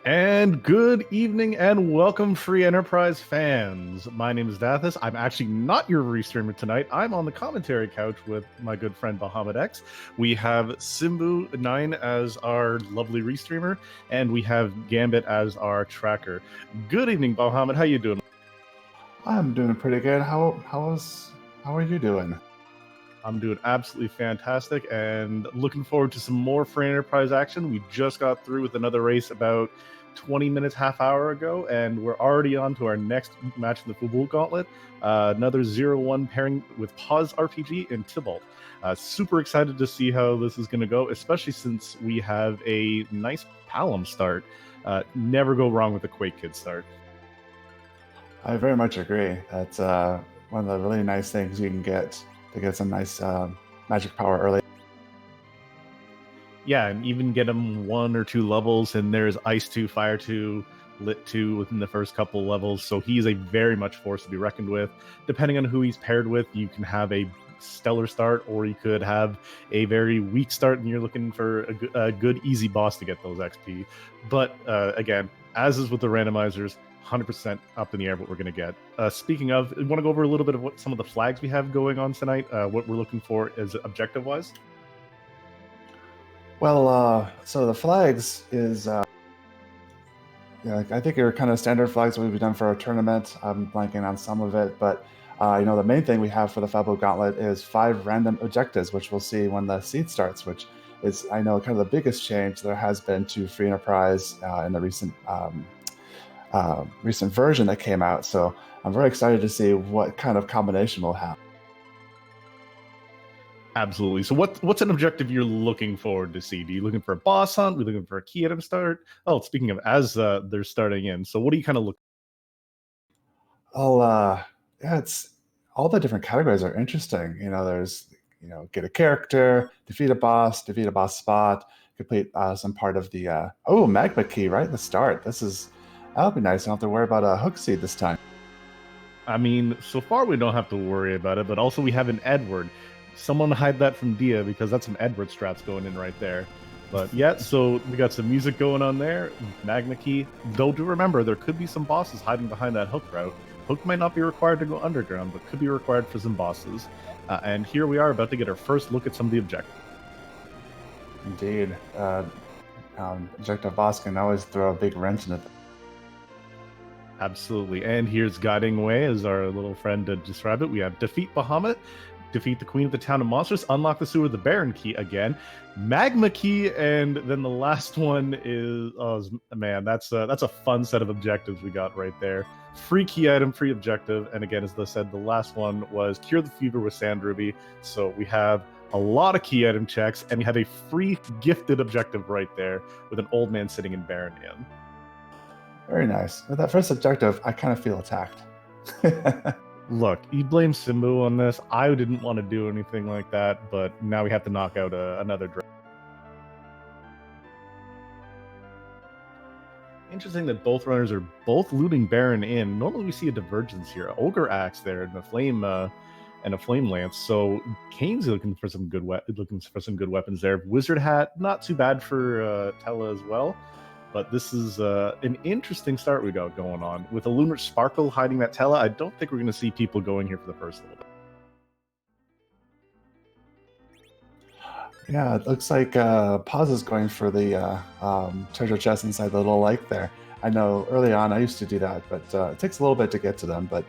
And good evening and welcome, Free Enterprise fans. My name is Dathis. I'm actually not your restreamer tonight. I'm on the commentary couch with my good friend Bahamut X. We have Simbu9 as our lovely restreamer, and we have Gambit as our tracker. Good evening, Bahamut. How you doing? I'm doing pretty good. How are you doing? I'm doing absolutely fantastic and looking forward to some more Free Enterprise action. We just got through with another race about 20 minutes, half hour ago, and we're already on to our next match in the Fabul Gauntlet. Another 0-1 pairing with PawsRPG and Tybalt. Super excited to see how this is going to go, especially since we have a nice Palom start. Never go wrong with a Quake Kid start. I very much agree. That's one of the really nice things you can get to get some nice magic power early. Yeah, and even get him 1 or 2 levels, and there's Ice 2, Fire 2, Lit 2 within the first couple levels, so he's a very much force to be reckoned with. Depending on who he's paired with, you can have a stellar start, or you could have a very weak start, and you're looking for a good, easy boss to get those XP. But again, as is with the randomizers, 100% up in the air what we're going to get. Speaking of, I want to go over a little bit of what some of the flags we have going on tonight, what we're looking for as objective-wise. Well, so the flags is, I think are kind of standard flags we've done for our tournament. I'm blanking on some of it, but the main thing we have for the Fabul Gauntlet is 5 random objectives, which we'll see when the seed starts, which is, I know, kind of the biggest change there has been to Free Enterprise in the recent version that came out. So I'm very excited to see what kind of combination we'll have. Absolutely. So what's an objective you're looking forward to see? Are you looking for a boss hunt? Are you looking for a key item start? Oh, speaking of, as they're starting in, so what do you kind of look? Yeah, it's all the different categories are interesting. There's get a character, defeat a boss spot, complete some part of the magma key right at the start. That'll be nice. I don't have to worry about a hook seed this time. I mean, so far we don't have to worry about it, but also we have an Edward. Someone hide that from Dia, because that's some Edward strats going in right there. But yeah, so we got some music going on there. Magma key. Though do remember, there could be some bosses hiding behind that hook route. Hook might not be required to go underground, but could be required for some bosses. And here we are about to get our first look at some of the objectives. Indeed. Objective boss can always throw a big wrench in it. Absolutely. And here's Guiding Away as our little friend to describe it. We have Defeat Bahamut, defeat the Queen of the Town of Monsters, unlock the Sewer of the Baron key again, Magma key, and then the last one is, oh man, that's a fun set of objectives we got right there. Free key item, free objective, and again, as I said, the last one was Cure the Fever with Sand Ruby. So we have a lot of key item checks, and we have a free gifted objective right there with an old man sitting in Baron Inn. Very nice. With that first objective, I kind of feel attacked. Look, you blame Simbu on this. I didn't want to do anything like that, but now we have to knock out another dragon. Interesting that both runners are both looting Baron Inn. Normally we see a divergence here. Ogre Axe there and a flame lance. So Kane's looking for some good weapons there. Wizard Hat, not too bad for Tella as well. But this is an interesting start we got going on. With a Lunar Sparkle hiding that Tella, I don't think we're going to see people going here for the first little bit. Yeah, it looks like Paz is going for the treasure chest inside the little lake there. I know early on I used to do that, but it takes a little bit to get to them. But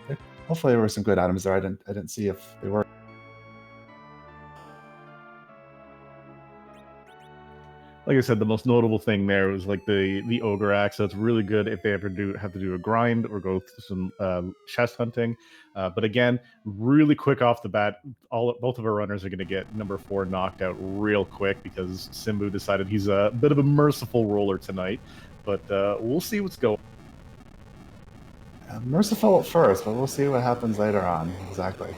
hopefully there were some good items there. I didn't see if they were. Like I said, the most notable thing there was like the Ogre Axe. So it's really good if they ever have to do a grind or go through some chest hunting. But again, really quick off the bat, both of our runners are going to get number 4 knocked out real quick because Simbu decided he's a bit of a merciful roller tonight. But we'll see what's going. Merciful at first, but we'll see what happens later on. Exactly.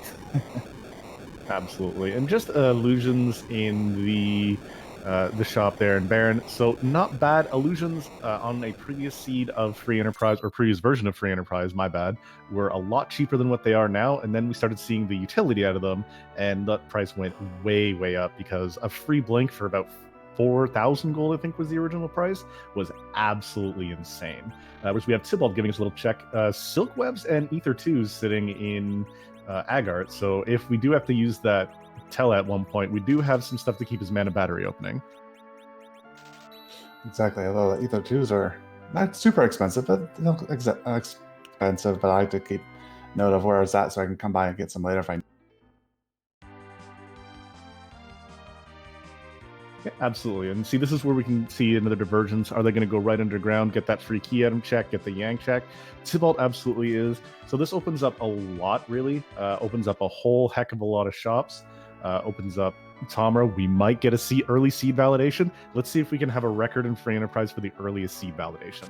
Absolutely, and just illusions in the shop there in Baron. So not bad. Illusions on a previous seed of Free Enterprise, or previous version of Free Enterprise, my bad, were a lot cheaper than what they are now. And then we started seeing the utility out of them, and that price went way, way up because a free blink for about 4,000 gold, I think was the original price, was absolutely insane. Which we have Tybalt giving us a little check. Silk Webs and Ether 2s sitting in Agart. So if we do have to use that tell at one point, we do have some stuff to keep his mana battery opening. Exactly. Although the Ether 2s are not super expensive, but expensive. But I like to keep note of where it's at so I can come by and get some later if I need. Yeah, absolutely. And see, this is where we can see another divergence. Are they going to go right underground, get that free key item check, get the Yang check? Tybalt absolutely is. So this opens up a lot, really. Opens up a whole heck of a lot of shops. Opens up Tamra. We might get a early seed validation. Let's see if we can have a record in Free Enterprise for the earliest seed validation.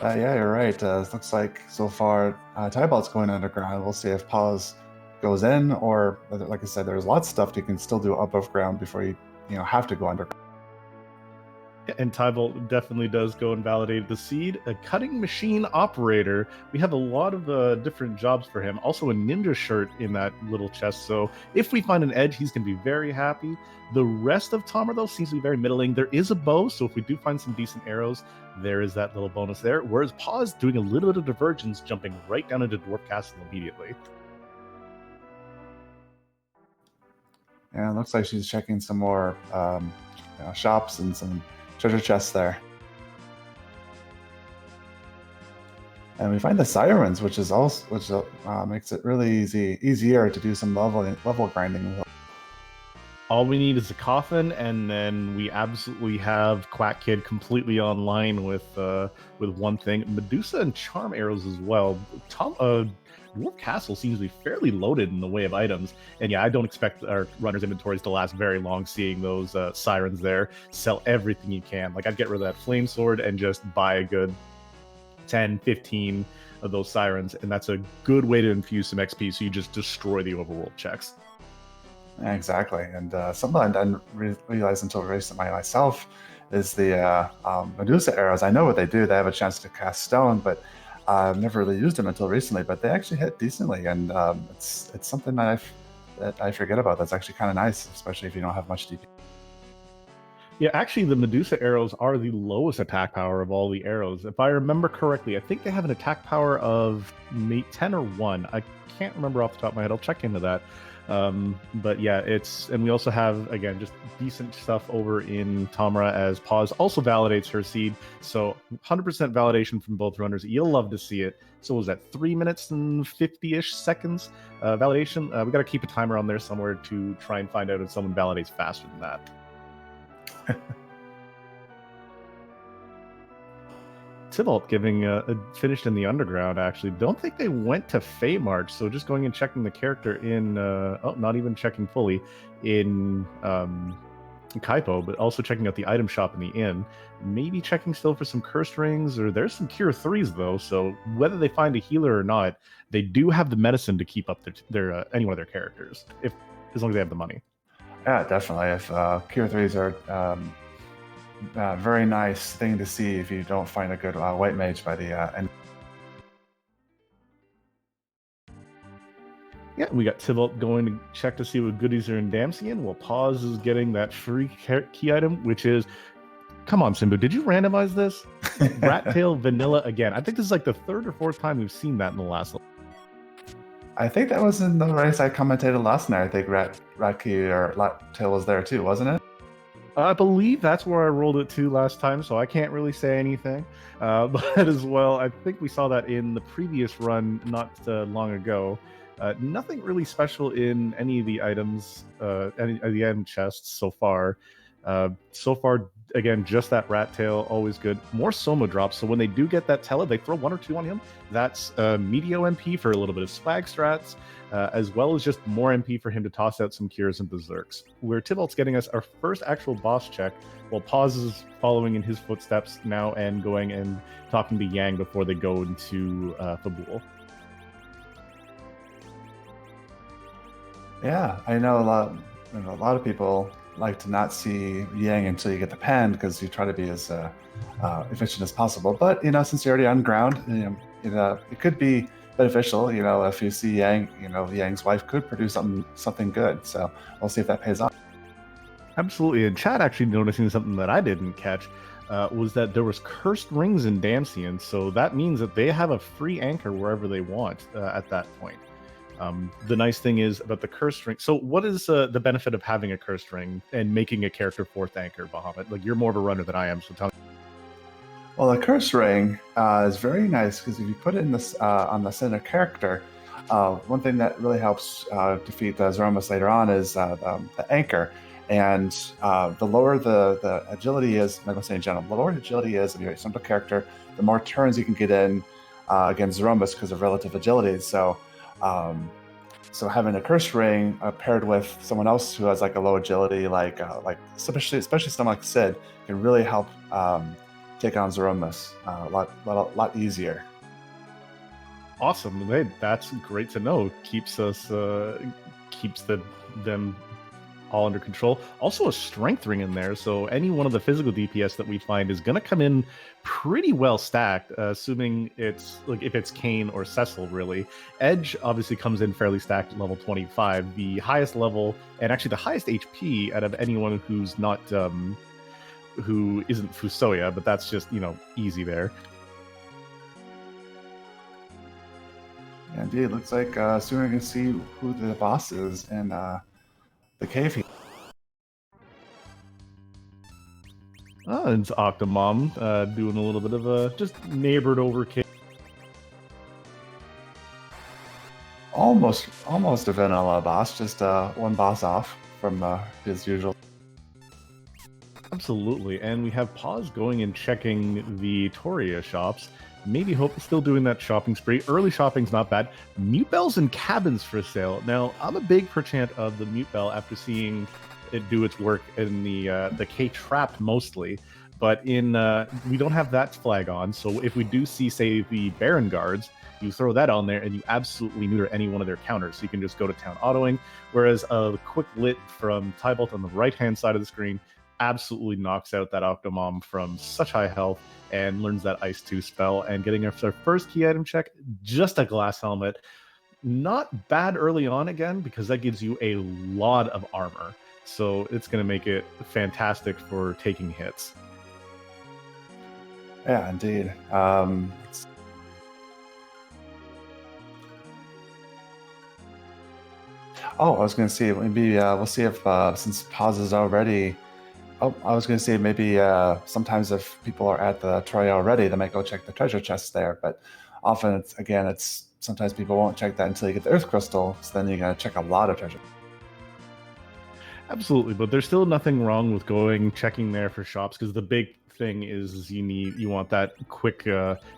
Yeah, you're right. It looks like so far Tybalt's going underground. We'll see if Pause goes in, or like I said, there's lots of stuff you can still do above ground before you have to go underground. And Tybalt definitely does go and validate the seed. A cutting machine operator. We have a lot of different jobs for him. Also a ninja shirt in that little chest. So if we find an edge, he's going to be very happy. The rest of Tamra, though, seems to be very middling. There is a bow, so if we do find some decent arrows, there is that little bonus there. Whereas Pause doing a little bit of divergence, jumping right down into Dwarf Castle immediately. Yeah, it looks like she's checking some more shops and some treasure chests there. And we find the sirens, which makes it really easier to do some level grinding. All we need is a coffin, and then we absolutely have Quack Kid completely online with one thing. Medusa and Charm arrows as well. Dwarf Castle seems to be fairly loaded in the way of items, and yeah, I don't expect our runners' inventories to last very long seeing those sirens there. Sell everything you can. Like, I'd get rid of that flame sword and just buy a good 10, 15 of those sirens, and that's a good way to infuse some XP, so you just destroy the overworld checks. Exactly, and something I didn't realize until recently myself is the Medusa arrows. I know what they do. They have a chance to cast stone, but I've never really used them until recently. But they actually hit decently, and it's something that I forget about. That's actually kind of nice, especially if you don't have much DP. Yeah, actually, the Medusa arrows are the lowest attack power of all the arrows. If I remember correctly, I think they have an attack power of 10 or 1. I can't remember off the top of my head. I'll check into that. But yeah, and we also have, again, just decent stuff over in Tamra as Pause also validates her seed. So 100% validation from both runners. You'll love to see it. So was that 3 minutes and 50-ish seconds validation? We got to keep a timer on there somewhere to try and find out if someone validates faster than that. Tybalt giving finished in the underground. Actually, don't think they went to Fey March, so just going and checking the character in not even checking fully in Kaipo, but also checking out the item shop in the inn. Maybe checking still for some cursed rings, or there's some cure 3s though, so whether they find a healer or not, they do have the medicine to keep up their any one of their characters, as long as they have the money. Yeah, definitely. If cure 3s are very nice thing to see if you don't find a good white mage by the end. Yeah, we got Tybalt going to check to see what goodies are in Damsian, while Pause is getting that free key item, which is, come on, Simbu, did you randomize this? Rat Tail Vanilla again. I think this is like the 3rd or 4th time we've seen that in the last level. I think that was in the race I commentated last night. I think Rat Key or Rat Tail was there too, wasn't it? I believe that's where I rolled it to last time, so I can't really say anything. But as well, I think we saw that in the previous run not long ago. Nothing really special in any of the items, any of the item chests so far. So far, again, just that rat tail, always good. More Soma drops, so when they do get that Tele, they throw 1 or 2 on him. That's Medio MP for a little bit of swag strats, as well as just more MP for him to toss out some cures and berserks. Where Tybalt's getting us our first actual boss check, while Pause is following in his footsteps now and going and talking to Yang before they go into Fabul. Yeah, I know a lot of people like to not see Yang until you get the pen because you try to be as efficient as possible. But since you're already on ground, it could be beneficial. If you see Yang, Yang's wife could produce something good. So we'll see if that pays off. Absolutely. And Chad actually noticing something that I didn't catch was that there was cursed rings in Damsian. So that means that they have a free anchor wherever they want at that point. The nice thing is about the cursed ring. So what is the benefit of having a cursed ring and making a character fourth anchor, Bahamut? Like, you're more of a runner than I am, so tell me. Well, the curse ring is very nice because if you put it in this on the center character, one thing that really helps defeat the Zeromus later on is the anchor. And the lower the agility is, like I was saying in general, the lower the agility is of your central character, the more turns you can get in against Zeromus because of relative agility. So having a curse ring paired with someone else who has like a low agility, like especially someone like Sid, can really help take on Zeromus a lot easier. Awesome. Hey, that's great to know. Keeps them all under control. Also a strength ring in there, so any one of the physical DPS that we find is going to come in pretty well stacked, assuming it's like if it's Kane or Cecil, really. Edge obviously comes in fairly stacked at level 25, the highest level and actually the highest HP out of anyone who's not who isn't Fusoya, but that's just, easy there. Yeah, indeed, looks like soon we can see who the boss is in the cave here. It's Octomom doing a little bit of a just neighbored over cave. Almost a vanilla boss, just one boss off from his usual. Absolutely, and we have Paws going and checking the Toria shops. Maybe Hope is still doing that shopping spree. Early shopping's not bad. Mute bells and cabins for sale. Now, I'm a big perchant of the mute bell after seeing it do its work in the K trap mostly, but in we don't have that flag on. So if we do see, say, the Baron guards, you throw that on there and you absolutely neuter any one of their counters. So you can just go to town autoing. Whereas a quick lit from Tybalt on the right hand side of the screen absolutely knocks out that Octomom from such high health and learns that Ice 2 spell, and getting our first key item check, just a glass helmet. Not bad early on again, because that gives you a lot of armor. So it's going to make it fantastic for taking hits. Yeah, indeed. Oh, I was going to see, maybe we'll see if since Paz is already... Oh, I was going to say maybe sometimes if people are at the Troya already, they might go check the treasure chests there. But often, it's sometimes people won't check that until you get the Earth Crystal. So then you're going to check a lot of treasure. Absolutely, but there's still nothing wrong with checking there for shops, because the big thing is you want that quick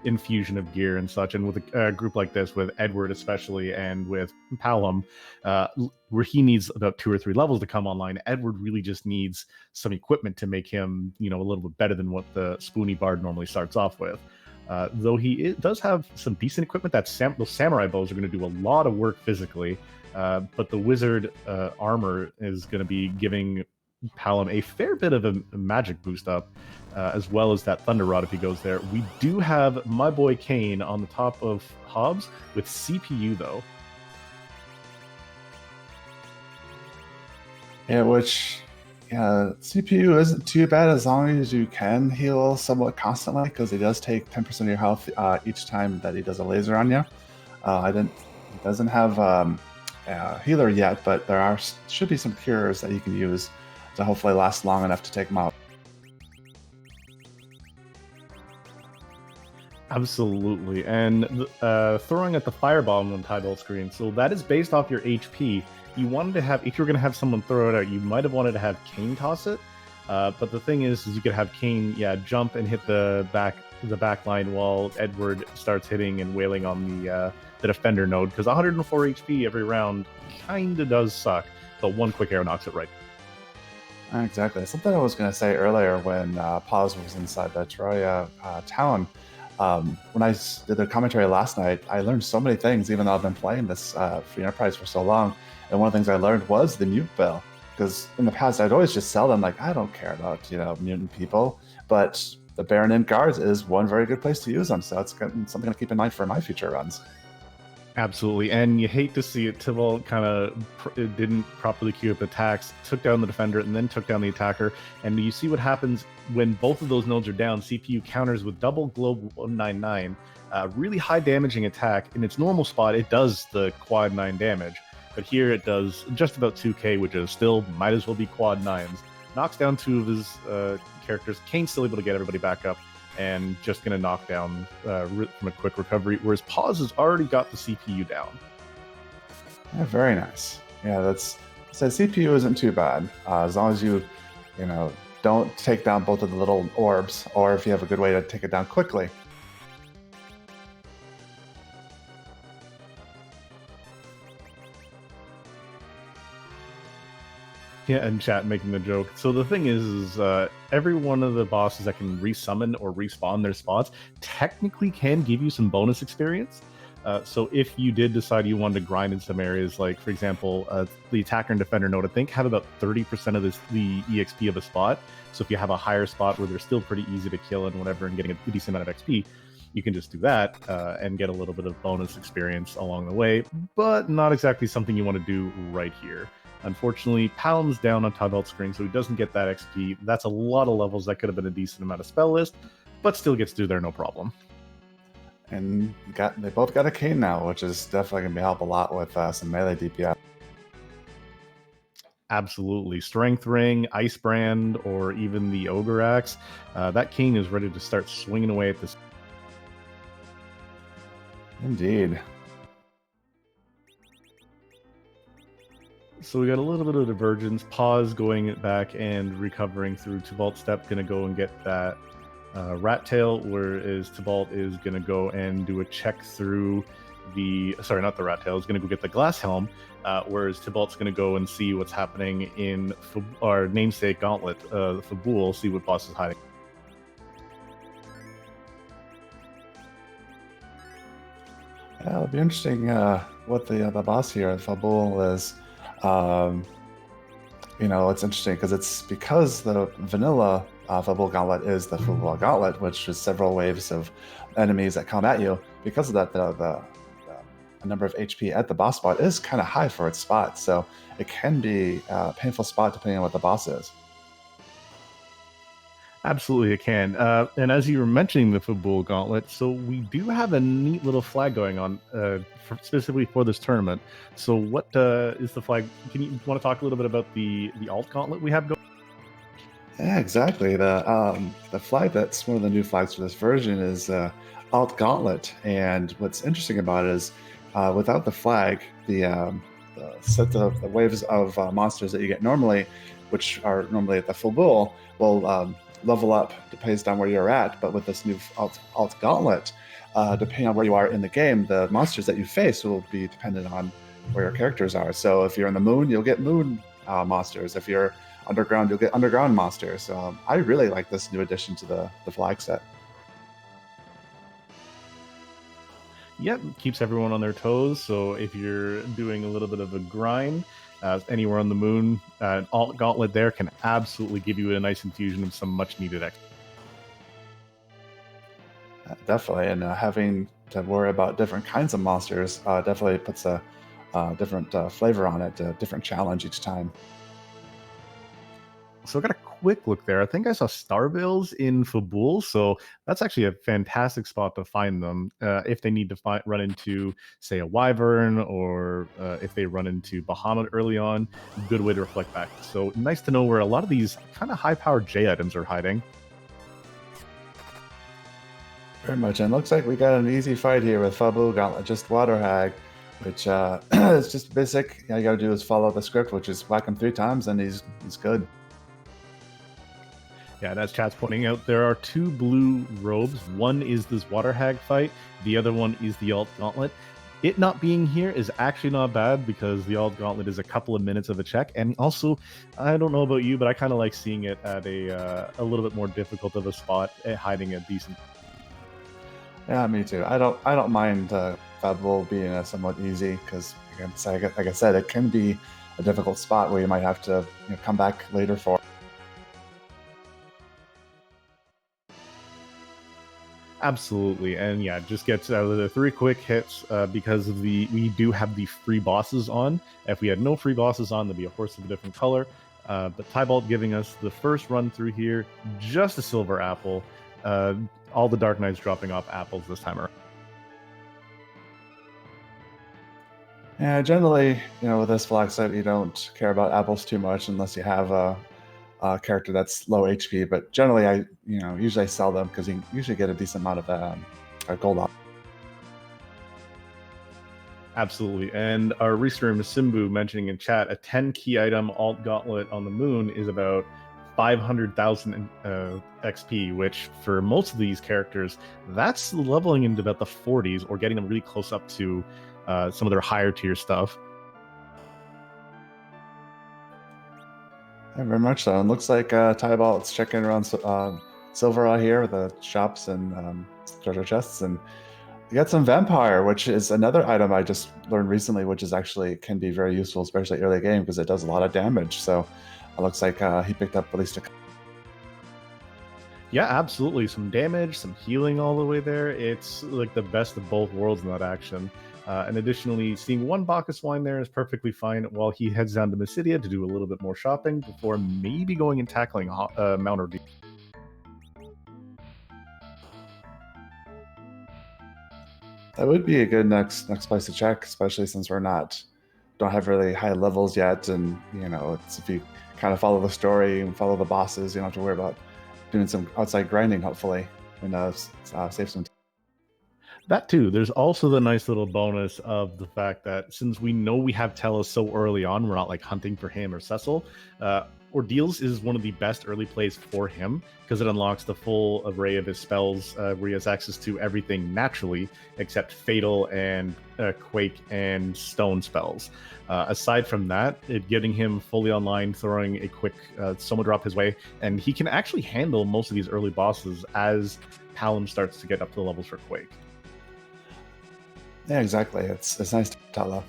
infusion of gear and such. And with a group like this, with Edward especially, and with Palom, where he needs about 2 or 3 levels to come online, Edward really just needs some equipment to make him, a little bit better than what the Spoony Bard normally starts off with. Though he does have some decent equipment, those samurai bows are going to do a lot of work physically. But the wizard armor is going to be giving Palom a fair bit of a magic boost up, as well as that Thunder Rod if he goes there. We do have my boy Kane on the top of Hobbs with CPU, though. Yeah, CPU isn't too bad as long as you can heal somewhat constantly, because he does take 10% of your health each time that he does a laser on you. He doesn't have healer yet, but there should be some cures that you can use to hopefully last long enough to take him out. Absolutely, and throwing at the fireball on the title screen. So that is based off your HP. You wanted to have, if you were going to have someone throw it out, you might have wanted to have Kane toss it. But the thing is you could have Kane, jump and hit the back line while Edward starts hitting and wailing on the defender node, because 104 HP every round kind of does suck, but one quick arrow knocks it right. Exactly. Something I was going to say earlier when Paz was inside the Troya town. When I did the commentary last night, I learned so many things, even though I've been playing this free enterprise for so long. And one of the things I learned was the mute bell, because in the past I'd always just sell them like, I don't care about mutant people, but the Baron Inn guards is one very good place to use them. So it's something to keep in mind for my future runs. Absolutely, and you hate to see it. Tybalt kind of didn't properly queue up attacks, took down the defender, and then took down the attacker. And you see what happens when both of those nodes are down. CPU counters with double Globe 199, really high damaging attack. In its normal spot, it does the quad 9 damage, but here it does just about 2k, which is still might as well be quad 9s. Knocks down 2 of his characters. Kane's still able to get everybody back up, and just going to knock down from a quick recovery, whereas Pause has already got the CPU down. Yeah, very nice. Yeah, so CPU isn't too bad as long as you don't take down both of the little orbs, or if you have a good way to take it down quickly. Yeah, and chat making the joke. So the thing is every one of the bosses that can resummon or respawn their spots technically can give you some bonus experience. So if you did decide you wanted to grind in some areas, like for example, the attacker and defender node, I think have about 30% of the EXP of a spot. So if you have a higher spot where they're still pretty easy to kill and whatever, and getting a decent amount of XP, you can just do that and get a little bit of bonus experience along the way, but not exactly something you want to do right here. Unfortunately, Palam's down on Tybalt's screen, so he doesn't get that XP. That's a lot of levels. That could have been a decent amount of spell list, but still gets through there no problem. And they both got a Kane now, which is definitely going to help a lot with some melee DPS. Absolutely. Strength Ring, Ice Brand, or even the Ogre Axe. That Kane is ready to start swinging away at this. Indeed. So we got a little bit of divergence. Pause going back and recovering through Tybalt Step, going to go and get that Rat Tail, whereas Tybalt is going to go and do a check through the... Sorry, not the Rat Tail. Is going to go get the Glass Helm, whereas Tybalt's going to go and see what's happening in our namesake Gauntlet, Fabul, see what boss is hiding. Yeah, it'll be interesting what the boss here, Fabul, is. It's interesting because the vanilla Fabul Gauntlet is the Fabul Gauntlet, which is several waves of enemies that come at you. Because of that, the number of HP at the boss spot is kind of high for its spot, so it can be a painful spot depending on what the boss is. Absolutely, it can. And as you were mentioning the Fabul Gauntlet, so we do have a neat little flag going on specifically for this tournament. So what is the flag? You want to talk a little bit about the alt gauntlet we have going? Yeah, exactly. The flag that's one of the new flags for this version is alt gauntlet. And what's interesting about it is without the flag, the set of the waves of monsters that you get normally, which are normally at the Fabul, will level up based on where you're at. But with this new alt gauntlet, depending on where you are in the game, the monsters that you face will be dependent on where your characters are. So if you're in the moon, you'll get moon monsters. If you're underground, you'll get underground monsters. I really like this new addition to the flag set. Yep, keeps everyone on their toes. So if you're doing a little bit of a grind anywhere on the moon, an alt gauntlet there can absolutely give you a nice infusion of some much needed XP. Definitely, and having to worry about different kinds of monsters definitely puts a different flavor on it, a different challenge each time. So I got a quick look there. I think I saw Starbills in Fabul, so that's actually a fantastic spot to find them if they need to run into, say, a Wyvern, or if they run into Bahamut early on. Good way to reflect back. So nice to know where a lot of these kind of high-powered J items are hiding. Very much, and looks like we got an easy fight here with Fabul Gauntlet, just Water Hag, which is just basic. All you gotta do is follow the script, which is whack him 3 times, and he's good. Yeah, and as chat's pointing out, there are 2 blue robes. One is this Water Hag fight, the other one is the alt gauntlet. It not being here is actually not bad, because the alt gauntlet is a couple of minutes of a check, and also, I don't know about you, but I kind of like seeing it at a little bit more difficult of a spot, hiding a decent. Yeah, me too. I don't mind Fabul being somewhat easy, because like I said, it can be a difficult spot where you might have to come back later for. Absolutely, and yeah, just gets out of the 3 quick hits because of we do have the free bosses on. If we had no free bosses on, there'd be a horse of a different color. But Tybalt giving us the first run through here, just a silver apple. All the Dark Knights dropping off apples this time around. Yeah, generally, with this flag set, you don't care about apples too much unless you have a character that's low HP. But generally, I usually sell them because you usually get a decent amount of gold off. Absolutely, and our restream Simbu mentioning in chat a 10 key item alt gauntlet on the moon is about 500,000 XP, which for most of these characters, that's leveling into about the 40s or getting them really close up to some of their higher tier stuff. Yeah, very much so. And looks like Tybalt's checking around silver out here with the shops and treasure chests, and you got some vampire, which is another item I just learned recently, which is actually can be very useful, especially early game because it does a lot of damage. So it looks like he picked up at least a. Yeah, absolutely. Some damage, some healing all the way there. It's like the best of both worlds in that action. And additionally, seeing one Bacchus wine there is perfectly fine while he heads down to Mysidia to do a little bit more shopping before maybe going and tackling Mount Ordeal. That would be a good next place to check, especially since don't have really high levels yet, and it's if you kind of follow the story and follow the bosses, you don't have to worry about doing some outside grinding, hopefully, and save some time. That too. There's also the nice little bonus of the fact that since we know we have Tellus so early on, we're not like hunting for him or Cecil. Ordeals is one of the best early plays for him because it unlocks the full array of his spells where he has access to everything naturally except Fatal and Quake and Stone spells. Aside from that, getting him fully online, throwing a quick Soma drop his way, and he can actually handle most of these early bosses as Palom starts to get up to the levels for Quake. Yeah, exactly. It's nice to tell though.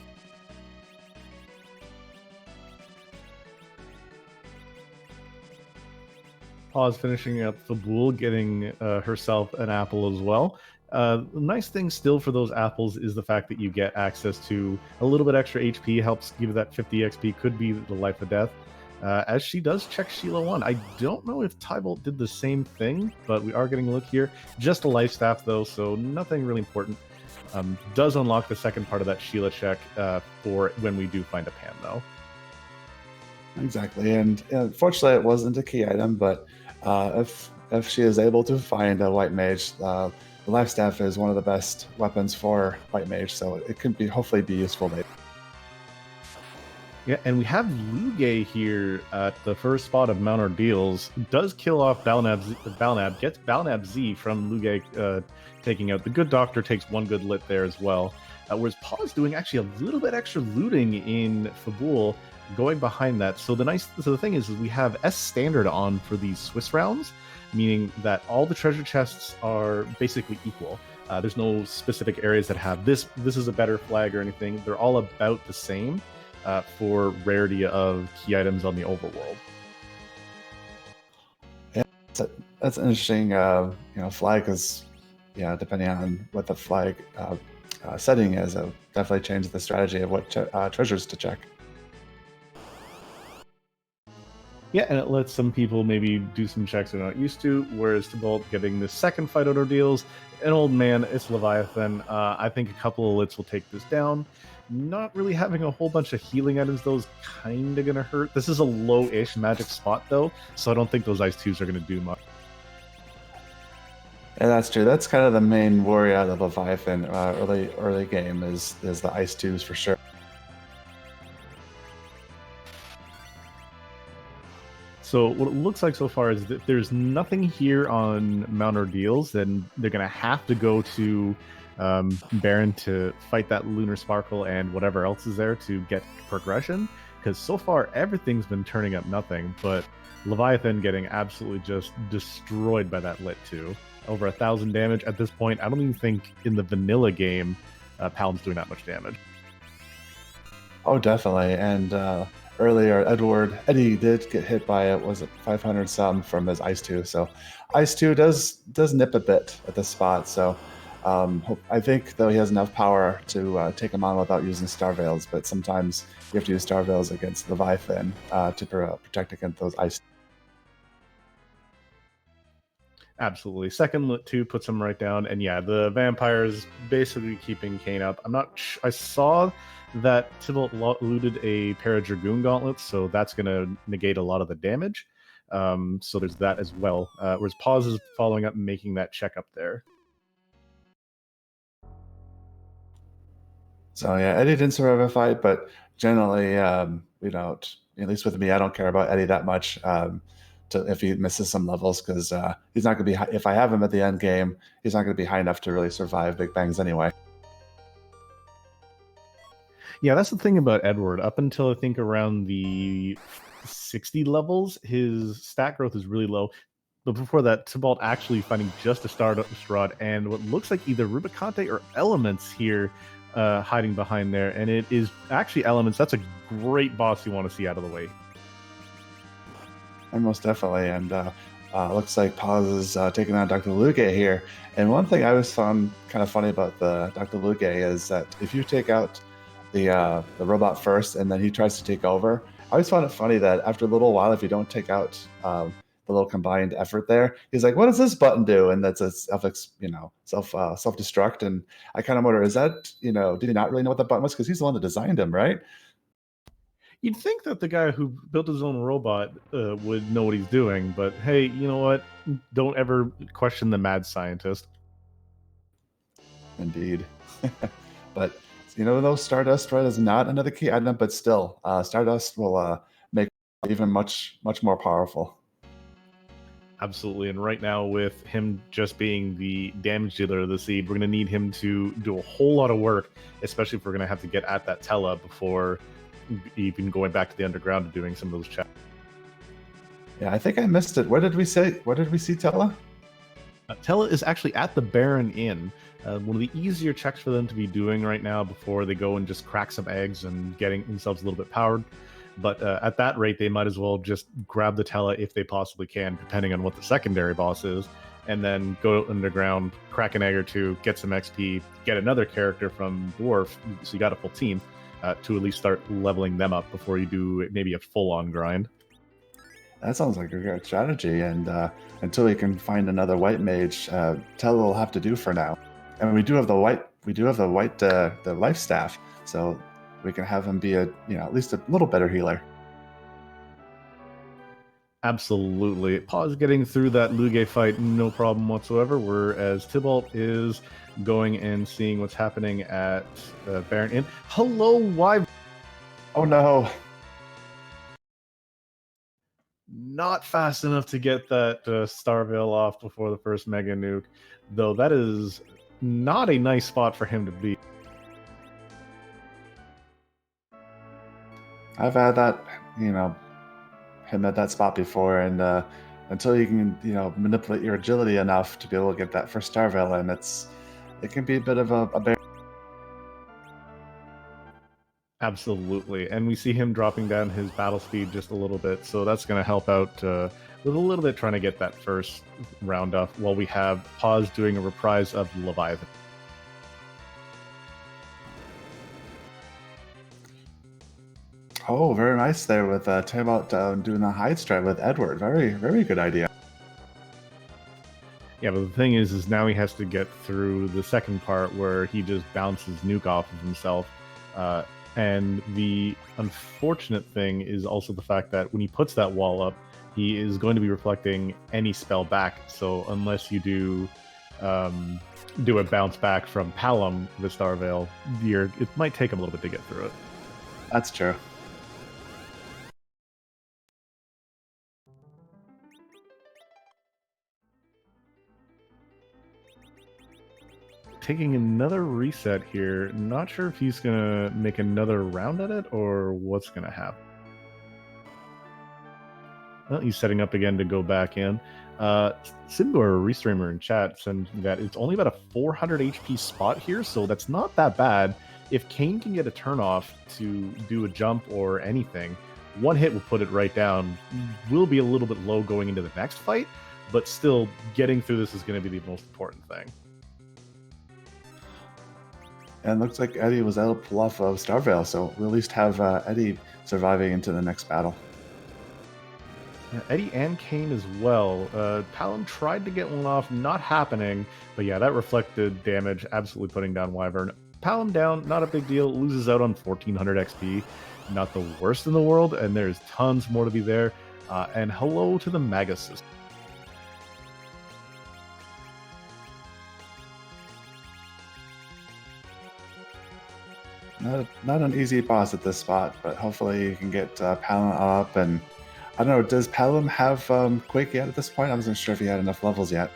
Pause finishing up Fabul, getting herself an apple as well. The nice thing still for those apples is the fact that you get access to a little bit extra HP, helps give that 50 XP, could be the life or death. As she does check Sheila 1. I don't know if Tybalt did the same thing, but we are getting a look here. Just a life staff though, so nothing really important. Does unlock the second part of that Sheila check for when we do find a pan though. Exactly, and fortunately it wasn't a key item, but if she is able to find a white mage, the life staff is one of the best weapons for white mage, so it can hopefully be useful later. Yeah, and we have Lugay here at the first spot of Mount Ordeals. Does kill off Balnab, gets Balnab Z from Lugay taking out. The good doctor takes one good lit there as well. Whereas Paul's doing actually a little bit extra looting in Fabul, going behind that. So the thing is we have S standard on for these Swiss rounds, meaning that all the treasure chests are basically equal. There's no specific areas that have this is a better flag or anything. They're all about the same for rarity of key items on the overworld. Yeah, that's an interesting flag, because depending on what the flag setting is, it'll definitely change the strategy of what treasures to check. Yeah, and it lets some people maybe do some checks they're not used to, whereas Tybalt getting the second fight out Ordeals, an old man, it's Leviathan. I think a couple of lits will take this down. Not really having a whole bunch of healing items, though, is kind of going to hurt. This is a low-ish magic spot, though, so I don't think those Ice 2s are going to do much. Yeah, that's true. That's kind of the main worry out of Leviathan early game is the Ice 2s for sure. So what it looks like so far is that if there's nothing here on Mount Ordeals, then they're going to have to go to Baron to fight that Lunar Sparkle and whatever else is there to get progression. Because so far, everything's been turning up nothing, but Leviathan getting absolutely just destroyed by that Lit 2. Over 1,000 damage. At this point, I don't even think in the vanilla game, Paladin's doing that much damage. Oh, definitely. And earlier, Eddie did get hit by it. Was it 500 some from his Ice 2? So Ice 2 does nip a bit at the spot. So I think though he has enough power to take him on without using Star Veils. But sometimes you have to use Star Veils against Leviathan to protect against those Ice. Absolutely. Second lit 2 puts him right down, and yeah, the vampire is basically keeping Kane up. I'm not I saw that Tybalt looted a pair of Dragoon gauntlets, so that's going to negate a lot of the damage. So there's that as well. Whereas Pause is following up and making that check up there. So yeah, Eddie didn't survive a fight, but generally we don't. At least with me, I don't care about Eddie that much. If he misses some levels, because he's not going to be. If I have him at the end game, he's not going to be high enough to really survive big bangs anyway. Yeah, that's the thing about Edward. Up until I think around the 60 levels, his stat growth is really low. But before that, Tybalt actually finding just a Stardust Rod and what looks like either Rubicante or Elements here hiding behind there. And it is actually Elements. That's a great boss you want to see out of the way. And most definitely. And looks like Paz is taking on Dr. Luge here. And one thing I always found kind of funny about the Dr. Luge is that if you take out the robot first and then he tries to take over, I always found it funny that after a little while, if you don't take out the little combined effort there, he's like, what does this button do? And that's a self-destruct. And I kind of wonder, is that, did he not really know what the button was? Because he's the one that designed him, right? You'd think that the guy who built his own robot would know what he's doing, but hey, you know what? Don't ever question the mad scientist. Indeed. But, though Stardust, right, is not another key item, but still, Stardust will make it even much, much more powerful. Absolutely, and right now with him just being the damage dealer of the seed, we're going to need him to do a whole lot of work, especially if we're going to have to get at that Tella before even going back to the underground and doing some of those checks. Yeah, I think I missed it. Where did we see Tella? Tella is actually at the Baron Inn. One of the easier checks for them to be doing right now before they go and just crack some eggs and getting themselves a little bit powered. But at that rate, they might as well just grab the Tella if they possibly can, depending on what the secondary boss is, and then go underground, crack an egg or two, get some XP, get another character from Dwarf, so you got a full team, to at least start leveling them up before you do maybe a full-on grind. That sounds like a great strategy, and until we can find another white mage, Tella will have to do for now. And we do have the white, the life staff, so we can have him be at least a little better healer. Absolutely. Pause getting through that Luge fight, no problem whatsoever, whereas Tybalt is going and seeing what's happening at Baron Inn. Hello, why? Oh no. Not fast enough to get that Starveil off before the first Mega Nuke, though that is not a nice spot for him to be. I've had that, him at that spot before, and until you can, manipulate your agility enough to be able to get that first Starveil in, it can be a bit of a bear. Absolutely, and we see him dropping down his battle speed just a little bit, so that's going to help out with a little bit trying to get that first round off while we have Pause doing a reprise of Leviathan. Oh, very nice there with Tybalt doing the hide strike with Edward. Very, very good idea. Yeah, but the thing is now he has to get through the second part where he just bounces nuke off of himself. And the unfortunate thing is also the fact that when he puts that wall up, he is going to be reflecting any spell back. So unless you do a bounce back from Palom, the Starveil, it might take him a little bit to get through it. That's true. Taking another reset here. Not sure if he's gonna make another round at it or what's gonna happen. Well, he's setting up again to go back in. Sindor, restreamer in chat, saying that it's only about a 400 HP spot here, so that's not that bad. If Kane can get a turn off to do a jump or anything, one hit will put it right down. Will be a little bit low going into the next fight, but still getting through this is going to be the most important thing. And it looks like Eddie was able to pull off of Starvale, so we'll at least have Eddie surviving into the next battle. Yeah, Eddie and Kane as well. Palom tried to get one off, not happening, but yeah, that reflected damage, absolutely putting down Wyvern. Palom down, not a big deal, loses out on 1400 XP, not the worst in the world, and there's tons more to be there. And hello to the Magus system. Not an easy boss at this spot, but hopefully you can get Palom up. And I don't know, does Palom have Quake yet at this point? I wasn't sure if he had enough levels yet.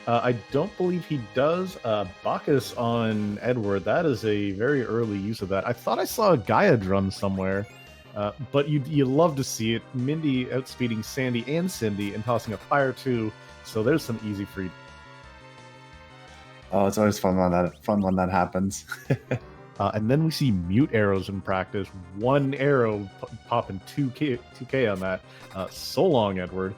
I don't believe he does. Bacchus on Edward, that is a very early use of that. I thought I saw a Gaia drum somewhere, but you love to see it. Mindy outspeeding Sandy and Cindy and tossing a fire too, so there's some easy free. Oh, it's always fun when that happens. And then we see mute arrows in practice. One arrow popping 2k on that. So long, Edward.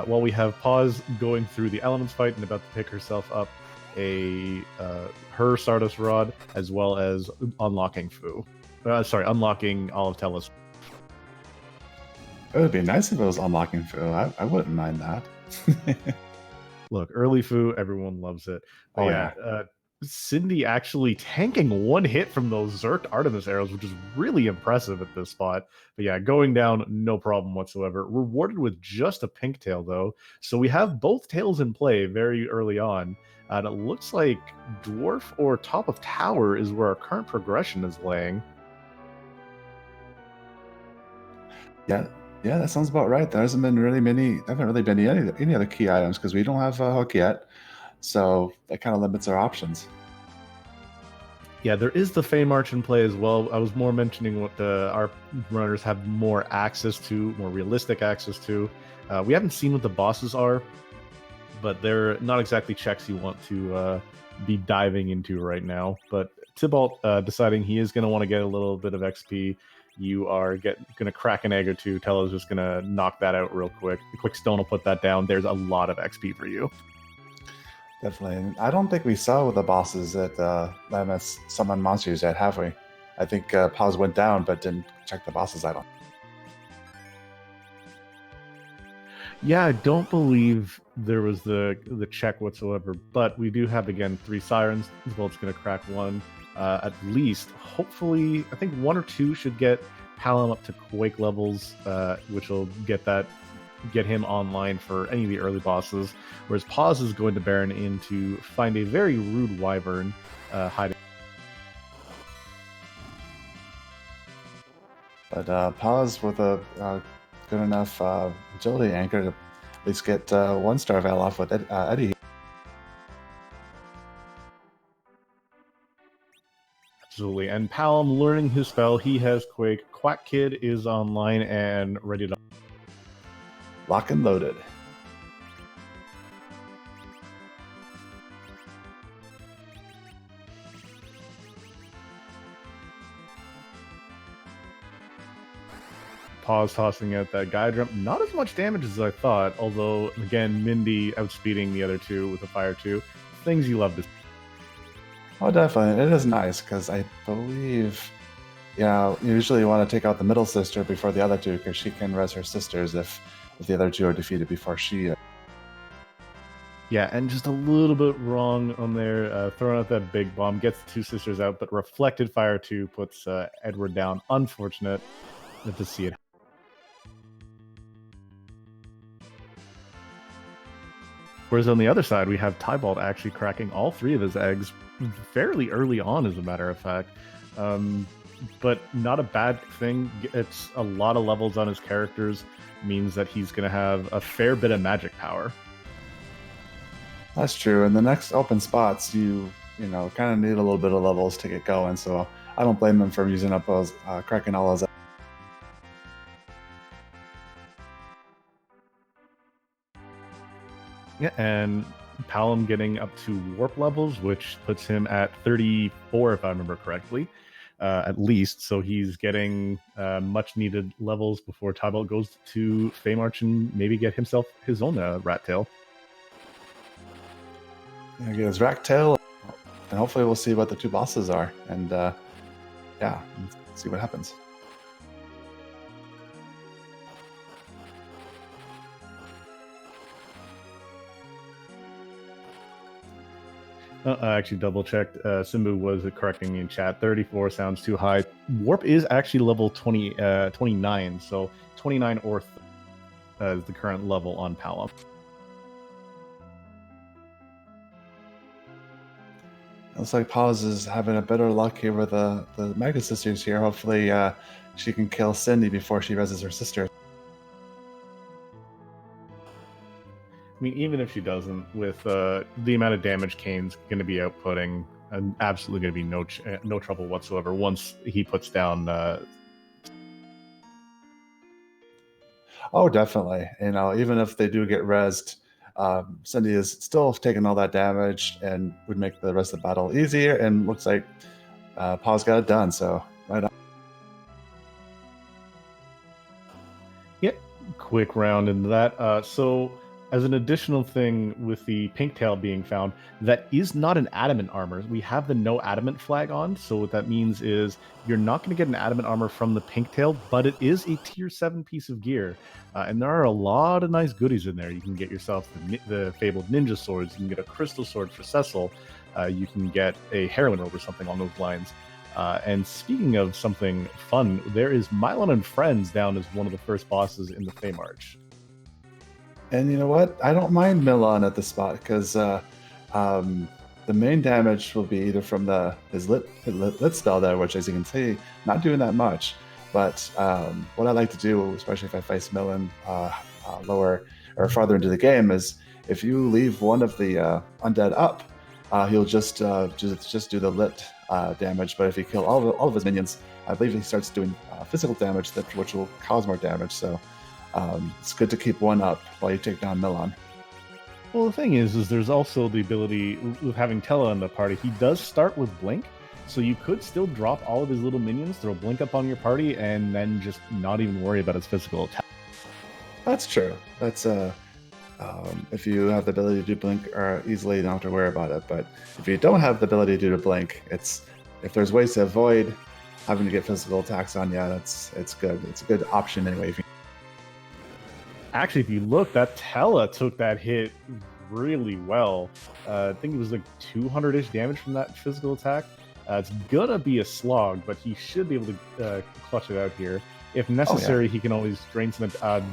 While we have Paws going through the elements fight and about to pick herself up her Stardust Rod, as well as unlocking unlocking all of Tellus. It would be nice if it was unlocking Fu. I wouldn't mind that. Look, early Fu, everyone loves it. But yeah. Cindy actually tanking one hit from those Zerked Artemis arrows, which is really impressive at this spot. But yeah, going down, no problem whatsoever. Rewarded with just a pink tail, though. So we have both tails in play very early on. And it looks like Dwarf or Top of Tower is where our current progression is laying. Yeah, that sounds about right. There haven't really been any other key items because we don't have a hook yet. So that kind of limits our options. Yeah, there is the Fey March in play as well. I was more mentioning what our runners have more access to, more realistic access to. We haven't seen what the bosses are, but they're not exactly checks you want to be diving into right now. But Tybalt deciding he is going to want to get a little bit of XP. You are going to crack an egg or two. Tello's just going to knock that out real quick. The quick stone will put that down. There's a lot of XP for you. Definitely. And I don't think we saw the bosses at MS Summon Monsters yet, have we? I think Paws went down, but didn't check the bosses item. Yeah, I don't believe there was the check whatsoever, but we do have, again, 3 Sirens. As well, it's going to crack one. At least, hopefully, I think 1 or 2 should get Palom up to Quake levels, which will get him online for any of the early bosses, whereas Paws is going to Baron in to find a very rude Wyvern hiding. But Paws with a good enough agility anchor to at least get 1 Starvale off with Eddie. Absolutely, and Palom learning his spell, he has Quake. Quack Kid is online and ready to lock and loaded. Paws tossing out that Gaia Drum. Not as much damage as I thought, although, again, Mindy outspeeding the other 2 with a Fire 2. Things you love to see. Oh, definitely. It is nice, because I believe, you usually want to take out the middle sister before the other 2, because she can res her sisters if the other 2 are defeated before she... Yeah, and just a little bit wrong on there. Throwing out that big bomb, gets the 2 sisters out, but Reflected Fire 2 puts Edward down. Unfortunate to see it. Whereas on the other side, we have Tybalt actually cracking all 3 of his eggs fairly early on, as a matter of fact. But not a bad thing. It's a lot of levels on his characters. Means that he's going to have a fair bit of magic power. That's true. In the next open spots, you kind of need a little bit of levels to get going. So I don't blame him for using up those, cracking all those. Yeah, and Palom getting up to warp levels, which puts him at 34, if I remember correctly. at least. So he's getting much needed levels before Tybalt goes to Feymarch and maybe get himself his own rat tail. Get his rat tail, and hopefully we'll see what the two bosses are, and see what happens. I actually double checked. Simbu was correcting me in chat. 34 sounds too high. Warp is actually level 29, so 29 or is the current level on Pala. Looks like Paws is having a better luck here with the Mega Sisters here. Hopefully she can kill Cindy before she reses her sister. I mean, even if she doesn't, with the amount of damage Kane's going to be outputting, absolutely going to be no trouble whatsoever once he puts down. Oh, definitely. Even if they do get rezzed, Cindy is still taking all that damage and would make the rest of the battle easier. And looks like Paws got it done. So right on. Yeah, quick round into that. So as an additional thing with the pink tail being found, that is not an adamant armor. We have the no adamant flag on, so what that means is you're not going to get an adamant armor from the pink tail, but it is a tier 7 piece of gear. And there are a lot of nice goodies in there. You can get yourself the fabled ninja swords, you can get a crystal sword for Cecil, you can get a heroin robe or something along those lines. And speaking of something fun, there is Mylon and Friends down as one of the first bosses in the Feymarch. And you know what? I don't mind Milan at the spot because the main damage will be either from his lit spell there, which, as you can see, not doing that much. But what I like to do, especially if I face Milan lower or farther into the game, is if you leave one of the undead up, he'll just do the lit damage. But if you kill all of his minions, I believe he starts doing physical damage, which will cause more damage. So. It's good to keep one up while you take down Milan. Well, the thing is there's also the ability with having Tella in the party. He does start with Blink, so you could still drop all of his little minions, throw Blink up on your party, and then just not even worry about his physical attack. That's true. That's if you have the ability to do Blink easily, you don't have to worry about it. But if you don't have the ability to do Blink, if there's ways to avoid having to get physical attacks on you, it's good. It's a good option anyway. Actually, if you look, that Tella took that hit really well. I think it was like 200-ish damage from that physical attack. It's gonna be a slog, but he should be able to clutch it out here. If necessary, he can always drain some.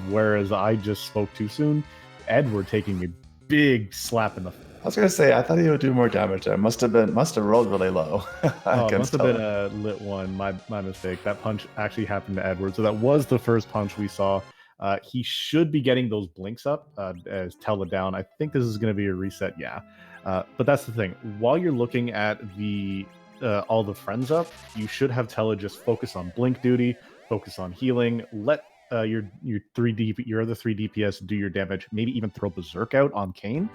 Whereas I just spoke too soon. Edward taking a big slap in the. I was gonna say, I thought he would do more damage there. Must have rolled really low. Must have been a lit one. My mistake. That punch actually happened to Edward. So that was the first punch we saw. He should be getting those blinks up as Tella down. I think this is going to be a reset, yeah. But that's the thing. While you're looking at all the friends up, you should have Tella just focus on blink duty, focus on healing, let your other 3 DPS do your damage, maybe even throw Berserk out on Kane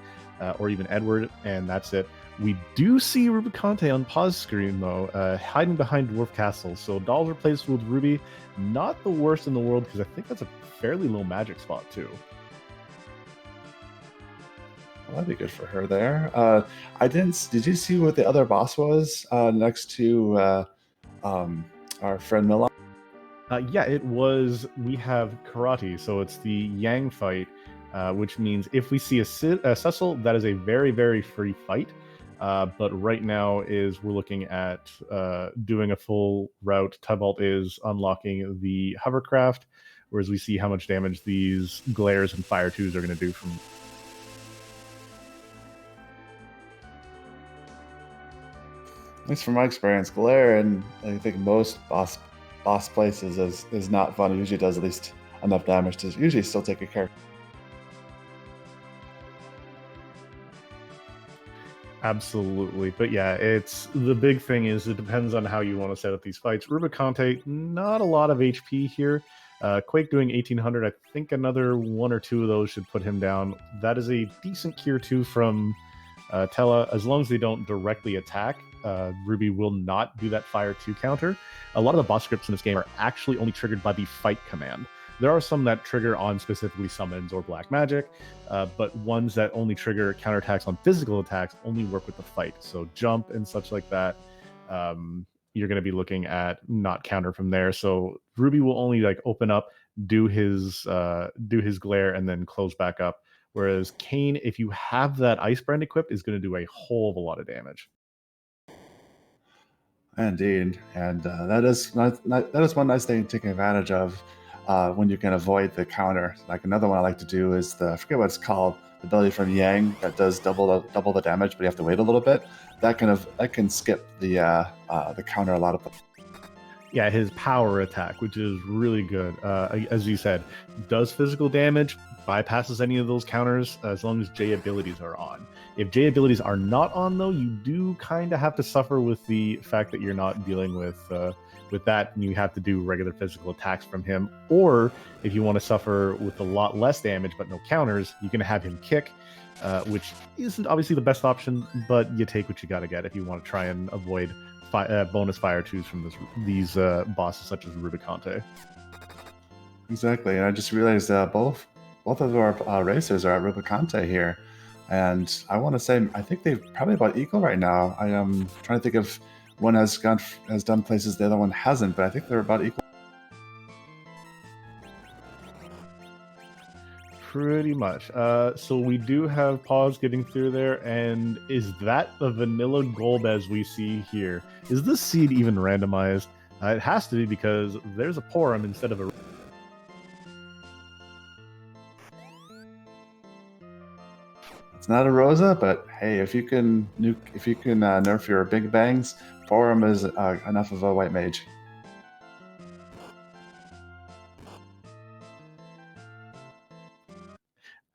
or even Edward, and that's it. We do see Rubicante on pause screen, though, hiding behind Dwarf Castle. So Dolls replaced with Ruby, not the worst in the world, because I think that's a fairly low magic spot, too. Well, that'd be good for her there. Did you see what the other boss was next to our friend Milan? Yeah, it was. We have Karate, so it's the Yang fight, which means if we see a Cecil, that is a very, very free fight. But right now we're looking at doing a full route. Tybalt is unlocking the hovercraft, whereas we see how much damage these glares and fire twos are going to do from. At least from my experience, glare and I think most boss places is not fun. It usually does at least enough damage to usually still take a character. Absolutely. But yeah, it's the big thing is it depends on how you want to set up these fights. Rubicante, not a lot of HP here. Quake doing 1800. I think another 1 or 2 of those should put him down. That is a decent Cure 2 from Tella, as long as they don't directly attack, Ruby will not do that Fire 2 counter. A lot of the boss scripts in this game are actually only triggered by the fight command. There are some that trigger on specifically summons or black magic, but ones that only trigger counterattacks on physical attacks only work with the fight. So jump and such like that, you're going to be looking at not counter from there. So Ruby will only like open up, do his glare, and then close back up. Whereas Kain, if you have that Ice Brand equipped, is going to do a whole of a lot of damage. Indeed, and that is one nice thing to take advantage of when you can avoid the counter. Like another one I like to do is I forget what it's called, the ability from Yang that does double the damage, but you have to wait a little bit. That can skip the counter a lot of. Yeah, his power attack, which is really good. As you said, does physical damage, bypasses any of those counters as long as J abilities are on. If J abilities are not on, though, you do kind of have to suffer with the fact that you're not dealing with that, and you have to do regular physical attacks from him. Or if you want to suffer with a lot less damage but no counters, you can have him kick, which isn't obviously the best option, but you take what you got to get if you want to try and avoid bonus Fire 2s from these bosses such as Rubicante. Exactly, and I just realized both of our racers are at Rubicante here, and I want to say I think they're probably about equal right now. I am trying to think if one has done places the other one hasn't, but I think they're about equal. Pretty much. So we do have Paws getting through there, and is that the vanilla Golbez we see here? Is this seed even randomized? It has to be because there's a Porum instead of a... It's not a Rosa, but hey, if you can nerf your big bangs, Porum is enough of a white mage.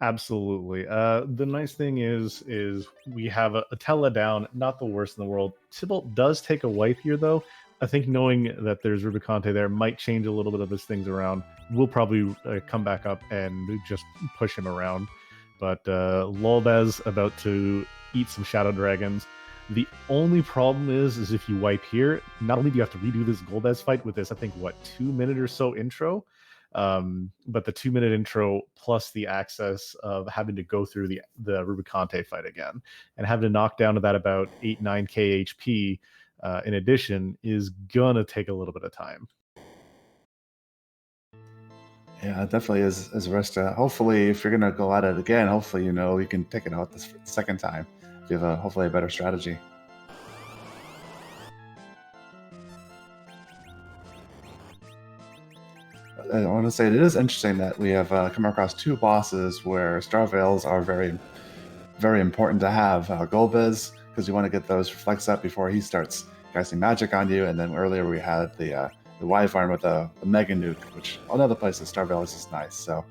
Absolutely. The nice thing is we have a Tella down, not the worst in the world. Tybalt does take a wipe here, though. I think knowing that there's Rubicante there might change a little bit of his things around. We'll probably come back up and just push him around. But Lolbez about to eat some Shadow Dragons. The only problem is if you wipe here, not only do you have to redo this Golbez fight with this, I think, 2-minute or so intro, but the 2-minute intro plus the access of having to go through the Rubicante fight again and having to knock down to that about 8-9k HP in addition is gonna take a little bit of time. Yeah, it definitely is a risk. Hopefully, if you're gonna go at it again, hopefully you can take it out the second time. If you have hopefully a better strategy. I want to say it is interesting that we have come across two bosses where Star Veils are very, very important to have. Golbez, because you want to get those reflects up before he starts casting magic on you, and then earlier we had the Wyvern with the Mega Nuke, which on other places Star Veils is nice. So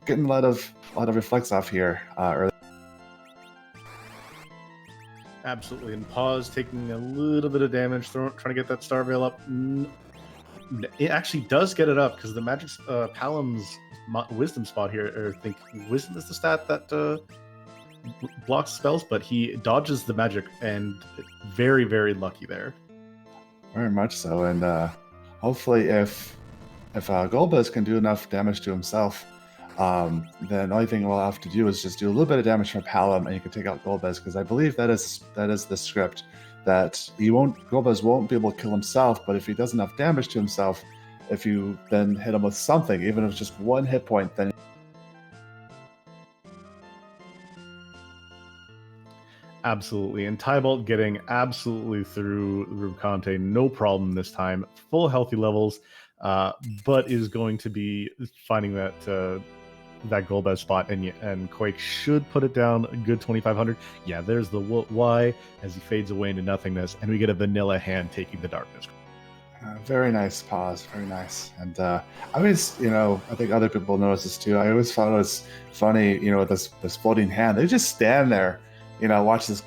getting a lot of reflects off here early. Absolutely, and Paws taking a little bit of damage, trying to get that Star Veil up. It actually does get it up because the magic Palam's wisdom spot here, or I think wisdom is the stat that blocks spells, but he dodges the magic and very, very lucky there. Very much so, and hopefully if Golbez can do enough damage to himself, then the only thing we'll have to do is just do a little bit of damage from Palam, and you can take out Golbez, because I believe that is the script, that Golbez won't be able to kill himself, but if he does enough damage to himself, if you then hit him with something, even if it's just one hit point, then... Absolutely, and Tybalt getting absolutely through Rubicante, no problem this time, full healthy levels, but is going to be finding that Golbez spot, and Quake should put it down a good 2,500. Yeah, there's the Y as he fades away into nothingness, and we get a vanilla hand taking the darkness. Very nice Pause, very nice. And I always, I think other people notice this too. I always thought it was funny, with this floating hand. They just stand there, watch this,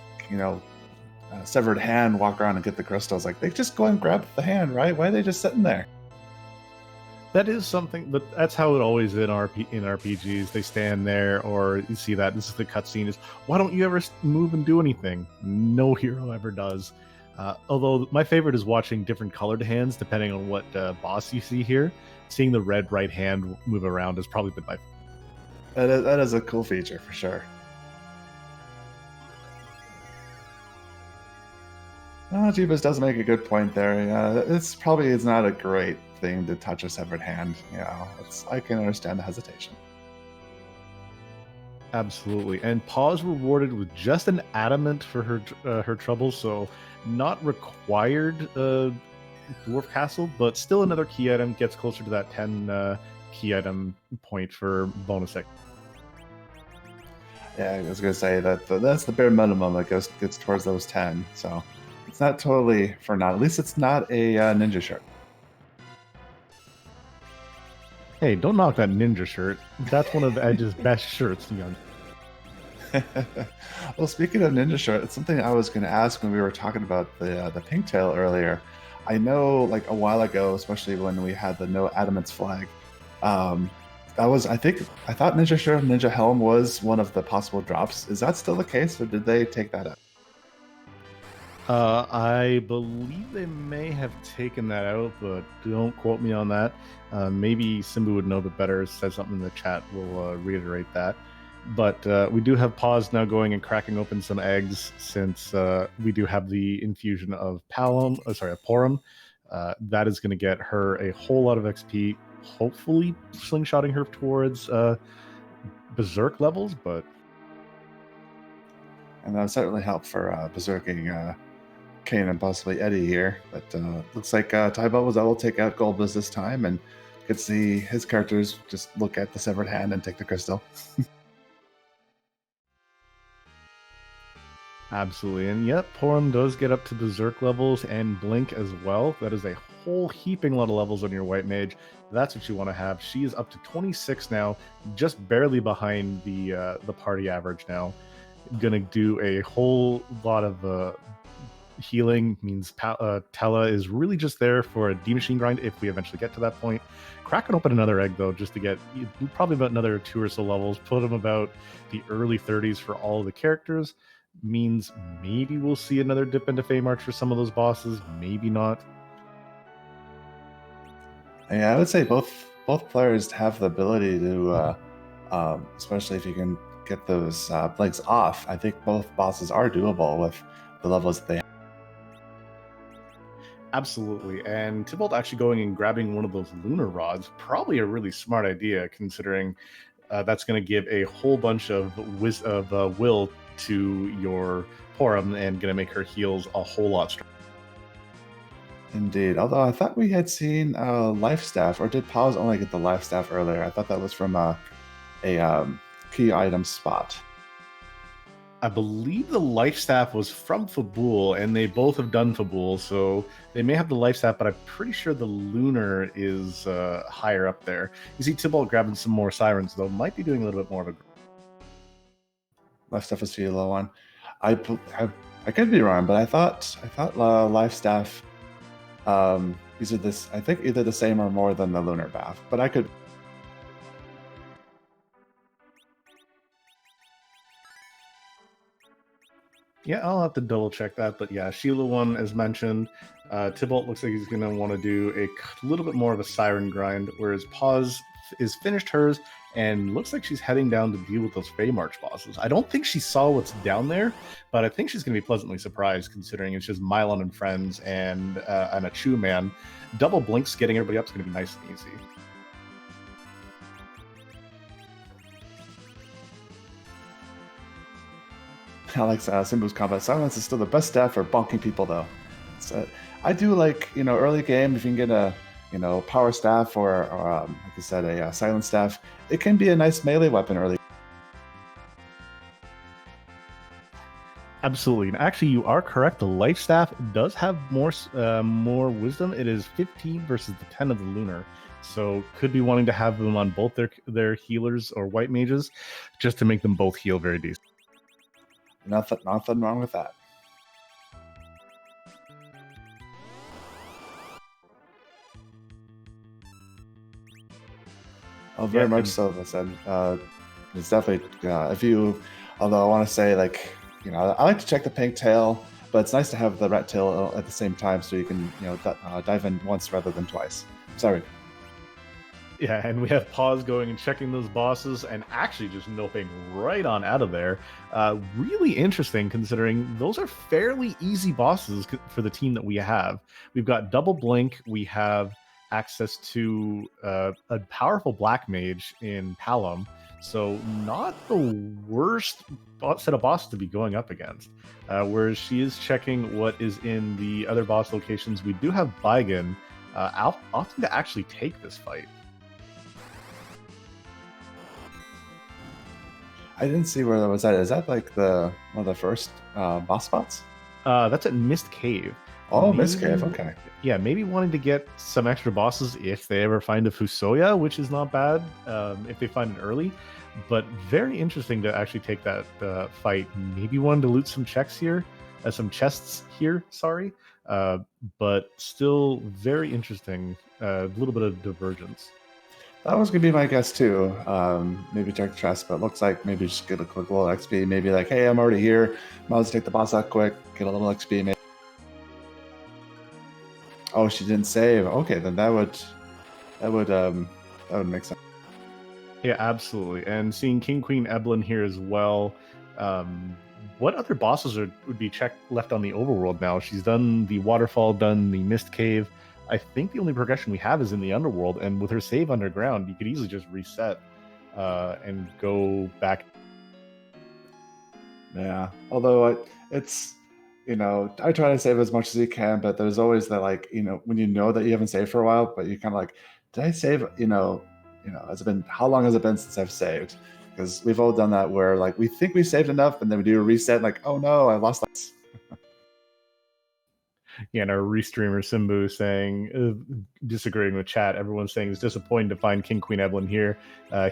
severed hand walk around and get the crystals. Like, they just go and grab the hand, right? Why are they just sitting there? That is something, but that's how it always in RPGs. They stand there, or you see that this is the cutscene. Is why don't you ever move and do anything? No hero ever does. Although my favorite is watching different colored hands depending on what boss you see here. Seeing the red right hand move around has probably been my. That is a cool feature for sure. Jeebus does make a good point there. Yeah, it's probably is not a great thing to touch a severed hand. I can understand the hesitation. Absolutely, and Paws rewarded with just an adamant for her troubles, so not required dwarf castle, but still another key item gets closer to that 10 key item point for bonus. Yeah, I was gonna say that's the bare minimum that gets towards those 10. So it's not totally for naught. At least it's not a ninja shirt. Hey, don't knock that ninja shirt. That's one of Edge's best shirts, young. Well, speaking of ninja shirt, it's something I was going to ask when we were talking about the pigtail earlier. I know, like a while ago, especially when we had the no adamants flag, I thought ninja shirt and ninja helm was one of the possible drops. Is that still the case, or did they take that out? I believe they may have taken that out, but don't quote me on that. Maybe Simba would know a bit better. Said something in the chat. We'll reiterate that. But we do have Paws now going and cracking open some eggs, since we do have the infusion of Porum. That is going to get her a whole lot of XP, hopefully slingshotting her towards Berserk levels, but... And that would certainly help for berserking Kane and possibly Eddie here. But looks like Tybalt was able to take out Goldbuzz this time, and could see his characters just look at the severed hand and take the crystal. Absolutely. And yep, Porum does get up to Berserk levels and Blink as well. That is a whole heaping lot of levels on your White Mage. That's what you want to have. She is up to 26 now, just barely behind the party average now. Gonna do a whole lot of healing. Means Tella is really just there for a D-Machine grind if we eventually get to that point. Cracking open another egg, though, just to get probably about another 2 or so levels. Put them about the early 30s for all of the characters. Means maybe we'll see another dip into Fey March for some of those bosses, maybe not. Yeah, I would say both players have the ability to, especially if you can get those blinks off. I think both bosses are doable with the levels that they have. Absolutely, and Tybalt actually going and grabbing one of those lunar rods, probably a really smart idea, considering that's going to give a whole bunch of will to your Porum and going to make her heals a whole lot stronger. Indeed. Although I thought we had seen life staff, or did Paws only get the life staff earlier? I thought that was from a key item spot. I believe the life staff was from Fabul, and they both have done Fabul, so they may have the life staff, but I'm pretty sure the lunar is higher up there. You see Tybalt grabbing some more sirens, though, might be doing a little bit more of a... Life staff is the low one. I could be wrong, but I thought life staff these are this. I think either the same or more than the lunar bath, but I could. Yeah, I'll have to double check that, but yeah, Sheila one as mentioned. Tybalt looks like he's going to want to do a little bit more of a siren grind, whereas Paws is finished hers and looks like she's heading down to deal with those Fey March bosses. I don't think she saw what's down there, but I think she's going to be pleasantly surprised, considering it's just Mylon and friends and a Chu man. Double blinks getting everybody up is going to be nice and easy. Alex Simbu's combat silence is still the best staff for bonking people, though. I do like, early game, if you can get a power staff or like I said, a silent staff, it can be a nice melee weapon early. Absolutely, and actually, you are correct. The life staff does have more wisdom. It is 15 versus the 10 of the lunar, so could be wanting to have them on both their healers or white mages, just to make them both heal very decent. Nothing wrong with that. Oh, very Yeah, much and so. That said, it's definitely if you. Although I want to say, like, I like to check the pink tail, but it's nice to have the rat tail at the same time, so you can dive in once rather than twice. Sorry. yeah, and we have Paws going and checking those bosses and actually just noping right on out of there. Really interesting considering those are fairly easy bosses for the team that we have. We've got double blink. We have access to a powerful black mage in Palom. So not the worst set of bosses to be going up against. Whereas she is checking what is in the other boss locations, we do have Baigan opting to actually take this fight. I didn't see where that was at. Is that like one of the first boss spots? That's at Mist Cave. Oh, Maybe, Mist Cave. Okay. Yeah, maybe wanting to get some extra bosses if they ever find a Fusoya, which is not bad if they find it early. But very interesting to actually take that fight. Maybe wanting to loot some chests here, sorry. But still very interesting. A little bit of divergence. That was gonna be my guess too. Maybe check the chest, but it looks like maybe just get a quick little XP. Maybe like, hey, I'm already here. Might as well take the boss out quick, get a little XP. Maybe. Oh, she didn't save. Okay, then that would make sense. Yeah, absolutely. And seeing King Queen Eblin here as well. What other bosses would be left on the overworld now? She's done the waterfall, done the mist cave. I think the only progression we have is in the underworld, and with her save underground, you could easily just reset and go back. Yeah. Although it's I try to save as much as you can, but there's always that, like, when you know that you haven't saved for a while, but you kind of like, did I save? How long has it been since I've saved? Because we've all done that where, like, we think we saved enough, and then we do a reset, like, oh no, I lost. Yeah, and our restreamer Simbu saying, disagreeing with chat, everyone's saying it's disappointing to find King Queen Evelyn here.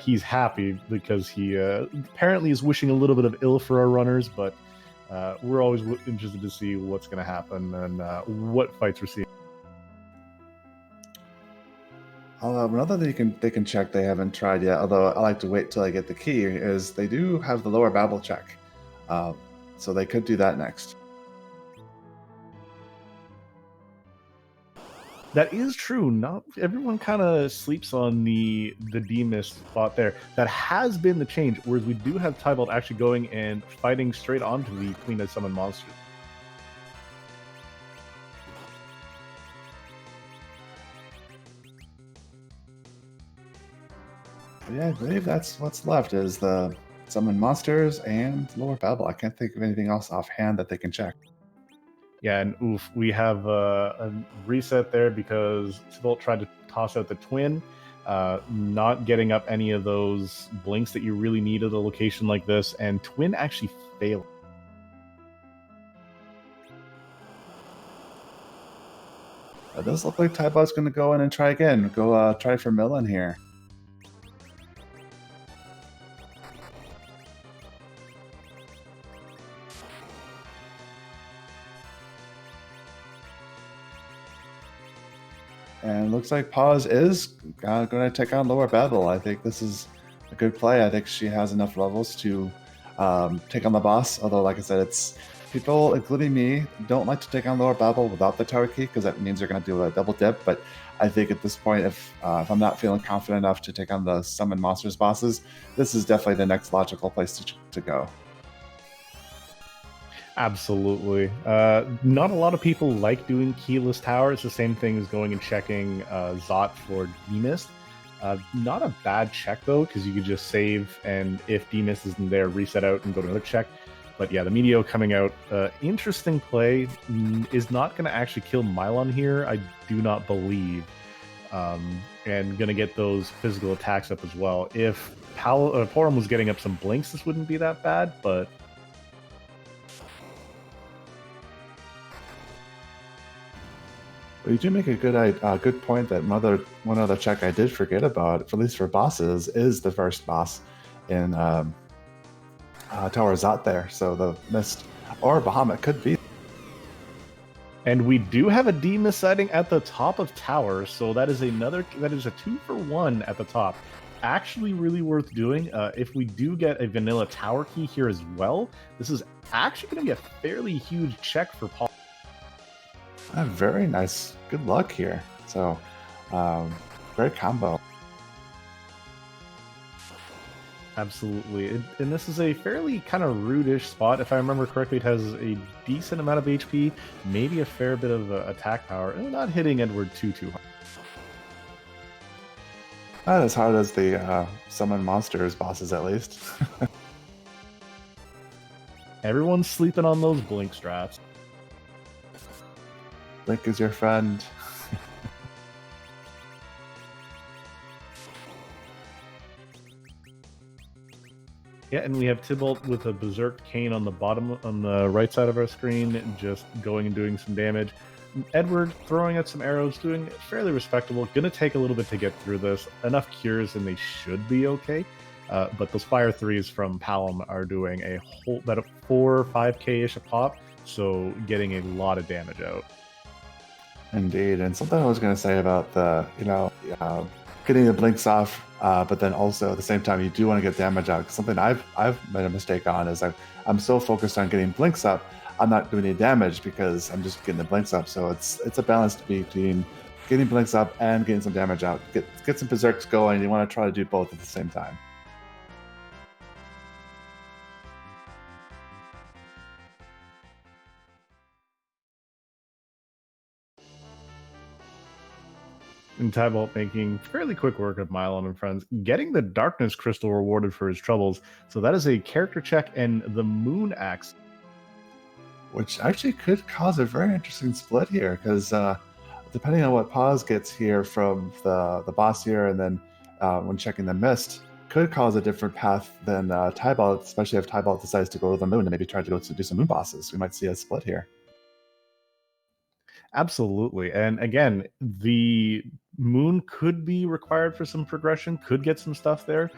He's happy because he apparently is wishing a little bit of ill for our runners, but we're always interested to see what's going to happen and what fights we're seeing. Another thing they can check they haven't tried yet, although I like to wait till I get the key, is they do have the lower Babel check. So they could do that next. That is true. Not everyone kind of sleeps on the D-Mist spot there. That has been the change, whereas we do have Tybalt actually going and fighting straight onto the Queen of Summon Monsters. Yeah, I believe that's what's left is the Summon Monsters and Lower Babel. I can't think of anything else offhand that they can check. Yeah, and oof, we have a reset there because Tybalt tried to toss out the Twin, not getting up any of those blinks that you really need at a location like this, and Twin actually failed. It does look like Tybalt's going to go in and try again. Go try for Millen here. And looks like Paws is going to take on Lower Babel. I think this is a good play. I think she has enough levels to take on the boss. Although, like I said, it's people, including me, don't like to take on Lower Babel without the tower key because that means they're going to do a double dip. But I think at this point, if I'm not feeling confident enough to take on the Summon Monsters bosses, this is definitely the next logical place to go. Absolutely. Not a lot of people like doing keyless tower. It's the same thing as going and checking Zot for D-Mist. Not a bad check, though, because you could just save, and if D-Mist isn't there, reset out and go to another check. But yeah, the Meteo coming out. Interesting play. Is not going to actually kill Mylon here, I do not believe. And going to get those physical attacks up as well. If Porum was getting up some blinks, this wouldn't be that bad, but... You do make a good point that one other check I did forget about, at least for bosses, is the first boss in Tower Zot there. So the Mist or Bahamut could be. And we do have a D-Mist sighting at the top of Tower, so that is a 2-for-1 at the top. actually really worth doing. If we do get a vanilla tower key here as well, this is actually going to be a fairly huge check for Paul. Very nice. Good luck here. So, great combo. Absolutely. And this is a fairly kind of rude-ish spot. If I remember correctly, it has a decent amount of HP, maybe a fair bit of attack power, and not hitting Edward too hard. Not as hard as the summon monsters bosses, at least. Everyone's sleeping on those blink straps. Blink is your friend. Yeah, and we have Tybalt with a Berserk Cane on the bottom, on the right side of our screen, just going and doing some damage. Edward throwing out some arrows, doing fairly respectable. Gonna take a little bit to get through this. Enough cures and they should be okay. But those Fire 3s from Palom are doing a whole, about a 4 or 5k-ish a pop, so getting a lot of damage out. Indeed, and something I was going to say about the, getting the blinks off, but then also at the same time you do want to get damage out. Something I've made a mistake on is I'm so focused on getting blinks up, I'm not doing any damage because I'm just getting the blinks up. So it's a balance between getting blinks up and getting some damage out. Get some berserks going. You want to try to do both at the same time. And Tybalt making fairly quick work of Mylon and friends, getting the Darkness Crystal rewarded for his troubles. So that is a character check and the Moon Axe. Which actually could cause a very interesting split here, because depending on what Pause gets here from the boss here, and then when checking the Mist, could cause a different path than Tybalt, especially if Tybalt decides to go to the moon and maybe try to go to do some moon bosses. We might see a split here. Absolutely. And again, the moon could be required for some progression, could get some stuff there,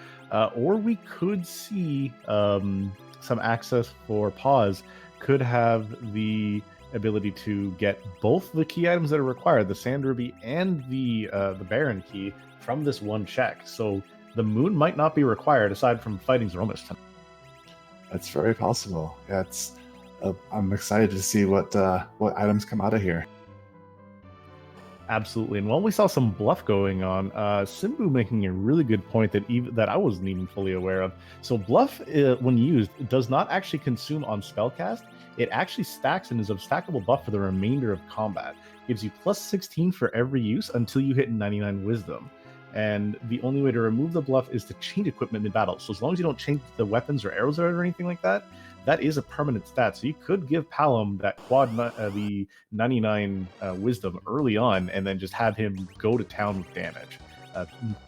or we could see some access for Pause, could have the ability to get both the key items that are required, the Sand Ruby and the Baron key, from this one check. So the moon might not be required aside from fighting Zromis tonight. That's very possible. Yeah, I'm excited to see what items come out of here. Absolutely. And while we saw some bluff going on, Simbu making a really good point that I wasn't even fully aware of. So bluff, when used, does not actually consume on spellcast. It actually stacks and is a stackable buff for the remainder of combat. Gives you plus 16 for every use until you hit 99 wisdom. And the only way to remove the bluff is to change equipment mid-battle. So as long as you don't change the weapons or arrows or anything like that, that is a permanent stat. So you could give Palom that the 99 wisdom early on, and then just have him go to town with damage.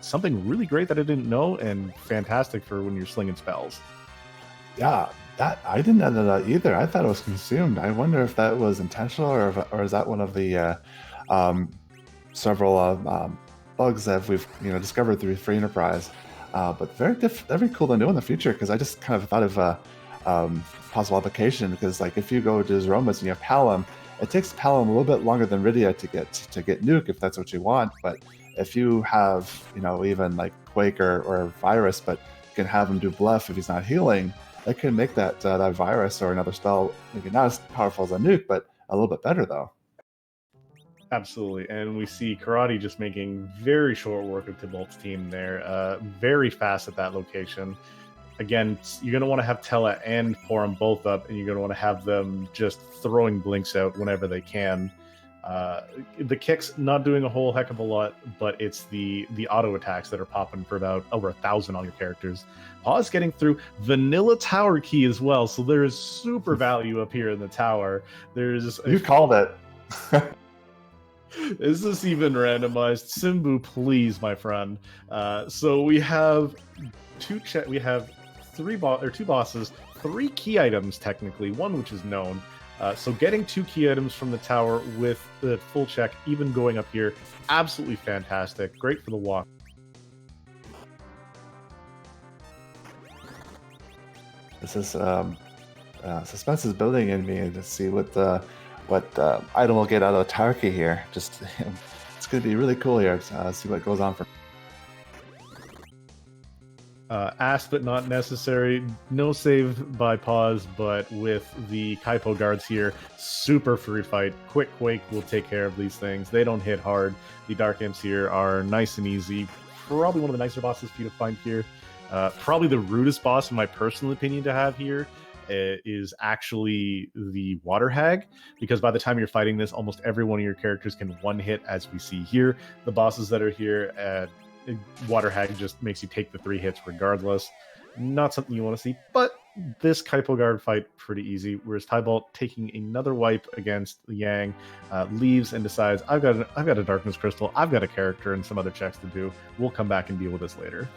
Something really great that I didn't know, and fantastic for when you're slinging spells. Yeah, that I didn't know that either. I thought it was consumed. I wonder if that was intentional, or is that one of the several bugs that we've discovered through Free Enterprise. But very cool to know in the future, because I just kind of thought of possible application, because like if you go to Zromis and you have Palom, it takes Palom a little bit longer than Rydia to get Nuke, if that's what you want. But if you have even like Quake or Virus, but you can have him do Bluff if he's not healing, that can make that Virus or another spell maybe not as powerful as a Nuke, but a little bit better though. Absolutely, and we see Karate just making very short work of Tybalt's team there. Very fast at that location. Again, you're going to want to have Tella and Porum both up, and you're going to want to have them just throwing blinks out whenever they can. The kicks not doing a whole heck of a lot, but it's the auto attacks that are popping for about over 1,000 on your characters. Pause getting through vanilla tower key as well, so there is super value up here in the tower. You called it. Is this even randomized? Simbu, please, my friend. So we have two bosses, 3 key items technically, one which is known. So getting 2 key items from the tower with the full check, even going up here, absolutely fantastic. Great for the walk. This is suspense is building in me to see what item we'll get out of the tower key here. Just it's going to be really cool here to see what goes on for. Asked but not necessary. No save by pause, but with the Kaipo guards here, super free fight. Quick Quake will take care of these things. They don't hit hard. The Dark Imps here are nice and easy. Probably one of the nicer bosses for you to find here. Probably the rudest boss, in my personal opinion, to have here is actually the Water Hag, because by the time you're fighting this, almost every one of your characters can one hit, as we see here. The bosses that are here, Water Hag just makes you take the 3 hits regardless. Not something you want to see, but this Kaipo guard fight pretty easy. Whereas Tybalt taking another wipe against Yang, leaves and decides, I've got a Darkness Crystal, I've got a character and some other checks to do. We'll come back and deal with this later.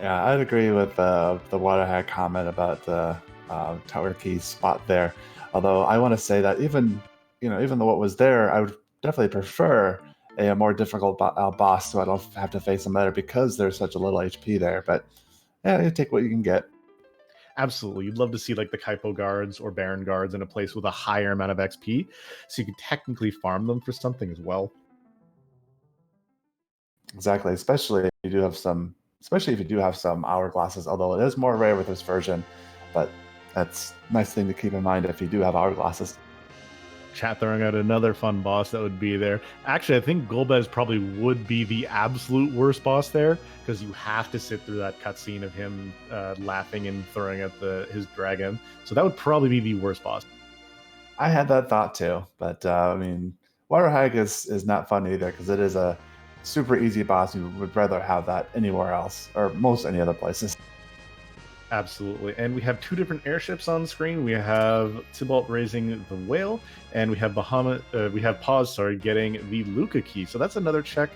Yeah, I'd agree with the Water Hag comment about the Tower Key spot there. Although I want to say that even though what was there, I would definitely prefer a more difficult boss, so I don't have to face him later because there's such a little HP there. But yeah, you take what you can get. Absolutely. You'd love to see like the Kaipo guards or Baron guards in a place with a higher amount of XP, so you can technically farm them for something as well. Exactly, especially if you do have some hourglasses, although it is more rare with this version, but that's a nice thing to keep in mind if you do have hourglasses. Chat throwing out another fun boss that would be there. Actually, I think Golbez probably would be the absolute worst boss there, because you have to sit through that cutscene of him laughing and throwing at his dragon. So that would probably be the worst boss. I had that thought too, but I mean, Water Hag is not fun either, because it is a super easy boss. You would rather have that anywhere else, or most any other places. Absolutely. And we have 2 different airships on screen. We have Tybalt raising the whale, and we have Pause, getting the Luca key. So that's another check.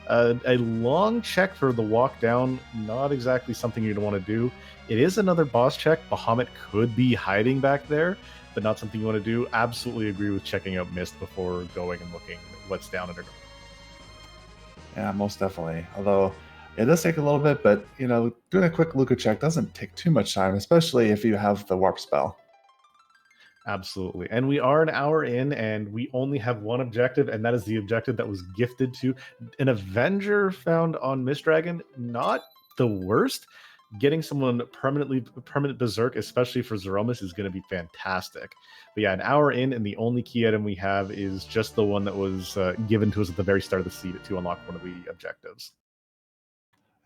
A long check for the walk down, not exactly something you'd want to do. It is another boss check. Bahamut could be hiding back there, but not something you want to do. Absolutely agree with checking out Mist before going and looking what's down underground. Yeah, most definitely. Although it does take a little bit, but doing a quick Luca check doesn't take too much time, especially if you have the warp spell. Absolutely. And we are an hour in, and we only have one objective, and that is the objective that was gifted to an Avenger found on Mist Dragon. Not the worst. Getting someone permanent berserk, especially for Zeromus, is going to be fantastic. But yeah, an hour in, and the only key item we have is just the one that was given to us at the very start of the seed to unlock one of the objectives.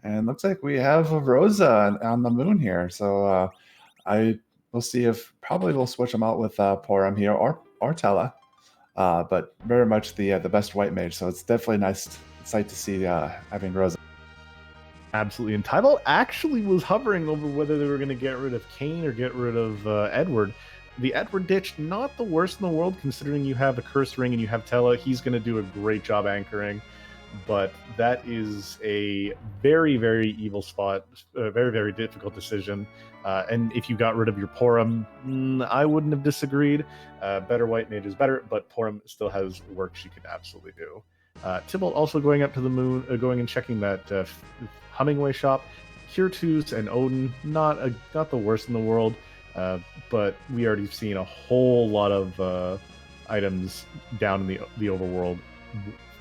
And looks like we have a Rosa on the moon here. So we'll see if probably we'll switch them out with Porum here or Tella. But very much the best white mage. So it's definitely a nice sight to see having Rosa. Absolutely. And Tybalt actually was hovering over whether they were going to get rid of Kane or get rid of Edward. The Edward ditch, not the worst in the world, considering you have a Curse Ring and you have Tella. He's going to do a great job anchoring. But that is a very, very evil spot, a very, very difficult decision. And if you got rid of your Porum, I wouldn't have disagreed. Better white mage is better, but Porum still has work she could absolutely do. Tybalt also going up to the moon, going and checking that Hummingway shop. Kirtus and Odin, not the worst in the world, but we already seen a whole lot of items down in the overworld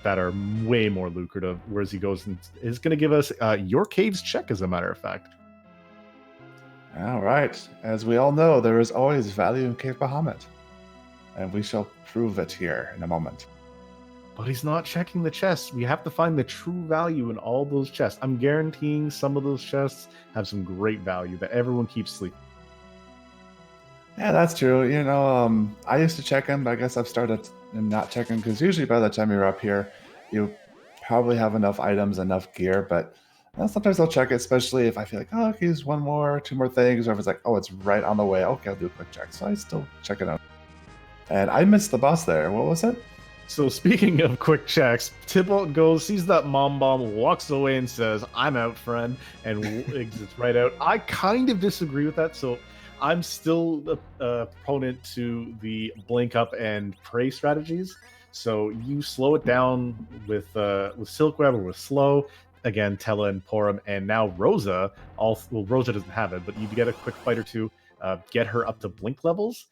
that are way more lucrative, whereas he goes and is going to give us your caves check, as a matter of fact. All right. As we all know, there is always value in Cave Bahamut, and we shall prove it here in a moment. But he's not checking the chests. We have to find the true value in all those chests. I'm guaranteeing some of those chests have some great value that everyone keeps sleeping. Yeah, that's true. I used to check them, but I guess I've started not checking, because usually by the time you're up here, you probably have enough items, enough gear. But sometimes I'll check it, especially if I feel like, oh, I can use 1 more, 2 more things, or if it's like, oh, it's right on the way. Okay, I'll do a quick check. So I still check it out. And I missed the boss there. What was it? So speaking of quick checks, Tybalt goes, sees that mom bomb, walks away and says, I'm out, friend, and exits right out. I kind of disagree with that, so I'm still a proponent to the blink up and pray strategies. So you slow it down with Silkweb or with slow. Again, Tella and Porum, and now Rosa. Rosa doesn't have it, but you get a quick fight or two, get her up to blink levels.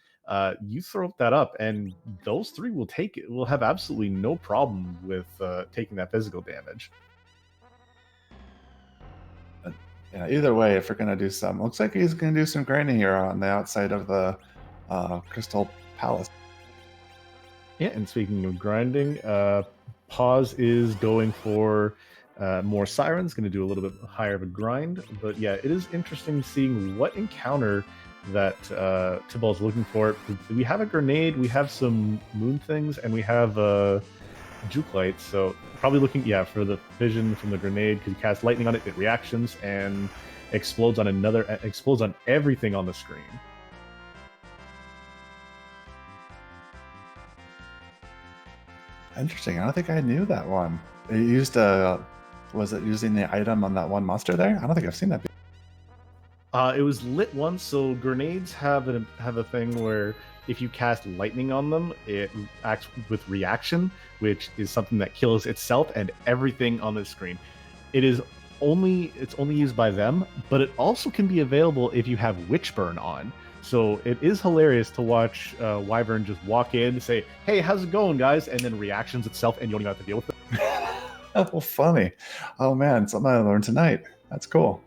You throw that up, and those 3 will have absolutely no problem with taking that physical damage. Yeah, either way, if we're gonna do some, looks like he's gonna do some grinding here on the outside of the Crystal Palace. Yeah, and speaking of grinding, Pause is going for more sirens, going to do a little bit higher of a grind. But yeah, it is interesting seeing what encounter that Tybalt's looking for. We have a grenade, we have some moon things, and we have juke lights. So probably looking, yeah, for the vision from the grenade, because you cast lightning on it, it reactions and explodes on everything on the screen. Interesting. I don't think I knew that one. It used was it using the item on that one monster there? I don't think I've seen that before. It was lit once, so grenades have a thing where if you cast lightning on them, it acts with reaction, which is something that kills itself and everything on the screen. It's only used by them, but it also can be available if you have Witchburn on. So it is hilarious to watch Wyvern just walk in, say, "Hey, how's it going, guys?" and then reactions itself, and you don't even have to deal with it. Oh, funny. Oh man, something I learned tonight. That's cool.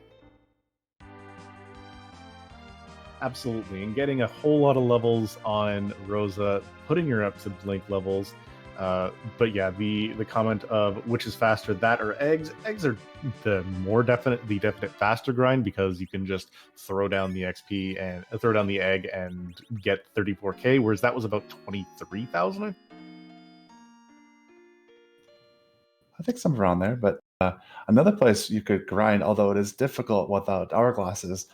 Absolutely, and getting a whole lot of levels on Rosa, putting her up to Blink levels. But yeah, the comment of which is faster, that or eggs. Eggs are the definite faster grind, because you can just throw down the XP and throw down the egg and get 34k, whereas that was about 23,000. I think somewhere around there. But another place you could grind, although it is difficult without hourglasses,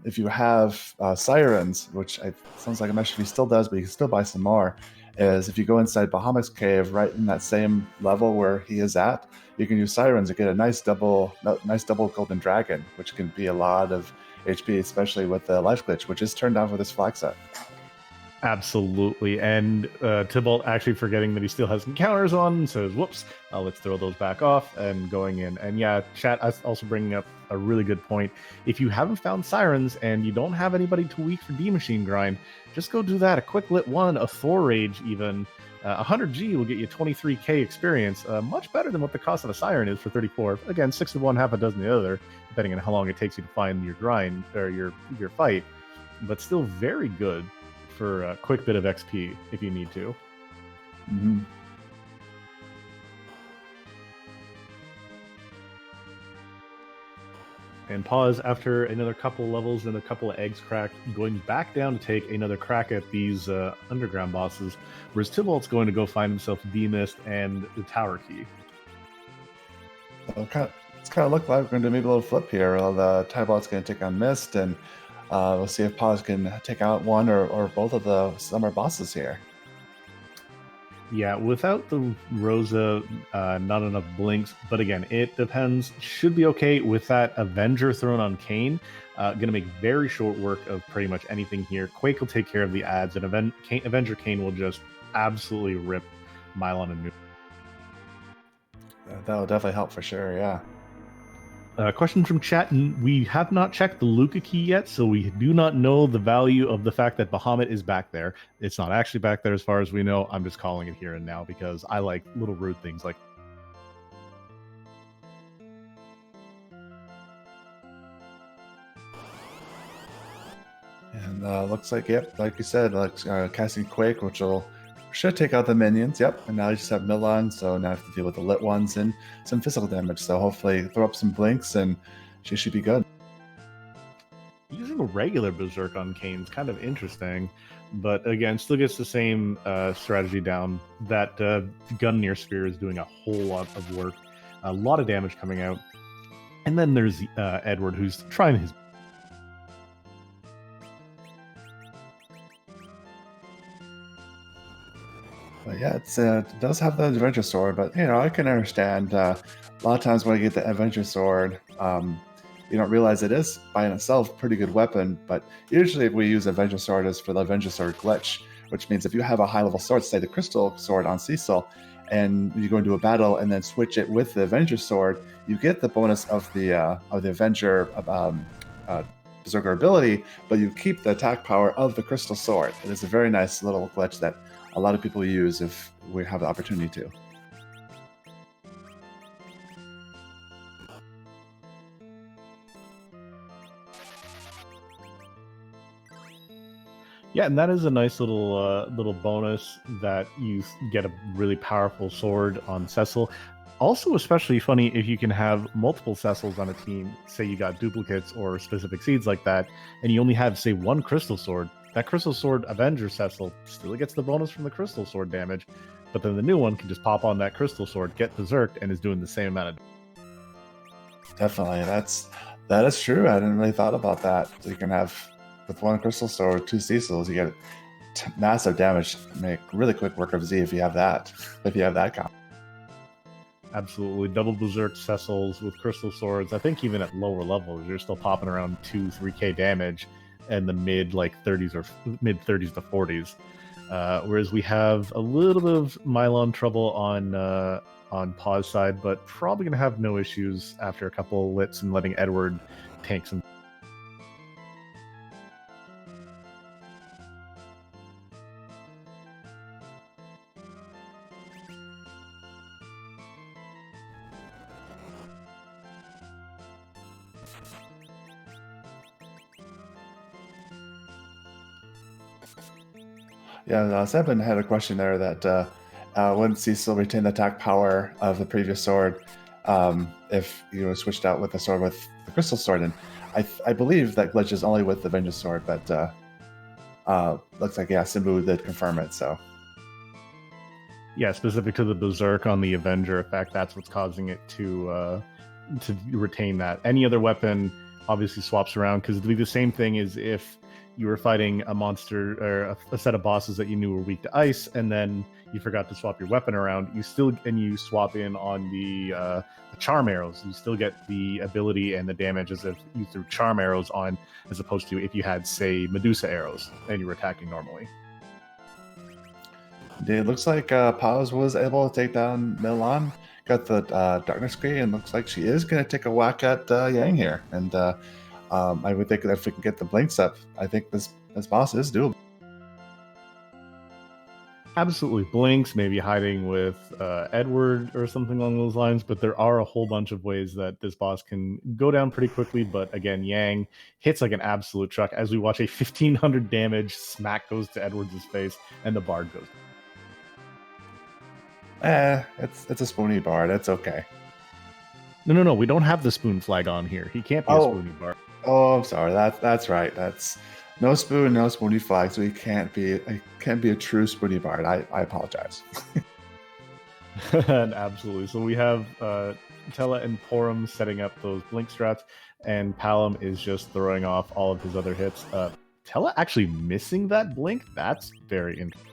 if you have sirens, which sounds like MSV still does, but you can still buy some more, is if you go inside Bahamut's cave, right in that same level where he is at, you can use sirens to get a nice double golden dragon, which can be a lot of HP, especially with the life glitch, which is turned off with this flag set. Absolutely, and Tybalt actually forgetting that he still has encounters on, says, "Whoops, let's throw those back off," and going in. And yeah, chat also bringing up a really good point. If you haven't found sirens and you don't have anybody to weak for D Machine grind, just go do that. A quick lit one, a Thor Rage even. 100G will get you 23k experience, much better than what the cost of a siren is for 34. Again, 6 of one, half a dozen the other, depending on how long it takes you to find your grind or your fight, but still very good for a quick bit of XP if you need to. Mm-hmm. And Pause, after another couple levels and a couple of eggs cracked, going back down to take another crack at these underground bosses, whereas Tybalt's going to go find himself D-Mist and the Tower Key. So it's kind of look like we're going to do maybe a little flip here. The Tybalt's going to take on Mist, and we'll see if Pause can take out one or both of the summer bosses here. Yeah, without the Rosa, not enough blinks. But again, it depends. Should be okay with that Avenger thrown on Kane. Going to make very short work of pretty much anything here. Quake will take care of the ads, and Avenger Kane will just absolutely rip Mylon and New. That will definitely help for sure, yeah. Question from chat. We have not checked the Luca key yet, so we do not know the value of the fact that Bahamut is back there. It's not actually back there as far as we know. I'm just calling it here and now because I like little rude things like. And looks like, yep, like you said, casting Quake, which should take out the minions. Yep, and now you just have Milan, so now I have to deal with the lit ones and some physical damage. So hopefully throw up some blinks and she should be good. Using a regular Berserk on Kane's kind of interesting, but again, still gets the same strategy down. That Gungnir Sphere is doing a whole lot of work, a lot of damage coming out. And then there's Edward, who's trying his. But yeah, it does have the Adventure Sword, but I can understand. A lot of times when you get the Adventure Sword, you don't realize it is by in itself a pretty good weapon. But usually, if we use Adventure Sword, is for the Adventure Sword glitch, which means if you have a high level sword, say the Crystal Sword on Cecil, and you go into a battle and then switch it with the Adventure Sword, you get the bonus of the Avenger Berserker ability, but you keep the attack power of the Crystal Sword. It is a very nice little glitch that a lot of people use if we have the opportunity to. Yeah, and that is a nice little bonus that you get a really powerful sword on Cecil. Also, especially funny if you can have multiple Cecils on a team. Say you got duplicates or specific seeds like that, and you only have, say, one crystal sword. That crystal sword Avenger Cecil still gets the bonus from the crystal sword damage, but then the new one can just pop on that crystal sword, get berserked, and is doing the same amount of. Definitely, that is true. I didn't really thought about that. So you can have with one crystal sword, two Cecils, you get massive damage. Make really quick work of Z if you have that. If you have that comp. Absolutely, double berserk Cecils with crystal swords. I think even at lower levels, you're still popping around 2-3k damage, and the mid 30s or mid 30s to 40s. Whereas we have a little bit of Mylon trouble on Paw's side, but probably gonna have no issues after a couple lits and letting Edward tank some. Yeah, Sebin had a question there that wouldn't Cecil retain the attack power of the previous sword if you switched out with the sword with the crystal sword? And I believe that glitch is only with the Vengeance sword, but looks like, yeah, Simbu did confirm it, so. Yeah, specific to the berserk on the Avenger effect, that's what's causing it to retain that. Any other weapon obviously swaps around, because it'd be the same thing as if you were fighting a monster or a set of bosses that you knew were weak to ice, and then you forgot to swap your weapon around. You swap in on the charm arrows. You still get the ability and the damage as if you threw charm arrows on, as opposed to if you had, say, Medusa arrows and you were attacking normally. It looks like Paz was able to take down Milan, got the Darkness Key, and looks like she is going to take a whack at Yang here. And I would think that if we can get the blinks up, I think this boss is doable. Absolutely. Blinks, maybe hiding with Edward or something along those lines, but there are a whole bunch of ways that this boss can go down pretty quickly. But again, Yang hits like an absolute truck as we watch a 1500 damage smack goes to Edward's face, and the bard goes. It's a spoony bard. It's okay. No. We don't have the spoon flag on here. He can't be a spoony bard. Oh, I'm sorry. That's right. That's no spoon, no spoony flag. So he can't be a true spoony bard. I apologize. Absolutely. So we have Tella and Porum setting up those blink strats, and Palom is just throwing off all of his other hits. Tella actually missing that blink? That's very interesting.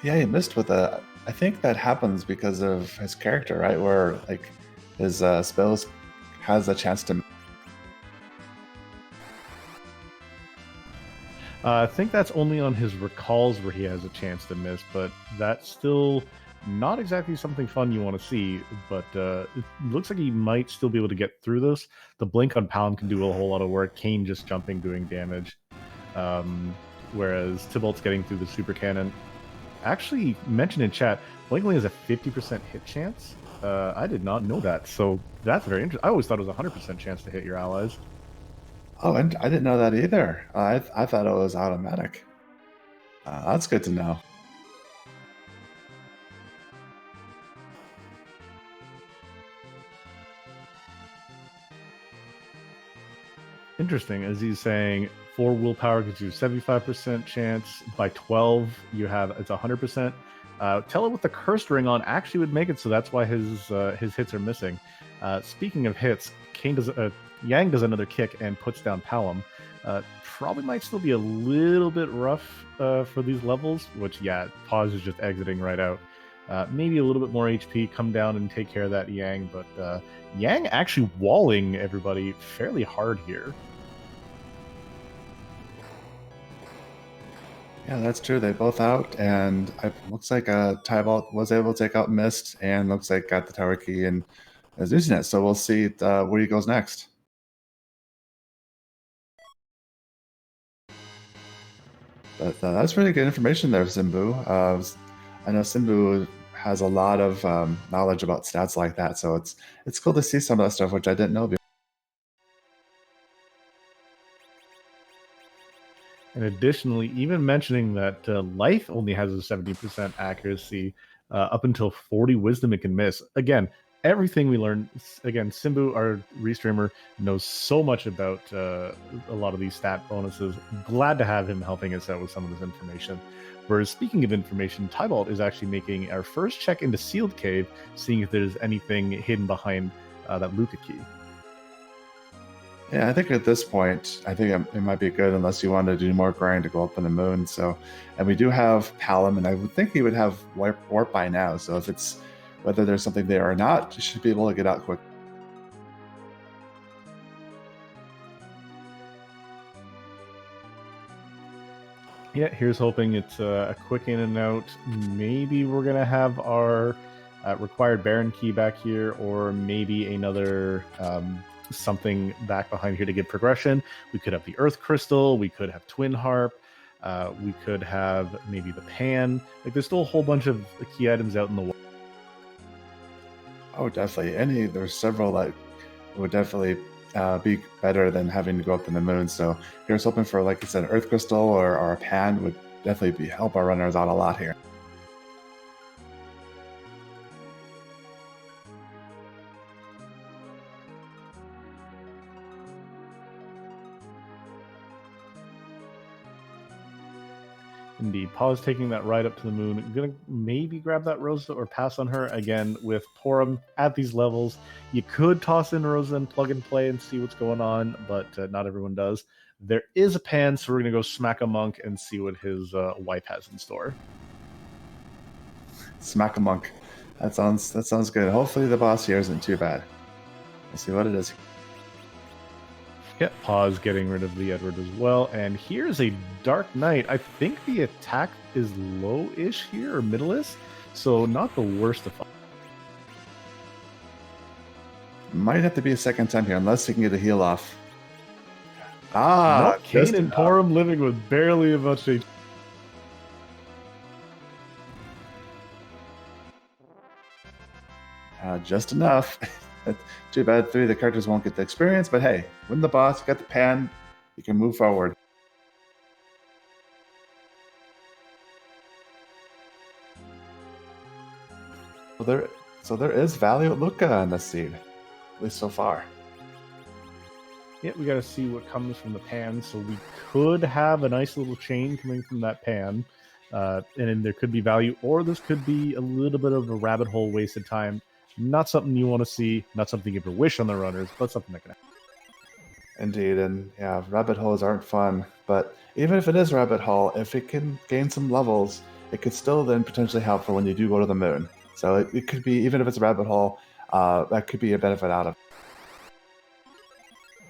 Yeah, he missed with a. I think that happens because of his character, right? Where like his spells has a chance to. I think that's only on his recalls where he has a chance to miss, but that's still not exactly something fun you want to see. But it looks like he might still be able to get through this. The blink on Palom can do a whole lot of work. Kane just jumping, doing damage. Whereas Tybalt's getting through the super cannon. Actually mentioned in chat, Blink only has a 50% hit chance. I did not know that, so that's very interesting. I always thought it was a 100% chance to hit your allies. Oh, and I didn't know that either. I thought it was automatic. That's good to know. Interesting, as he's saying, 4 willpower gives you 75% chance. By 12, it's 100%. Tella with the cursed ring on actually would make it, so that's why his hits are missing. Speaking of hits, Yang does another kick and puts down Palom. Probably might still be a little bit rough for these levels, which, yeah, Pause is just exiting right out. Maybe a little bit more HP, come down and take care of that Yang, but Yang actually walling everybody fairly hard here. Yeah, that's true. They both out, and it looks like Tybalt was able to take out Mist, and looks like got the tower key and is using it. So we'll see where he goes next. But that's really good information there, Simbu. I know Simbu has a lot of knowledge about stats like that, so it's cool to see some of that stuff which I didn't know before. And additionally, even mentioning that life only has a 70% accuracy up until 40 wisdom it can miss. Again, everything we learned. Again, Simbu, our restreamer, knows so much about a lot of these stat bonuses. Glad to have him helping us out with some of this information. Whereas speaking of information, Tybalt is actually making our first check into Sealed Cave, seeing if there's anything hidden behind that Luca key. Yeah, I think at this point, I think it might be good unless you want to do more grind to go up in the moon. So, and we do have Palom, and I would think he would have warp by now. So if it's whether there's something there or not, you should be able to get out quick. Yeah, here's hoping it's a quick in and out. Maybe we're gonna have our required Baron key back here, or maybe another something back behind here to give progression. We could have the Earth Crystal. We could have Twin Harp. We could have maybe the Pan. Like, there's still a whole bunch of key items out in the world. Oh, definitely. There's several that would definitely be better than having to go up in the moon. So here's hoping for, like you said, Earth Crystal or a Pan would definitely help our runners out a lot here. Indeed. Pause taking that ride up to the moon. I'm going to maybe grab that Rosa or pass on her. Again, with Porum at these levels, you could toss in Rosa and plug and play and see what's going on, but not everyone does. There is a Pan, so we're going to go smack a monk and see what his wife has in store. Smack a monk. That sounds good. Hopefully the boss here isn't too bad. We'll see what it is. Yeah, pause getting rid of the Edward as well. And here's a Dark Knight. I think the attack is low-ish here, or middle-ish, so not the worst of all. Might have to be a second time here, unless he can get a heal off. Not Kane and Porum living with barely a much HP. Just enough. Too bad 3 of the characters won't get the experience, but hey, win the boss, got the Pan, you can move forward. So there is value at Luca on this seed, at least so far. Yeah, we got to see what comes from the Pan. So we could have a nice little chain coming from that Pan, and then there could be value, or this could be a little bit of a rabbit hole wasted time. Not something you want to see, not something you ever wish on the runners, but something that can happen. Indeed, and yeah, rabbit holes aren't fun, but even if it is rabbit hole, if it can gain some levels, it could still then potentially help for when you do go to the moon. So it could be, even if it's a rabbit hole, that could be a benefit out of it.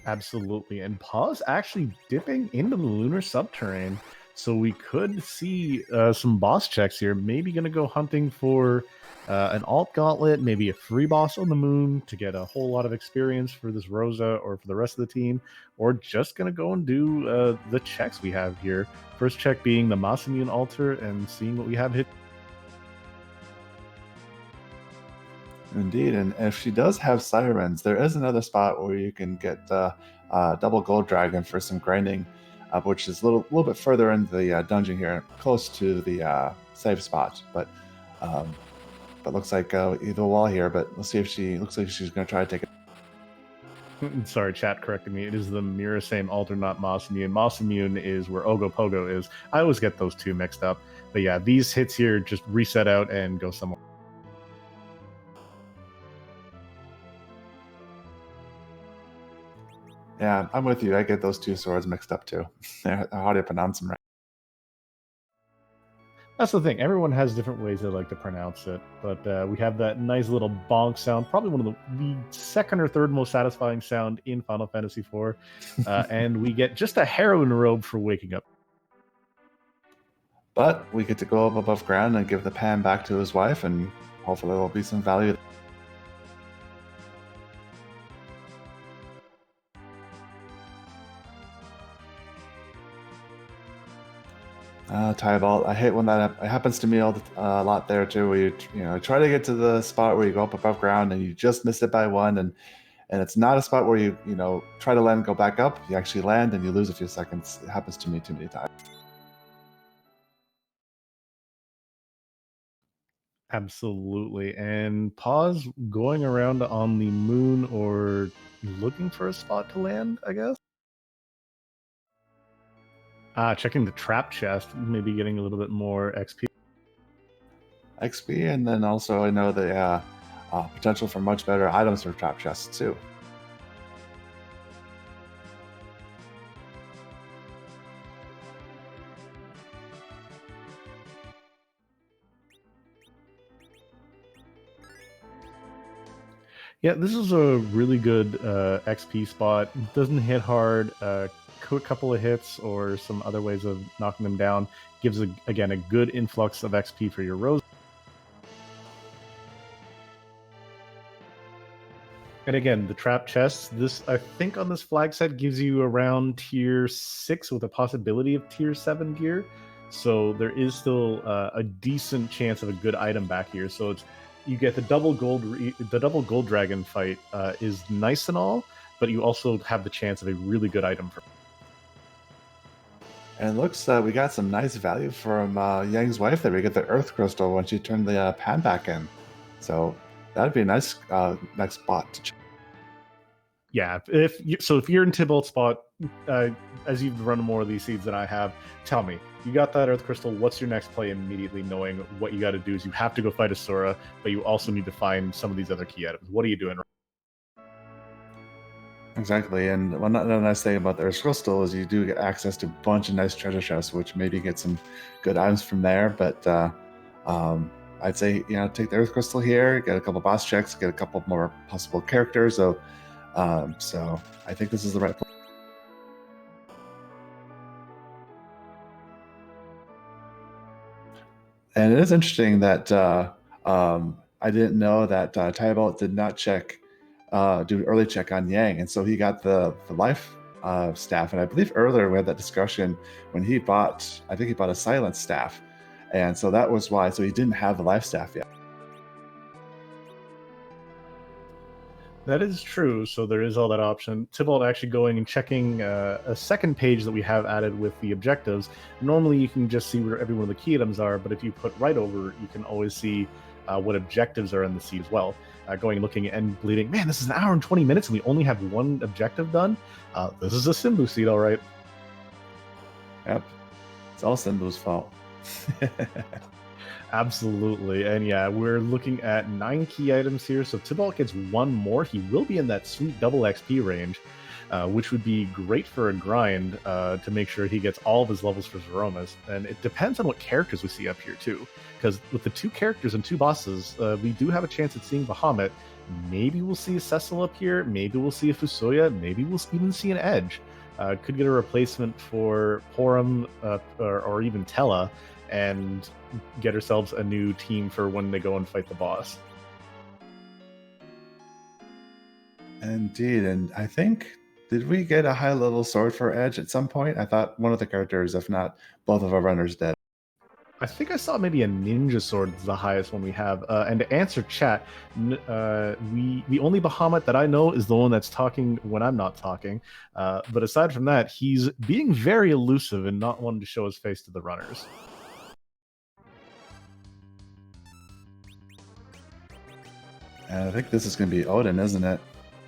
Absolutely. And Pause actually dipping into the lunar subterrane. So we could see some boss checks here. Maybe going to go hunting for an alt gauntlet, maybe a free boss on the moon to get a whole lot of experience for this Rosa or for the rest of the team, or just going to go and do the checks we have here. First check being the Masamune altar and seeing what we have hit. Indeed, and if she does have sirens, there is another spot where you can get double gold dragon for some grinding, which is a little bit further into the dungeon here, close to the save spot. But looks like either wall here. But let's see if she looks like she's going to try to take it. Sorry, chat corrected me. It is the Mirasame altar, not Masamune. Masamune is where Ogopogo is. I always get those two mixed up. But yeah, these hits here just reset out and go somewhere. Yeah, I'm with you. I get those two swords mixed up too. How do you pronounce them right? That's the thing. Everyone has different ways they like to pronounce it. But we have that nice little bonk sound, probably one of the second or third most satisfying sound in Final Fantasy IV. And we get just a heroine robe for waking up. But we get to go up above ground and give the Pan back to his wife, and hopefully there will be some value. Tybalt, I hate when that happens to me a lot there too. Where you try to get to the spot where you go up above ground and you just miss it by one, and And it's not a spot where you try to land and go back up. You actually land and you lose a few seconds. It happens to me too many times. Absolutely. And pause going around on the moon or looking for a spot to land, I guess. Checking the trap chest, maybe getting a little bit more XP. XP, and then also I know the potential for much better items for trap chests too. Yeah, this is a really good XP spot. Doesn't hit hard. Quick couple of hits or some other ways of knocking them down gives again a good influx of XP for your rose. And again, the trap chests. This I think on this flag set gives you around tier 6 with a possibility of tier 7 gear. So there is still a decent chance of a good item back here. So it's you get the double gold dragon fight is nice and all, but you also have the chance of a really good item for. And it looks we got some nice value from Yang's wife there. We get the earth crystal when she turned the pan back in. So that'd be a nice next spot to check. Yeah, if you're in Tybalt spot, as you've run more of these seeds than I have, tell me, you got that Earth Crystal, what's your next play immediately, knowing what you got to do is you have to go fight Asura, but you also need to find some of these other key items. What are you doing? Exactly, and one nice thing about the Earth Crystal is you do get access to a bunch of nice treasure chests, which maybe get some good items from there, but I'd say, take the Earth Crystal here, get a couple boss checks, get a couple more possible characters, so I think this is the right place. And it is interesting that I didn't know that Tybalt did not do an early check on Yang, and so he got the life staff. And I believe earlier we had that discussion when I think he bought a silent staff, and so that was why. So he didn't have the life staff yet. That is true. So there is all that option. Tybalt actually going and checking a second page that we have added with the objectives. Normally you can just see where every one of the key items are, but if you put right over, you can always see what objectives are in the seed as well. Going, looking, and bleeding. Man, this is an hour and 20 minutes, and we only have one objective done. This is a Simbu seed, all right. Yep, it's all Simbu's fault. Absolutely. And yeah, we're looking at 9 key items here. So if Tybalt gets one more, he will be in that sweet double XP range, which would be great for a grind to make sure he gets all of his levels for Zeromas. And it depends on what characters we see up here too. Because with the 2 characters and 2 bosses, we do have a chance at seeing Bahamut. Maybe we'll see a Cecil up here. Maybe we'll see a Fusoya. Maybe we'll even see an Edge. Could get a replacement for Porum or even Tella, and get ourselves a new team for when they go and fight the boss. Indeed, and I think, did we get a high-level sword for Edge at some point? I thought one of the characters, if not both of our runners, did. I think I saw maybe a ninja sword is the highest one we have. And to answer chat, the only Bahamut that I know is the one that's talking when I'm not talking. But aside from that, he's being very elusive and not wanting to show his face to the runners. And I think this is going to be Odin, isn't it?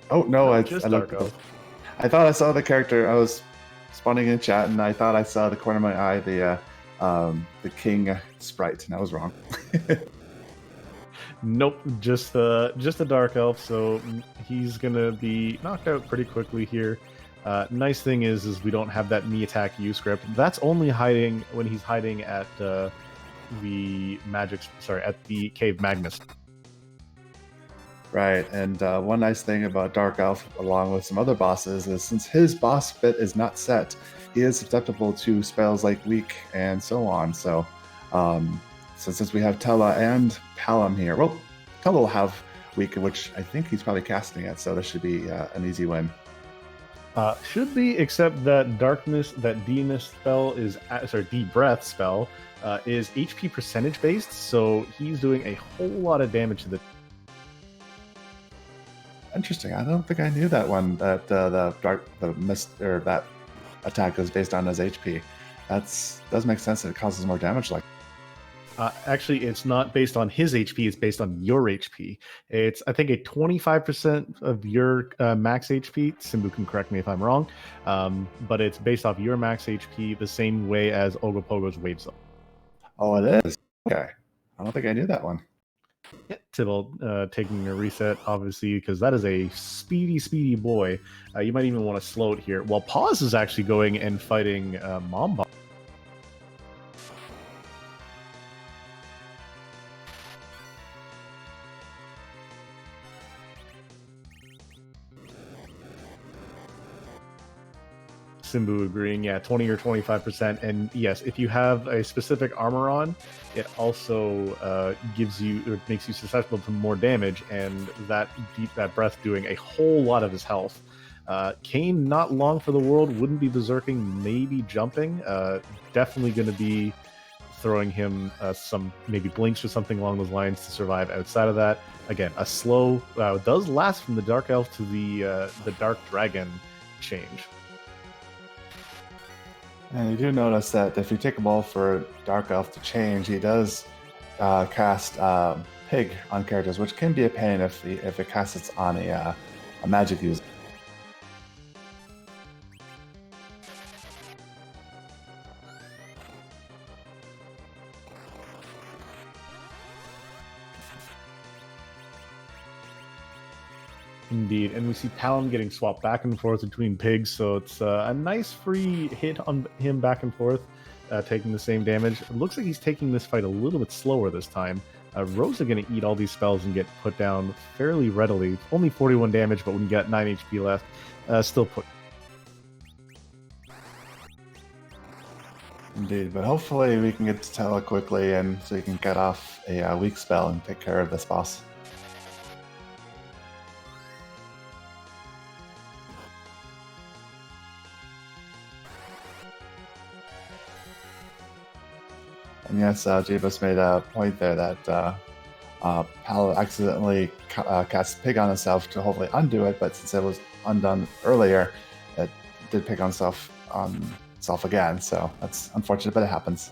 Oh no, I thought I saw the character. I was spawning in chat, and I thought I saw the corner of my eye the king sprite, and I was wrong. Nope, just a dark elf. So he's gonna be knocked out pretty quickly here. Nice thing is we don't have that me attack U script. That's only hiding when he's hiding at the Cave Magnus. Right, and one nice thing about Dark Elf, along with some other bosses, is since his boss fit is not set, he is susceptible to spells like Weak and so on. So, since we have Tella and Palom here, well, Tella will have Weak, which I think he's probably casting it, so this should be an easy win. Should be, except that D-Breath spell is HP percentage based, so he's doing a whole lot of damage to the. Interesting. I don't think I knew that one. That the mist or that attack was based on his HP. Does make sense that it causes more damage. Like, Actually, it's not based on his HP. It's based on your HP. It's, I think, a 25% of your max HP. Simbu can correct me if I'm wrong. But it's based off your max HP the same way as Ogopogo's Wave Zone. oh, it is. Okay. I don't think I knew that one. Yeah, Tybalt taking a reset, obviously, because that is a speedy boy. You might even want to slow it here. While Pause is actually going and fighting Mamba. Simbu agreeing, yeah, 20 or 25%. And yes, if you have a specific armor on, it also gives you, it makes you susceptible to more damage, and that breath doing a whole lot of his health. Kane, not long for the world, wouldn't be berserking, maybe jumping. Definitely going to be throwing him some maybe blinks or something along those lines to survive outside of that. Again, a slow does last from the Dark Elf to the Dark Dragon change. And you do notice that if you take a ball for Dark Elf to change, he does cast Pig on characters, which can be a pain if it casts it on a magic user. Indeed, and we see Palom getting swapped back and forth between pigs, so it's a nice free hit on him back and forth, taking the same damage. It looks like he's taking this fight a little bit slower this time. Rosa going to eat all these spells and get put down fairly readily. Only 41 damage, but when you got 9 HP left, still put. Indeed, but hopefully we can get to Tella quickly, and so you can get off a weak spell and take care of this boss. And yes, Jeebus made a point there that Pal accidentally cast Pig on himself to hopefully undo it, but since it was undone earlier, it did Pig on itself again. So that's unfortunate, but it happens.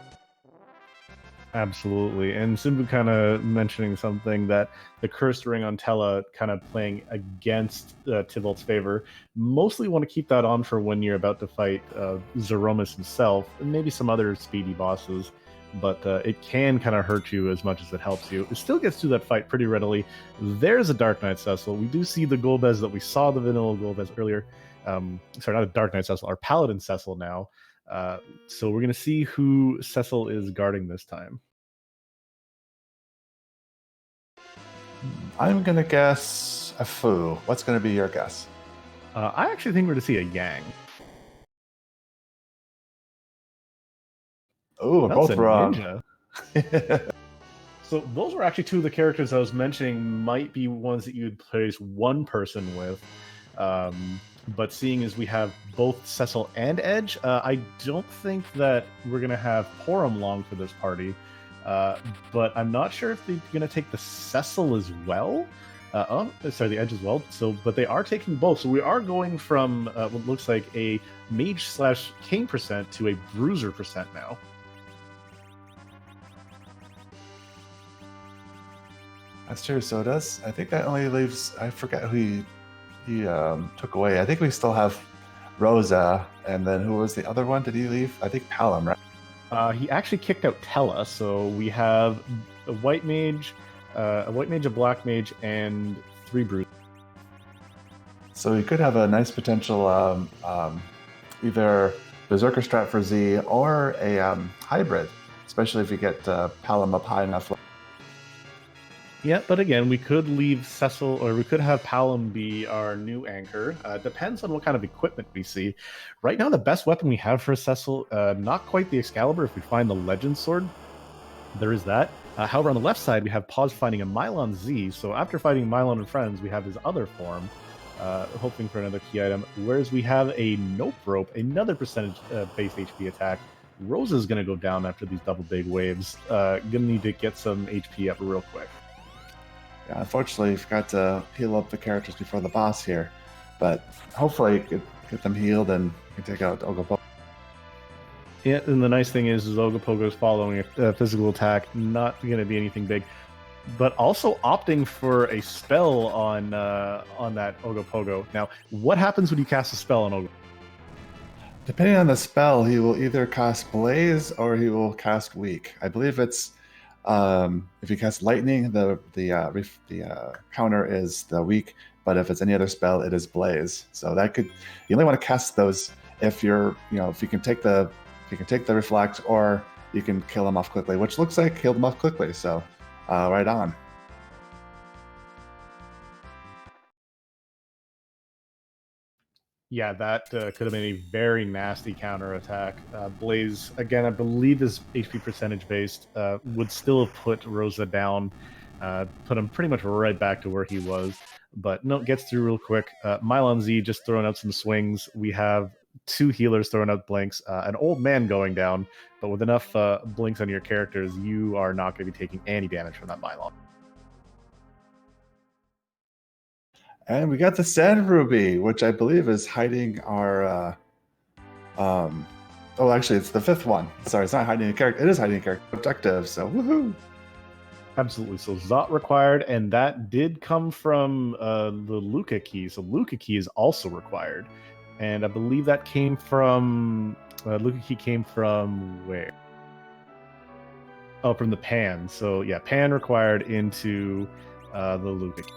Absolutely. And Simbu kind of mentioning something that the Cursed Ring on Tella kind of playing against Tybalt's favor. Mostly want to keep that on for when you're about to fight Zeromus himself and maybe some other speedy bosses. But it can kind of hurt you as much as it helps you. It still gets through that fight pretty readily. There's a Dark Knight Cecil. We do see the Golbez that we saw the vanilla Golbez earlier. Sorry, not a Dark Knight Cecil, our Paladin Cecil now. So we're going to see who Cecil is guarding this time. I'm going to guess a Fu. What's going to be your guess? I actually think we're going to see a Yang. Oh, both wrong. So those were actually two of the characters I was mentioning might be ones that you'd place one person with. But seeing as we have both Cecil and Edge, I don't think that we're going to have Porum long for this party. But I'm not sure if they're going to take the Cecil as well. The Edge as well. So, but they are taking both. So we are going from what looks like a Mage/King percent to a Bruiser percent now. That's true. So it does. I think that only leaves. I forget who he took away. I think we still have Rosa, and then who was the other one? Did he leave? I think Palom, right? He actually kicked out Tella, so we have a White Mage, a Black Mage, and 3 Bruisers. So we could have a nice potential either Berserker strat for Z or a hybrid, especially if you get Palom up high enough. Yeah, but again, we could leave Cecil, or we could have Palom be our new anchor. Depends on what kind of equipment we see. Right now, the best weapon we have for Cecil, not quite the Excalibur. If we find the Legend Sword, there is that. However, on the left side, we have Pause finding a Mylon Z. So after fighting Mylon and friends, we have his other form, hoping for another key item. Whereas we have a Nope Rope, another percentage base HP attack. Rosa's going to go down after these double big waves. Going to need to get some HP up real quick. Yeah, unfortunately, you forgot to heal up the characters before the boss here, but hopefully you get them healed and you can take out Ogopogo. Yeah, and the nice thing is Ogopogo is following a physical attack, not going to be anything big, but also opting for a spell on that Ogopogo. Now, what happens when you cast a spell on Ogopogo? Depending on the spell, he will either cast Blaze or he will cast Weak. I believe it's if you cast Lightning, the counter is the Weak, but if it's any other spell, it is Blaze. So that could you only want to cast those if you're if you can take the Reflect or you can kill him off quickly, which looks like killed him off quickly. So right on. Yeah, that could have been a very nasty counterattack. Blaze, again, I believe is HP percentage based, would still have put Rosa down, put him pretty much right back to where he was. But no, gets through real quick. Mylon Z just throwing out some swings. We have two healers throwing out blinks, an old man going down, but with enough blinks on your characters, you are not going to be taking any damage from that Mylon. And we got the Sand Ruby, which I believe is hiding our. Oh, actually, it's the fifth one. Sorry, it's not hiding a character. It is hiding a character objective. So woohoo! Absolutely. So Zot required, and that did come from the Luca key. So Luca key is also required, and I believe that came from Luca key came from where? Oh, from the Pan. So yeah, Pan required into the Luca key.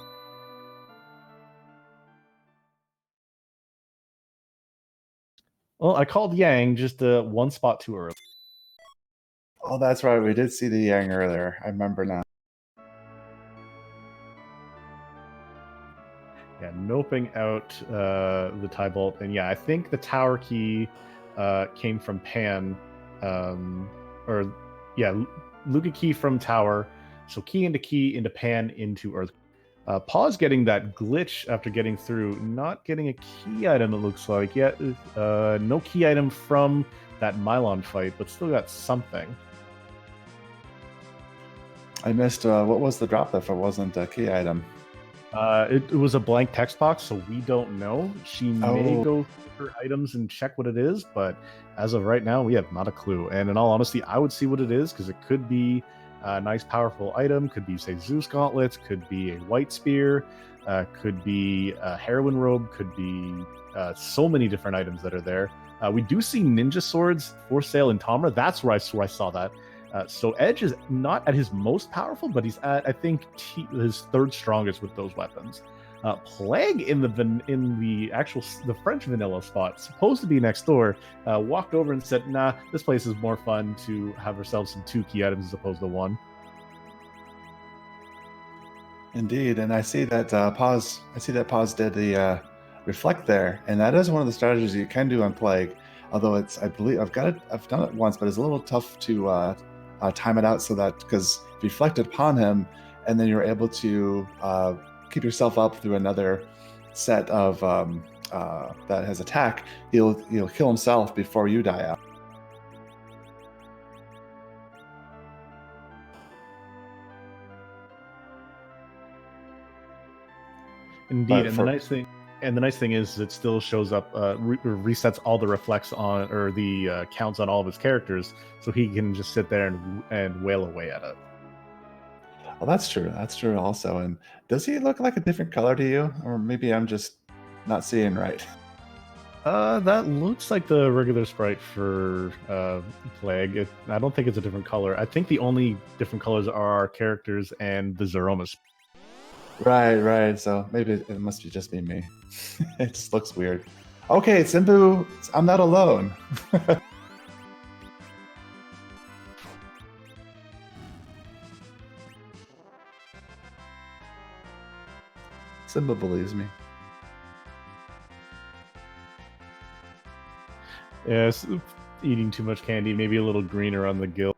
Well, I called Yang just one spot too early. Oh, that's right. We did see the Yang earlier. I remember now. Yeah, noping out the Tybalt, and yeah, I think the tower key came from Pan, or yeah, Luca key from tower. So key into Pan into Earth. Paw's getting that glitch after getting through, not getting a key item. It looks like yet, no key item from that Mylon fight, but still got something. I missed what was the drop if it wasn't a key item. It was a blank text box, so we don't know. She may go through her items and check what it is, but as of right now, we have not a clue. And in all honesty, I would see what it is because it could be a nice, powerful item. Could be, say, Zeus gauntlets. Could be a white spear. Could be a heroine robe. Could be so many different items that are there. We do see ninja swords for sale in Tamra. That's where I saw that. So Edge is not at his most powerful, but he's at, I think, his third strongest with those weapons. Plague in the French vanilla spot, supposed to be next door, walked over and said, "Nah, this place is more fun to have ourselves some 2 key items as opposed to 1." Indeed, and I see that Pause did the reflect there, and that is one of the strategies you can do on Plague. Although I believe I've done it once, but it's a little tough to time it out so that because if you reflected upon him, and then you're able to keep yourself up through another set of that has attack, he'll kill himself before you die out. Indeed, and the nice thing is it still shows up, resets all the reflects on or the counts on all of his characters, so he can just sit there and wail away at it. Well, that's true. That's true also. And does he look like a different color to you, or maybe I'm just not seeing right? That looks like the regular sprite for Plague. I don't think it's a different color. I think the only different colors are our characters and the Zeromas. Right. So maybe it must be just me. It just looks weird. Okay, Simbu, I'm not alone. Simba believes me. Yes, eating too much candy, maybe a little greener on the gill.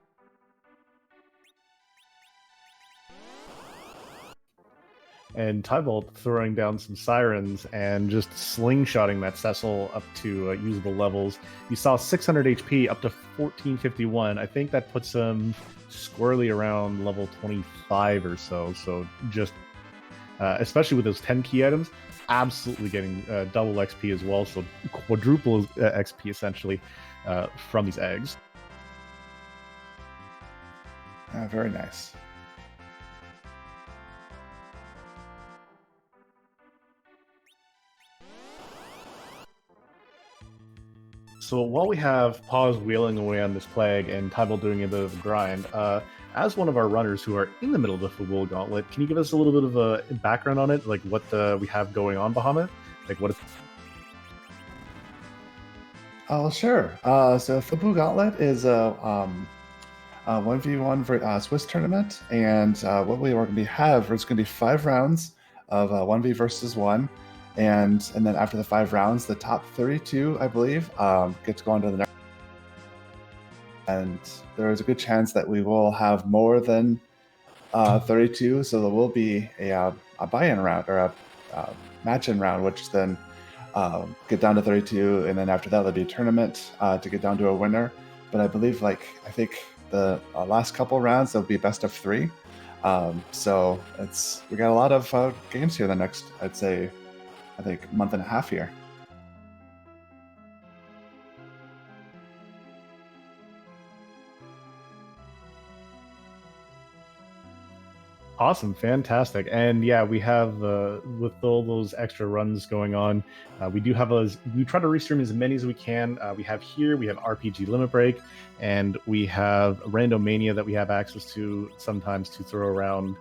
And Tybalt throwing down some sirens and just slingshotting that Cecil up to usable levels. You saw 600 HP up to 1451. I think that puts him squarely around level 25 or so. So just especially with those 10 key items. Absolutely getting double XP as well, so quadruple XP essentially from these eggs. Very nice. So while we have Paws wheeling away on this plague and Tybalt doing a bit of a grind, as one of our runners who are in the middle of the Fabul Gauntlet, can you give us a little bit of a background on it, like what we have going on, Bahamut? Like what? Oh, sure. So Fabul Gauntlet is a 1v1 Swiss tournament, and what we are going to have is going to be 5 rounds of 1v versus 1, and then after the 5 rounds, the top 32, I believe, get to go on to the next. And there is a good chance that we will have more than 32, so there will be a buy-in round or a match-in round, which then get down to 32, and then after that there'll be a tournament to get down to a winner. But I believe, I think the last couple rounds there'll be best of 3. So we got a lot of games here the next, I'd say, I think month and a half here. Awesome, fantastic, and yeah, we have with all those extra runs going on, we try to restream as many as we can. We have RPG Limit Break, and we have Randomania that we have access to sometimes to throw around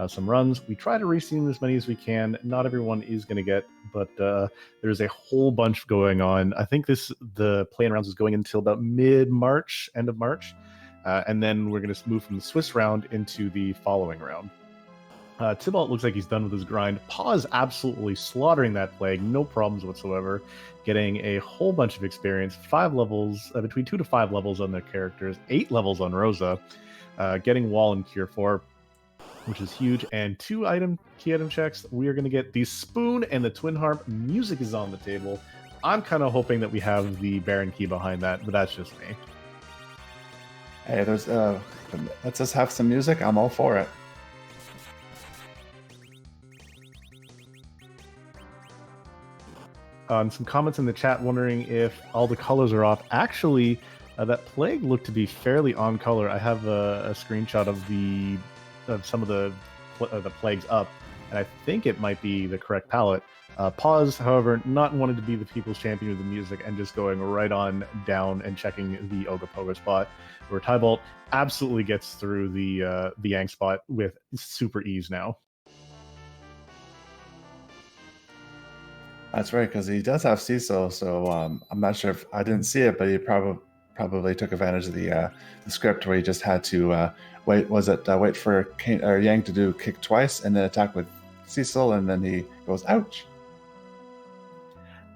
some runs. We try to restream as many as we can. Not everyone is going to get, but there's a whole bunch going on. I think the play-in rounds is going until about mid-March, end of March, and then we're going to move from the Swiss round into the following round. Tybalt looks like he's done with his grind. Paws absolutely slaughtering that plague, no problems whatsoever, getting a whole bunch of experience, 5 levels, between 2 to 5 levels on their characters, 8 levels on Rosa, getting Wall and Cure 4, which is huge, and 2 key item checks. We are going to get the Spoon and the Twin Harp. Music is on the table. I'm kind of hoping that we have the Baron key behind that, but that's just me. Hey, let's just have some music. I'm all for it. Some comments in the chat wondering if all the colors are off. Actually, that plague looked to be fairly on color. I have a screenshot of some of the plagues up, and I think it might be the correct palette. Pause, however, not wanting to be the people's champion of the music and just going right on down and checking the Ogopogo spot, where Tybalt absolutely gets through the Yang spot with super ease now. That's right, because he does have Cecil, so I'm not sure if I didn't see it, but he probably took advantage of the script where he just had to wait for Yang to do kick twice and then attack with Cecil, and then he goes ouch.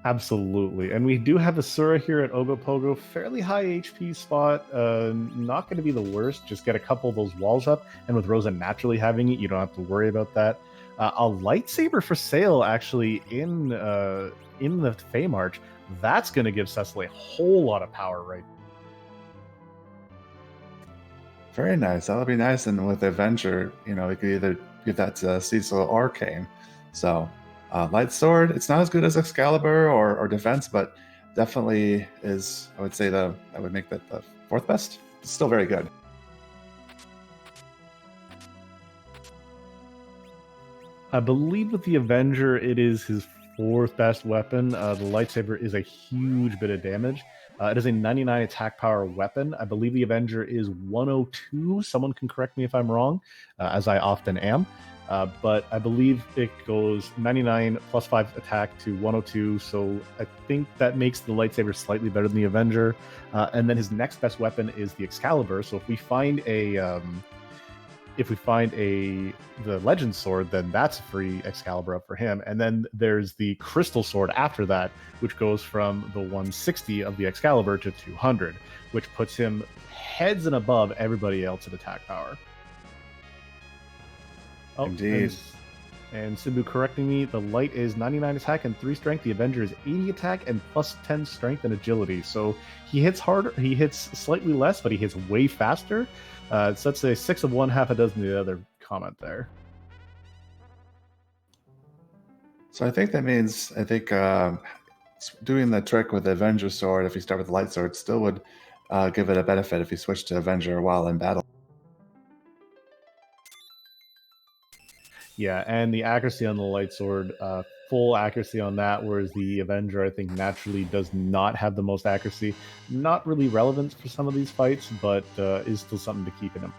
Absolutely, and we do have Asura here at Ogopogo, fairly high HP spot, not going to be the worst. Just get a couple of those walls up, and with Rosa naturally having it, you don't have to worry about that. A lightsaber for sale, actually, in the Fey March. That's going to give Cecil a whole lot of power, right? Very nice. That'll be nice. And with Avenger, we could either give that to Cecil or Kane. So, light sword. It's not as good as Excalibur or Defense, but definitely is. I would say that would make that the 4th best. It's still very good. I believe with the Avenger, it is his 4th best weapon. The lightsaber is a huge bit of damage. It is a 99 attack power weapon. I believe the Avenger is 102. Someone can correct me if I'm wrong, as I often am. But I believe it goes 99 plus 5 attack to 102. So I think that makes the lightsaber slightly better than the Avenger. And then his next best weapon is the Excalibur. So if we find the Legend Sword, then that's a free Excalibur up for him. And then there's the Crystal Sword after that, which goes from the 160 of the Excalibur to 200, which puts him heads and above everybody else at attack power. Oh, indeed. And Simbu correcting me, the light is 99 attack and 3 strength. The Avenger is 80 attack and plus 10 strength and agility. So he hits harder, he hits slightly less, but he hits way faster. So that's a 6 of one, half a dozen of the other comment there. So I think that means doing the trick with the Avenger sword, if you start with the light sword, still would give it a benefit if you switch to Avenger while in battle. Yeah, and the accuracy on the light sword, full accuracy on that, whereas the Avenger, I think, naturally does not have the most accuracy. Not really relevant for some of these fights, but is still something to keep in mind.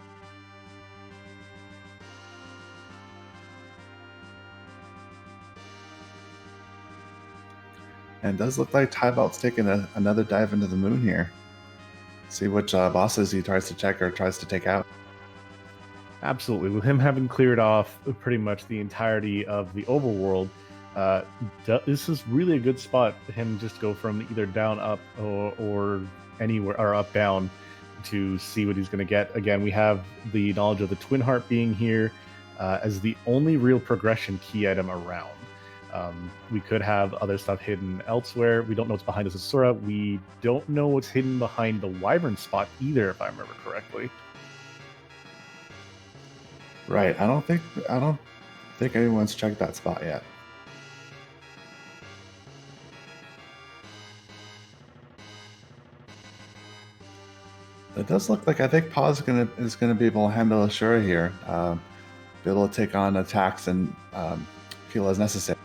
And it does look like Tybalt's taking another dive into the moon here. See which bosses he tries to check or tries to take out. Absolutely. With him having cleared off pretty much the entirety of the overworld, this is really a good spot for him just go from either down, up, or anywhere, or up, down, to see what he's going to get. Again, we have the knowledge of the Twin Heart being here as the only real progression key item around. We could have other stuff hidden elsewhere. We don't know what's behind this Asura. We don't know what's hidden behind the Wyvern spot either, if I remember correctly. Right. I don't think anyone's checked that spot yet. It does look like I think Paws is gonna be able to handle Ashura here, be able to take on attacks and heal as necessary.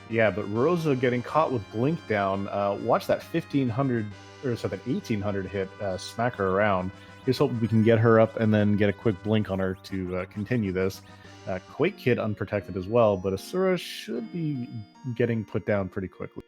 Yeah, but Rosa getting caught with Blink down. Watch that 1500 or so that 1800 hit smack her around. Here's hoping we can get her up and then get a quick blink on her to continue this. Quake Kid unprotected as well, but Asura should be getting put down pretty quickly.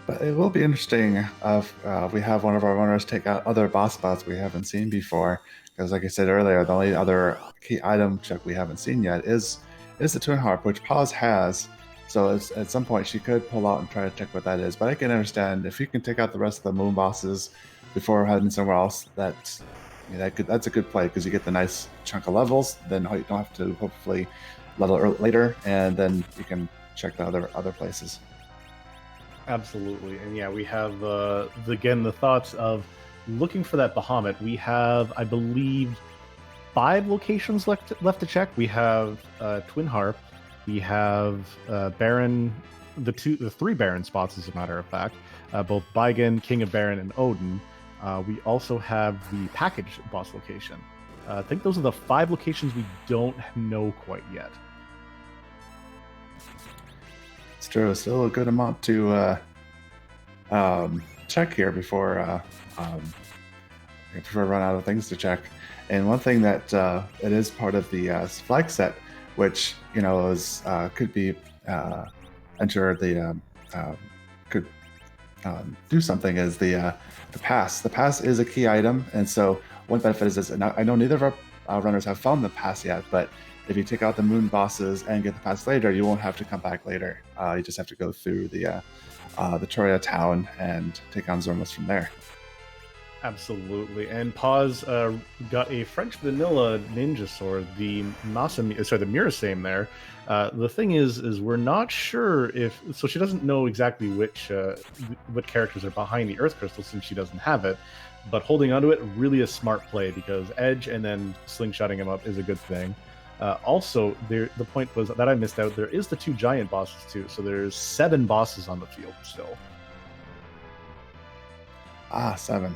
But it will be interesting if we have one of our runners take out other boss spots we haven't seen before. Because, like I said earlier, the only other key item check we haven't seen yet is the Twin Harp, which Paws has. So at some point she could pull out and try to check what that is. But I can understand if you can take out the rest of the moon bosses before heading somewhere else. That's a good play because you get the nice chunk of levels. Then you don't have to hopefully level later, and then you can check the other places. Absolutely. And yeah, we have again the thoughts of looking for that Bahamut. We have, I believe, 5 locations left to check. We have Twin Harp, we have Baron, the 3 Baron spots, as a matter of fact, both Baigen, King of Baron, and Odin. We also have the package boss location. I think those are the 5 locations we don't know quite yet. It's true. Still a good amount to check here before we run out of things to check. And one thing that it is part of the flag set, which is could be enter the could do something, is the pass. The pass is a key item, and so one benefit is this. And I know neither of our runners have found the pass yet, but if you take out the moon bosses and get the pass later, you won't have to come back later. You just have to go through the Troya town and take on Zormus from there. Absolutely. And Paws got a French vanilla ninja sword, the Mirasame there. The thing is we're not sure if, so she doesn't know exactly what characters are behind the Earth Crystal since she doesn't have it, but holding onto it, really a smart play because edge and then slingshotting him up is a good thing. Also, the point was that I missed out, there is the 2 giant bosses too, so there's 7 bosses on the field still. 7.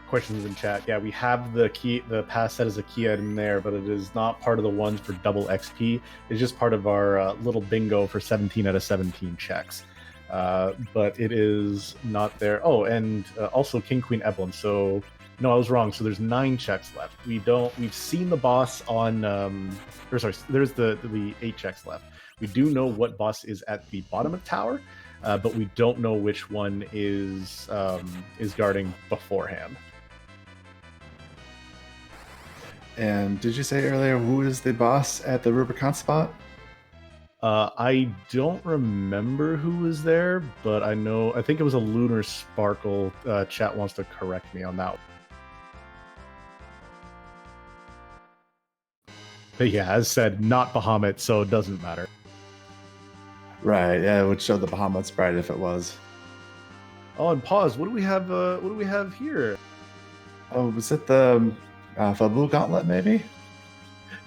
Questions in chat. Yeah, we have the pass set as a key item there, but it is not part of the ones for double XP. It's just part of our little bingo for 17 out of 17 checks. But it is not there. Oh, and also King Queen Evelyn. So no, I was wrong. So there's 9 checks left. We've seen the boss on there's the 8 checks left. We do know what boss is at the bottom of the tower, but we don't know which one is guarding beforehand. And did you say earlier who is the boss at the Rubicon spot? I don't remember who was there, but I think it was a Lunar Sparkle. Chat wants to correct me on that. But yeah, as said, not Bahamut, so it doesn't matter. Right, yeah, it would show the Bahamut sprite if it was. Oh, and pause. What do we have? What do we have here? Oh, was it the Fabul Gauntlet, maybe?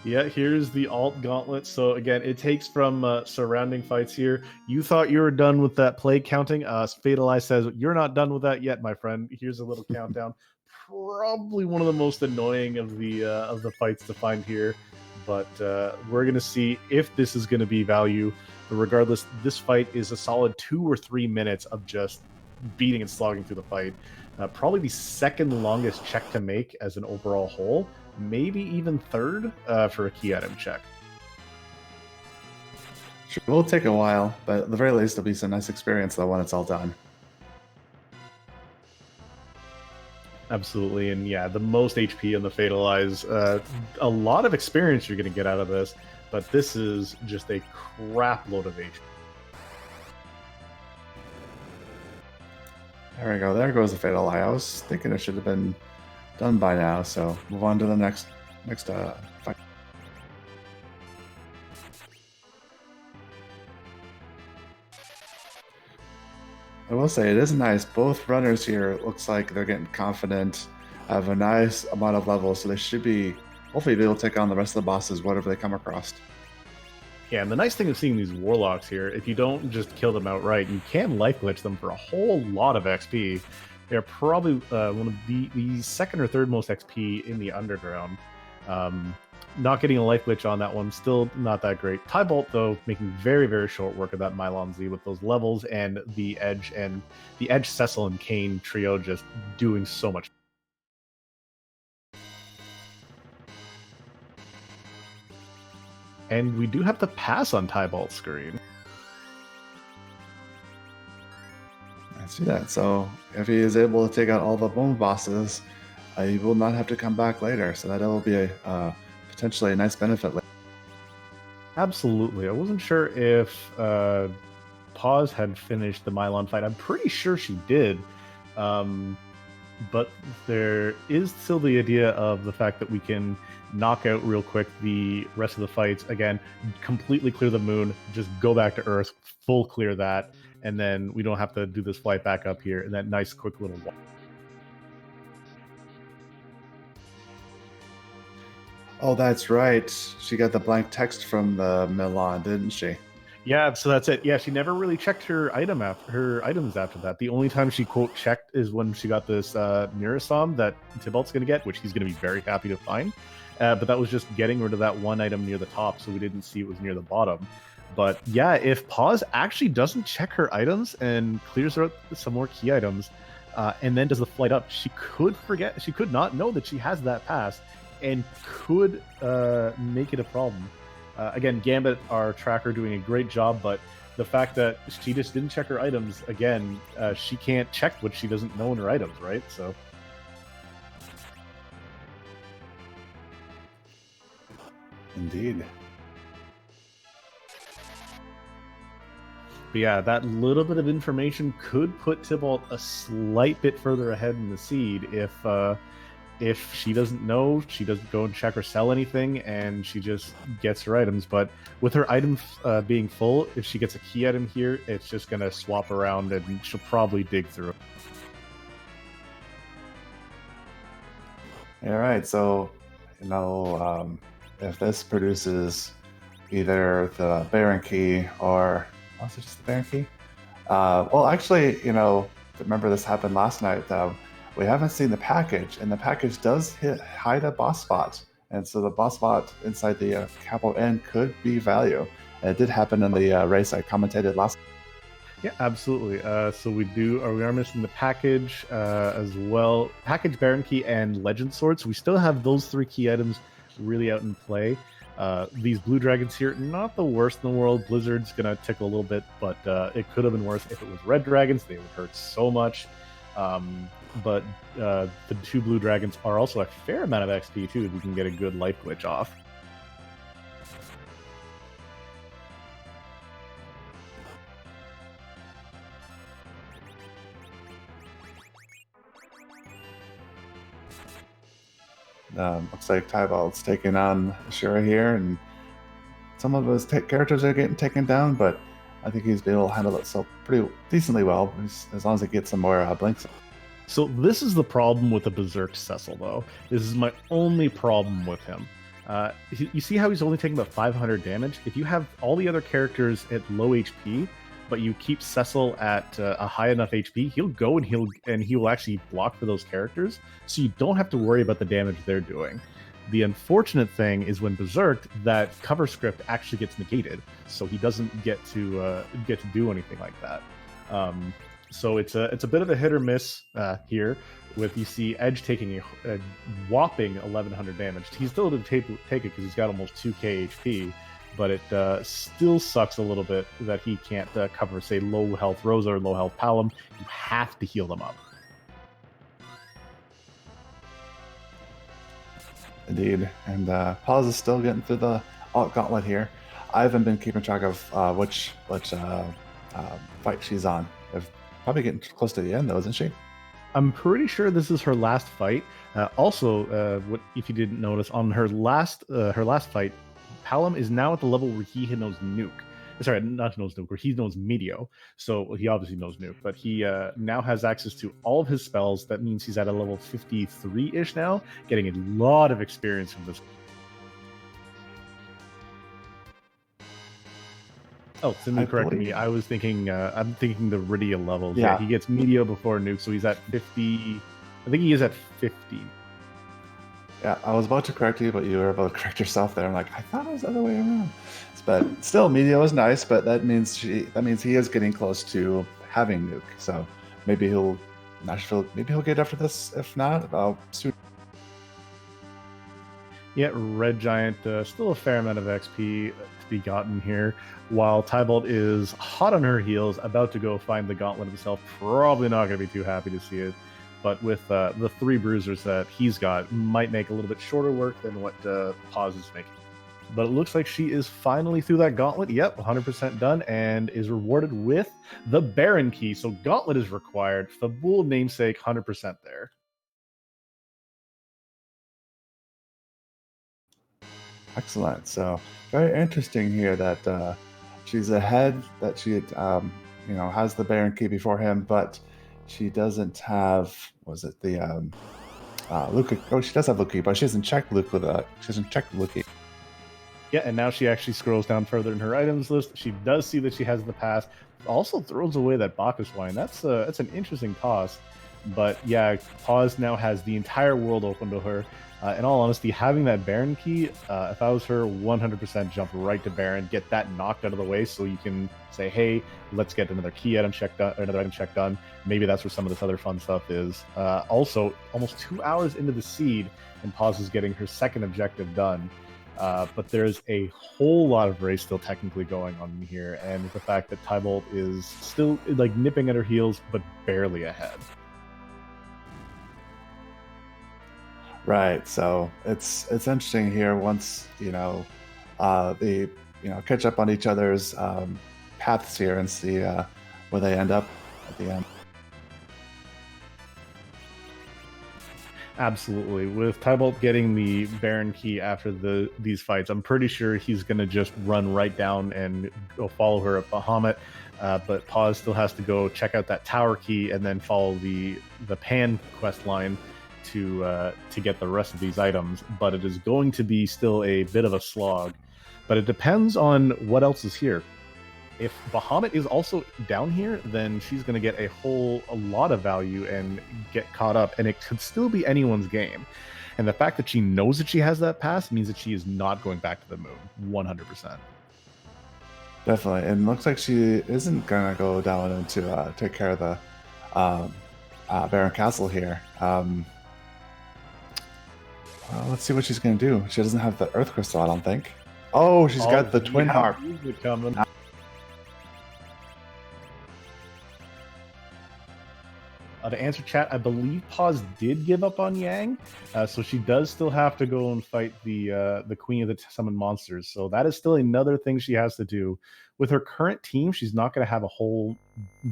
Yeah, here's the alt gauntlet. So again, it takes from surrounding fights here. You thought you were done with that play counting. Fatal Eye says you're not done with that yet, my friend. Here's a little countdown. Probably one of the most annoying of the fights to find here, but we're gonna see if this is gonna be value. But regardless, this fight is a solid 2 or 3 minutes of just beating and slogging through the fight. Probably the second longest check to make as an overall whole. Maybe even third for a key item check. Sure, it will take a while, but at the very least, it'll be some nice experience though when it's all done. Absolutely, and yeah, the most HP on the Fatal Eyes. A lot of experience you're going to get out of this, but this is just a crap load of HP. There we go. There goes the Fatal Eye. I was thinking it should have been done by now, so move on to the next fight. I will say it is nice. Both runners here looks like they're getting confident, have a nice amount of levels, so they should be hopefully be able to take on the rest of the bosses, whatever they come across. Yeah, and the nice thing of seeing these warlocks here, if you don't just kill them outright, you can life glitch them for a whole lot of XP. They're probably one of the second or third most XP in the underground. Not getting a life glitch on that one, still not that great. Tybalt, though, making very, very short work of that Mylon Z with those levels and the Edge, Cecil, and Kane trio just doing so much. And we do have to pass on Tybalt's screen. I see that. So if he is able to take out all the bone bosses, he will not have to come back later. So that will be a potentially a nice benefit later. Absolutely. I wasn't sure if Pause had finished the Mylon fight. I'm pretty sure she did. But there is still the idea of the fact that we can knock out real quick the rest of the fights. Again, completely clear the moon, just go back to Earth, full clear that, and then we don't have to do this flight back up here in that nice quick little walk. Oh, that's right. She got the blank text from the Milan, didn't she? Yeah, so that's it. Yeah, she never really checked her items after that. The only time she quote checked is when she got this Mirasom that Tybalt's going to get, which he's going to be very happy to find. But that was just getting rid of that one item near the top, so we didn't see it was near the bottom. But yeah, if Pause actually doesn't check her items and clears out some more key items, and then does the flight up, she could not know that she has that pass, and could make it a problem. Again, Gambit, our tracker, doing a great job, but the fact that she just didn't check her items, again, she can't check what she doesn't know in her items, right? So. Indeed. But yeah, that little bit of information could put Tybalt a slight bit further ahead in the seed if she doesn't know, she doesn't go and check or sell anything, and she just gets her items. But with her items being full, if she gets a key item here, it's just going to swap around, and she'll probably dig through it. All right, so, if this produces either the Baron Key or... was it just the Baron Key? Well, actually, remember this happened last night, we haven't seen the package, and the package does hide a boss spot. And so the boss spot inside the capital N could be value. And it did happen in the race I commentated last. Yeah, absolutely. So we are missing the package as well. Package, Baron Key, and Legend Sword. So we still have those 3 key items really out in play. These blue dragons here, not the worst in the world. Blizzard's going to tickle a little bit, but it could have been worse if it was red dragons. They would hurt so much. But the 2 blue dragons are also a fair amount of XP too, if we can get a good life glitch off. Looks like Tybalt's taking on Shura here, and some of his characters are getting taken down, but I think he's been able to handle it so pretty decently well, as long as he gets some more blinks. So this is the problem with the Berserk Cecil, though. This is my only problem with him. You see how he's only taking about 500 damage? If you have all the other characters at low HP, but you keep Cecil at a high enough HP, he'll go and he will actually block for those characters, so you don't have to worry about the damage they're doing. The unfortunate thing is when Berserked, that cover script actually gets negated, so he doesn't get to do anything like that. So it's a bit of a hit or miss here. With you see Edge taking a whopping 1100 damage. He's still able to take it because he's got almost 2k HP, but it still sucks a little bit that he can't cover, say, low health Rosa or low health Palom. You have to heal them up. Indeed, and Pause is still getting through the Gauntlet here. I haven't been keeping track of which fight she's on. Probably getting close to the end, though, isn't she? I'm pretty sure this is her last fight. Also, what if you didn't notice, on her last fight, Palom is now at the level where he knows Nuke. Sorry, not knows Nuke, where he knows Meteor. So he obviously knows Nuke, but he now has access to all of his spells. That means he's at a level 53-ish now, getting a lot of experience from this. Oh, Cindy, correct me. I was thinking, I'm thinking the Rydia levels. Yeah, he gets Meteor before Nuke, so he's at 50. I think he is at 50. Yeah, I was about to correct you, but you were about to correct yourself there. I'm like, I thought it was the other way around. But still, Meteor is nice, but that means he is getting close to having Nuke. So maybe he'll get after this. If not, soon. Yeah, Red Giant, still a fair amount of XP to be gotten here, while Tybalt is hot on her heels, about to go find the Gauntlet himself. Probably not going to be too happy to see it, but with the 3 bruisers that he's got, might make a little bit shorter work than what Pause is making. But it looks like she is finally through that Gauntlet. Yep, 100% done, and is rewarded with the Baron Key. So Gauntlet is required. Fabul namesake, 100% there. Excellent. So very interesting here that she's ahead, that she has the Baron Key before him, but she doesn't have, was it the Luca? Oh, she does have Luca, but she hasn't checked Luca. She hasn't checked Luca. Yeah, and now she actually scrolls down further in her items list. She does see that she has the pass. Also throws away that Bacchus wine. That's an interesting toss. But yeah, Pause now has the entire world open to her. In all honesty, having that Baron key, if I was her, 100% jump right to Baron, get that knocked out of the way, so you can say, "Hey, let's get another key item check done, or another item check done." Maybe that's where some of this other fun stuff is. Also, almost 2 hours into the seed, and Pause is getting her second objective done. But there's a whole lot of race still technically going on here, and the fact that Tybalt is still like nipping at her heels, but barely ahead. Right. So it's interesting here. Once they catch up on each other's paths here and see where they end up at the end. Absolutely. With Tybalt getting the Baron key after these fights, I'm pretty sure he's going to just run right down and go follow her at Bahamut. But Pause still has to go check out that tower key and then follow the Pan quest line to get the rest of these items. But it is going to be still a bit of a slog. But it depends on what else is here. If Bahamut is also down here, then she's going to get a lot of value and get caught up, and it could still be anyone's game. And the fact that she knows that she has that pass means that she is not going back to the moon, 100%. Definitely, and looks like she isn't going to go down and to take care of the Baron Castle here. Let's see what she's going to do. She doesn't have the Earth Crystal, I don't think. Oh, she's got the Twin Harp. Coming. To answer chat, I believe Pause did give up on Yang, so she does still have to go and fight the Queen of the Summoned Monsters. So that is still another thing she has to do. With her current team, she's not going to have a whole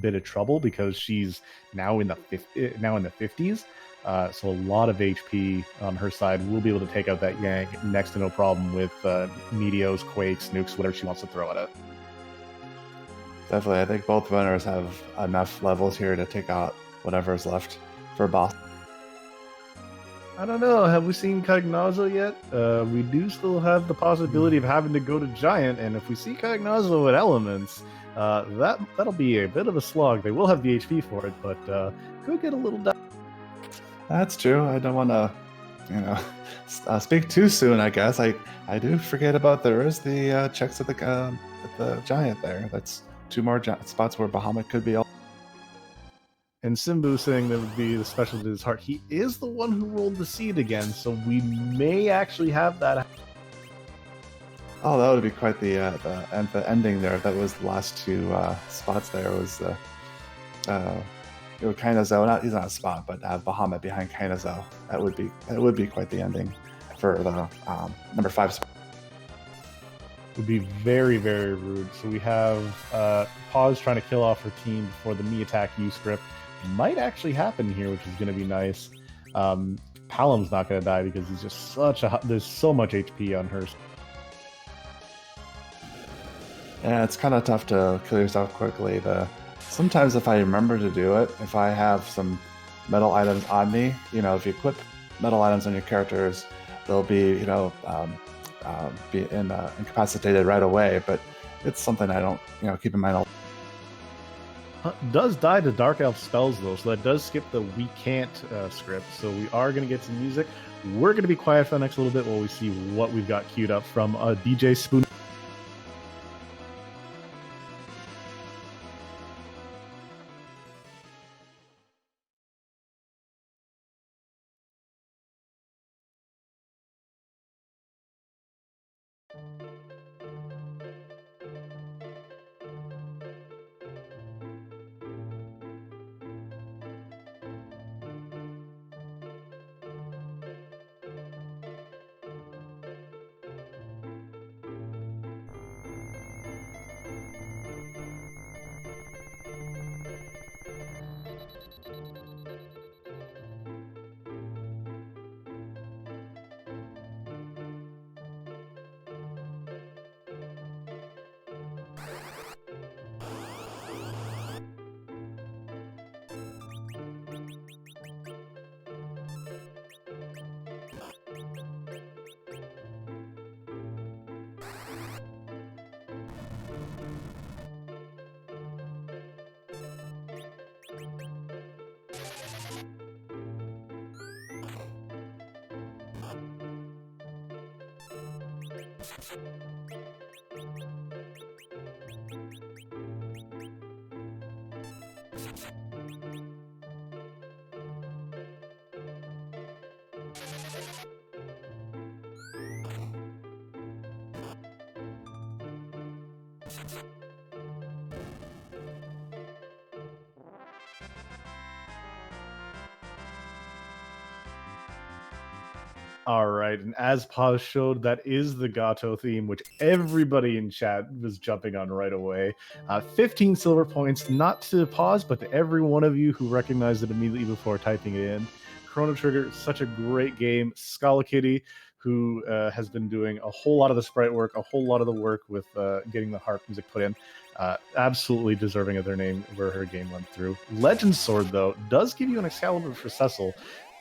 bit of trouble because she's now in the 50s. So a lot of HP on her side. Will be able to take out that Yank next to no problem with Meteos, Quakes, Nukes, whatever she wants to throw at it. Definitely, I think both runners have enough levels here to take out whatever is left for boss. I don't know. Have we seen Cognazo yet? We do still have the possibility of having to go to Giant, and if we see Cognazo with Elements, that'll be a bit of a slog. They will have the HP for it, but could get a little down. That's true. I don't want to, speak too soon. I guess I do forget about there is the checks at the Giant there. That's 2 more spots where Bahamut could be. And Simbu saying that would be the special to his heart. He is the one who rolled the seed again, so we may actually have that. Oh, that would be quite the ending there. That was the last 2 spots there. It was Kainazo. He's not a spot, but Bahamut behind Kainazo. That would be quite the ending for the number 5 spot. Would be very, very rude. So we have Paws trying to kill off her team before the me attack U script might actually happen here, which is going to be nice. Palom's not going to die because he's just there's so much HP on her. Yeah, it's kind of tough to kill yourself quickly. Sometimes if I remember to do it, if I have some metal items on me, if you equip metal items on your characters, they'll be, be incapacitated right away. But it's something I don't, keep in mind. Does die to Dark Elf spells, though, so that does skip the we can't script. So we are going to get some music. We're going to be quiet for the next little bit while we see what we've got queued up from DJ Spoon. All right, and as Paz showed, that is the Gato theme, which everybody in chat was jumping on right away. 15 silver points, not to Paz, but to every one of you who recognized it immediately before typing it in. Chrono Trigger, such a great game. Scala Kitty, who has been doing a whole lot of the sprite work, a whole lot of the work with getting the harp music put in. Absolutely deserving of their name where her game went through. Legend Sword, though, does give you an Excalibur for Cecil.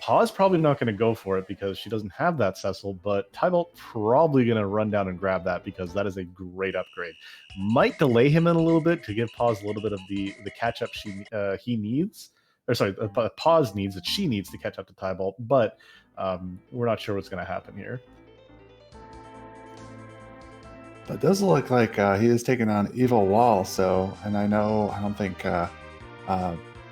Pa's probably not going to go for it because she doesn't have that Cecil, but Tybalt probably going to run down and grab that because that is a great upgrade. Might delay him in a little bit to give Paz a little bit of the catch-up he needs. Or sorry, Paz needs that she needs to catch up to Tybalt, but we're not sure what's going to happen here. It does look like he is taking on Evil Wall, and I don't think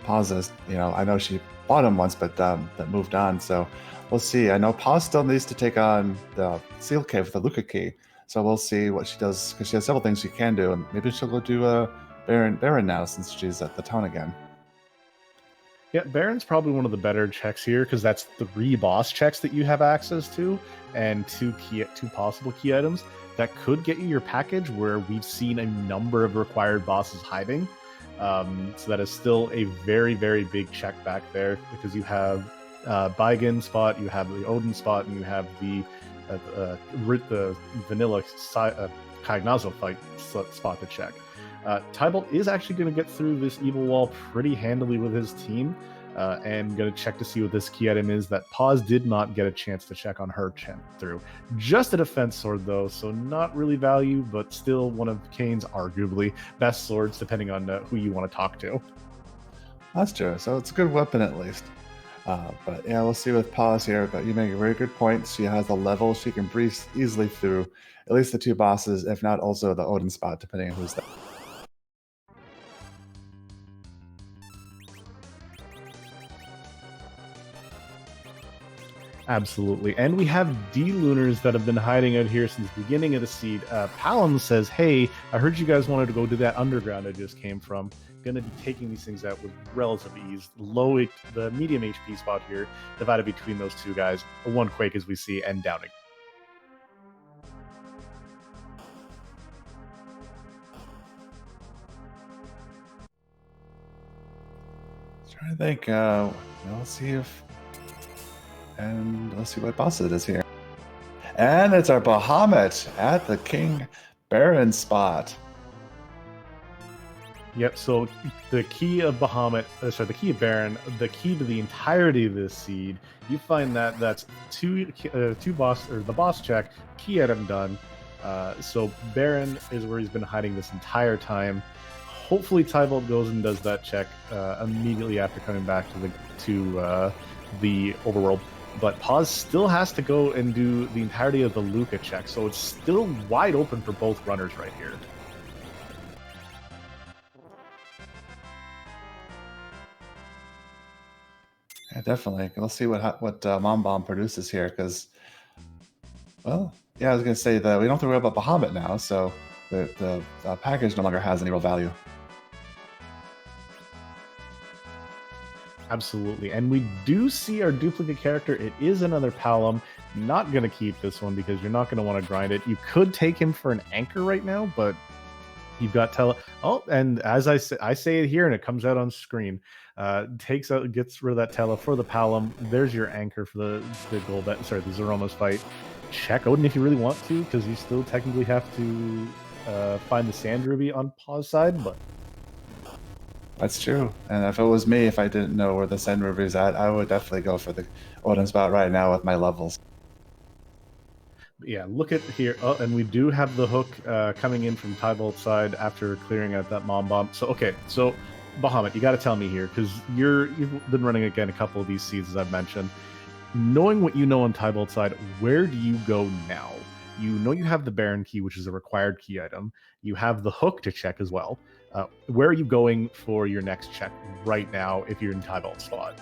Paz is, I know she fought him once, but that moved on. So we'll see. I know Paz still needs to take on the Seal Cave with the Luca Key. So we'll see what she does because she has several things she can do, and maybe she'll go do Baron now since she's at the town again. Yeah, Baron's probably one of the better checks here because that's 3 boss checks that you have access to and 2 possible key items that could get you your package where we've seen a number of required bosses hiding. So that is still a very, very big check back there because you have Baigen spot, you have the Odin spot, and you have the vanilla Kagnazo fight spot to check. Tybalt is actually going to get through this evil wall pretty handily with his team, and going to check to see what this key item is that Paws did not get a chance to check on her through. Just a defense sword, though, so not really value, but still one of Kane's arguably best swords, depending on who you want to talk to. That's true. So it's a good weapon at least. But yeah, we'll see with Paws here. But you make a very good point. She has the level. She can breeze easily through at least the two bosses, if not also the Odin spot, depending on who's there. Absolutely. And we have D-Lunars that have been hiding out here since the beginning of the seed. Palom says, hey, I heard you guys wanted to go to that underground I just came from. Going to be taking these things out with relative ease. The medium HP spot here, divided between those two guys. One Quake, as we see, and Downing. Trying to think. Let's see if... And let's see what boss it is here. And it's our Bahamut at the King Baron spot. Yep, so the key of Bahamut, the key of Baron, the key to the entirety of this seed, you find that's the boss check, key item done. So Baron is where he's been hiding this entire time. Hopefully Tybalt goes and does that check immediately after coming back to the overworld. But Paws still has to go and do the entirety of the Luca check, so it's still wide open for both runners right here. Yeah, definitely. Let's see what Mom Bomb produces here, because, well, yeah, I was going to say that we don't have to worry about Bahamut now, so the package no longer has any real value. Absolutely. And we do see our duplicate character. It is another Palom. Not going to keep this one because you're not going to want to grind it. You could take him for an anchor right now, but you've got Oh, and as I say it here, and it comes out on screen. Gets rid of that Tele for the Palom. There's your anchor for the Zeroma's fight. Check Odin if you really want to, because you still technically have to find the Sand Ruby on Paw's side, but... That's true. And if it was me, if I didn't know where the Sand River is at, I would definitely go for the Odin spot right now with my levels. Yeah, look at here. Oh, and we do have the hook coming in from Tybalt's side after clearing out that Mom Bomb. So, okay, so Bahamut, you got to tell me here, because you've been running again a couple of these seeds, as I've mentioned. Knowing what you know on Tybalt's side, where do you go now? You know you have the Baron key, which is a required key item. You have the hook to check as well. Where are you going for your next check right now if you're in Tybalt's spot?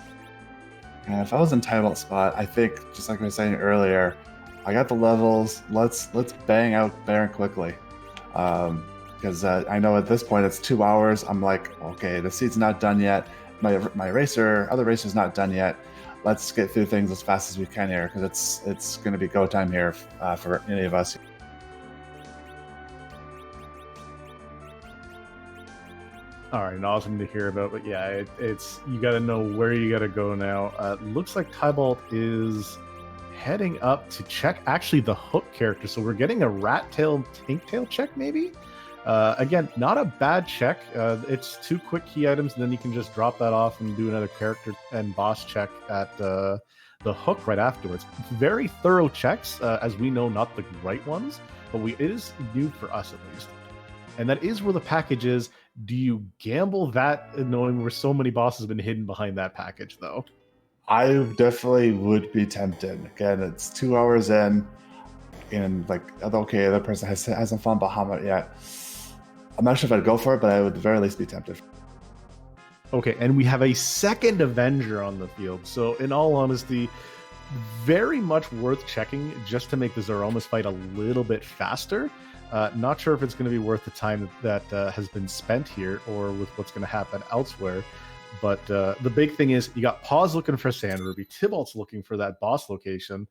If I was in Tybalt's spot, I think, just like I was saying earlier, I got the levels. Let's bang out Baron quickly. Because I know at this point it's 2 hours. I'm like, okay, the seed's not done yet. My other racer's not done yet. Let's get through things as fast as we can here, because it's going to be go time here for any of us. All right, awesome to hear about, but yeah, it's you got to know where you got to go now. Looks like Tybalt is heading up to check actually the hook character, so we're getting a rat tail, tank tail check maybe. Again, not a bad check. It's 2 quick key items, and then you can just drop that off and do another character and boss check at the hook right afterwards. Very thorough checks, as we know, not the right ones, but it is new for us at least. And that is where the package is. Do you gamble that, knowing where so many bosses have been hidden behind that package, though? I definitely would be tempted. Again, it's 2 hours in, and like, okay, the other person hasn't found Bahamut yet. I'm not sure if I'd go for it, but I would at the very least be tempted. Okay, and we have a second Avenger on the field. So, in all honesty, very much worth checking just to make the Zeroma's fight a little bit faster. Not sure if it's going to be worth the time that has been spent here or with what's going to happen elsewhere. But the big thing is you got Paws looking for Sand Ruby, Tybalt's looking for that boss location,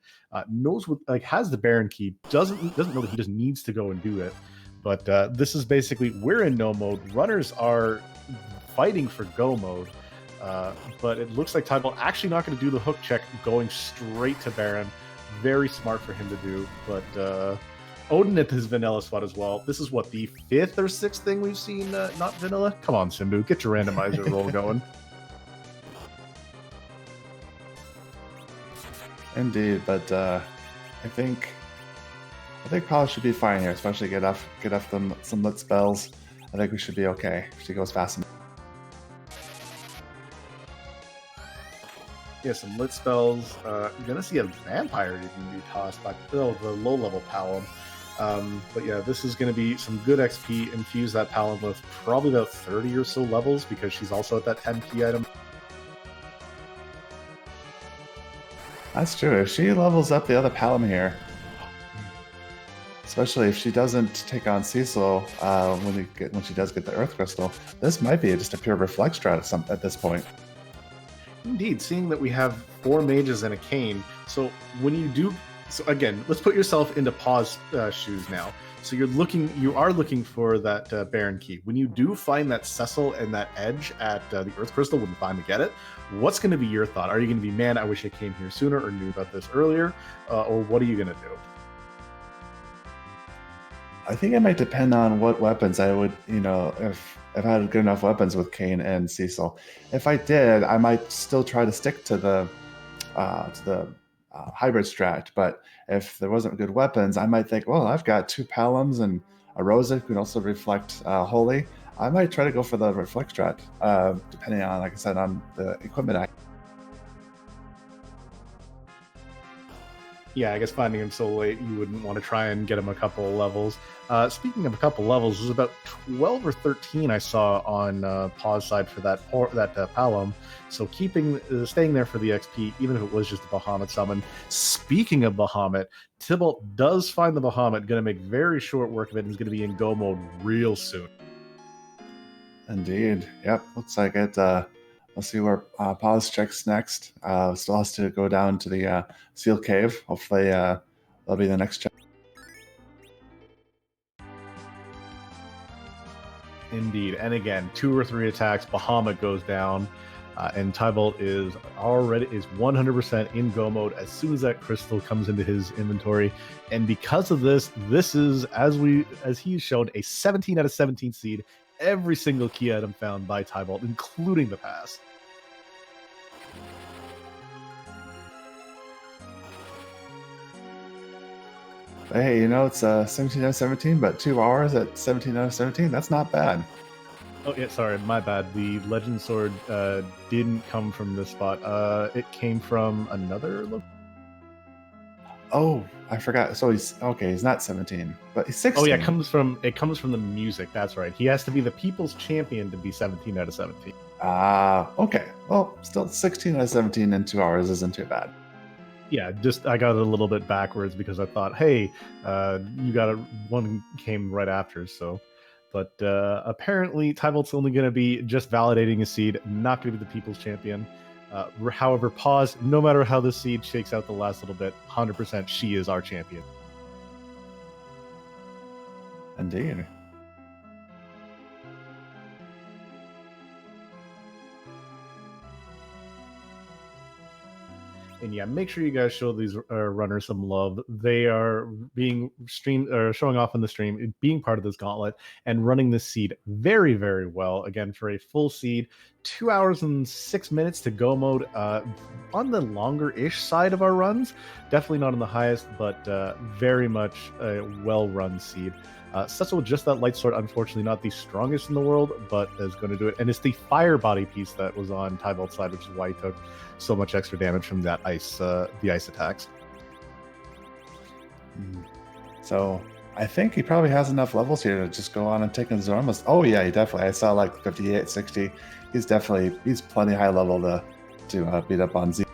knows what has the Baron key, doesn't know that he just needs to go and do it. But this is basically, we're in no mode. Runners are fighting for go mode. But it looks like Tybalt actually not going to do the hook check, going straight to Baron. Very smart for him to do. But Odin at his vanilla spot as well. This is what, the 5th or 6th thing we've seen not vanilla? Come on, Simbu, get your randomizer roll going. Indeed, but I think Paula should be fine here, especially get off some lit spells. I think we should be okay if she goes fast enough. Yeah, some lit spells. You're gonna see a vampire even be tossed by the low level Palom. But yeah, this is going to be some good XP. Infuse that Palom with probably about 30 or so levels because she's also at that 10 key item. That's true. If she levels up the other Palom here, especially if she doesn't take on Cecil when she does get the Earth Crystal, this might be just a pure reflect strat at this point. Indeed, seeing that we have 4 mages and a cane, so when you do, so again, let's put yourself into Paw's shoes now. So you are looking for that Baron key. When you do find that Cecil and that edge at the Earth Crystal, when you finally get it, what's going to be your thought? Are you going to be, man, I wish I came here sooner or knew about this earlier, or what are you going to do? I think it might depend on what weapons I would, if I had good enough weapons with Kane and Cecil. If I did, I might still try to stick to the hybrid strat. But if there wasn't good weapons, I might think, well, I've got 2 Paloms and a Rosa who can also reflect Holy. I might try to go for the reflect strat, depending on, like I said, on the equipment. Yeah, I guess finding him so late, you wouldn't want to try and get him a couple of levels. Speaking of a couple levels, there's about 12 or 13 I saw on Paw's side for that Palom. So staying there for the XP, even if it was just a Bahamut summon. Speaking of Bahamut, Tybalt does find the Bahamut, going to make very short work of it, and is going to be in go mode real soon. Indeed. Yep. Looks like it. Let's see where Pause checks next. Still has to go down to the Seal Cave. Hopefully that'll be the next check. Indeed. And again, 2 or 3 attacks, Bahamut goes down, and Tybalt is 100% in go mode as soon as that crystal comes into his inventory. And because of this is, as he's shown, a 17 out of 17 seed. Every single key item found by Tybalt, including the pass. Hey, it's 17 out of 17, but 2 hours at 17 out of 17, that's not bad. Oh, yeah, sorry, my bad. The Legend Sword didn't come from this spot. It came from another location. Oh, I forgot. So he's not 17, but he's 16. Oh yeah, it comes from the music. That's right. He has to be the people's champion to be 17 out of 17. Okay. Well, still 16 out of 17 in 2 hours isn't too bad. Yeah, I got it a little bit backwards because I thought, hey, you got one came right after, so. But apparently, Tybalt's only going to be just validating his seed, not going to be the people's champion. However, Pause, no matter how the seed shakes out the last little bit, 100% she is our champion. Indeed. And yeah, make sure you guys show these runners some love. They are being streamed or showing off on the stream, being part of this gauntlet and running this seed very, very well. Again, for a full seed, 2 hours and 6 minutes to go mode. On the longer-ish side of our runs, definitely not on the highest, but very much a well-run seed. Cecil with just that light sword, unfortunately not the strongest in the world, but is going to do it. And it's the fire body piece that was on Tybalt's side, which is why he took so much extra damage from that the ice attacks. So I think he probably has enough levels here to just go on and take his normal. Oh yeah, he definitely. I saw like 58, 60. He's plenty high level to beat up on Z.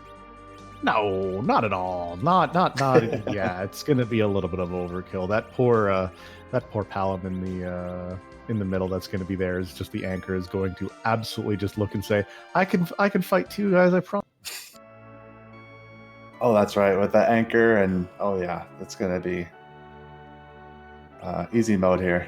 No, not at all. Not. Yeah, it's going to be a little bit of overkill. That poor Palom in the middle that's going to be there is just the anchor is going to absolutely just look and say, I can fight too, guys, I promise. Oh, that's right, with the anchor, and oh yeah, that's going to be easy mode here.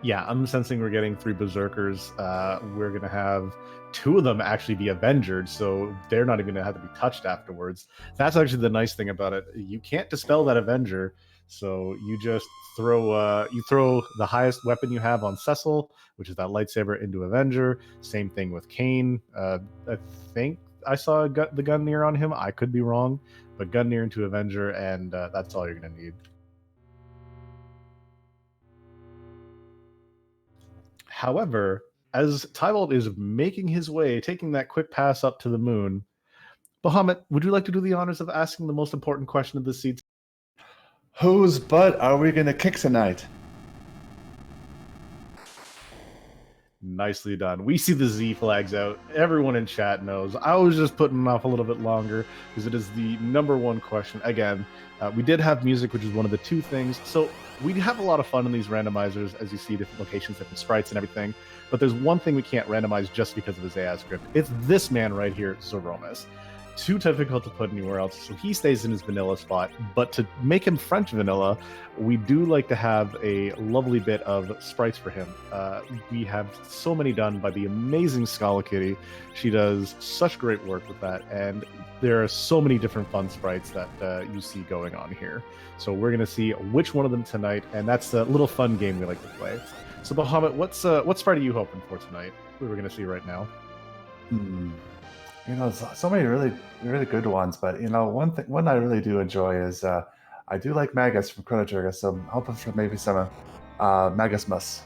Yeah, I'm sensing we're getting 3 Berserkers. We're going to have 2 of them actually be Avenged, so they're not even going to have to be touched afterwards. That's actually the nice thing about it. You can't dispel that Avenger, so you just throw the highest weapon you have on Cecil, which is that lightsaber, into Avenger. Same thing with Kane. I think I saw the Gunneer on him. I could be wrong, but Gunneer into Avenger, and that's all you're going to need. However, as Tybalt is making his way, taking that quick pass up to the moon, Bahamut, would you like to do the honors of asking the most important question of this seed? Whose butt are we going to kick tonight? Nicely done. We see the Z flags out. Everyone in chat knows. I was just putting off a little bit longer because it is the number one question. Again, we did have music, which is one of the 2 things. So we have a lot of fun in these randomizers, as you see different locations, different sprites, and everything. But there's one thing we can't randomize just because of his AI script. It's this man right here, Zeromus. Too difficult to put anywhere else, so he stays in his vanilla spot. But to make him French vanilla, we do like to have a lovely bit of sprites for him. We have so many done by the amazing Scala Kitty. She does such great work with that, and there are so many different fun sprites that you see going on here. So we're going to see which one of them tonight, and that's the little fun game we like to play. So Bahamut, what sprite are you hoping for tonight? We're going to see right now. You know, so many really, really good ones. But you know, one I really do enjoy is I do like Magus from Chrono Trigger. So I'm hoping for maybe some Magus Mus.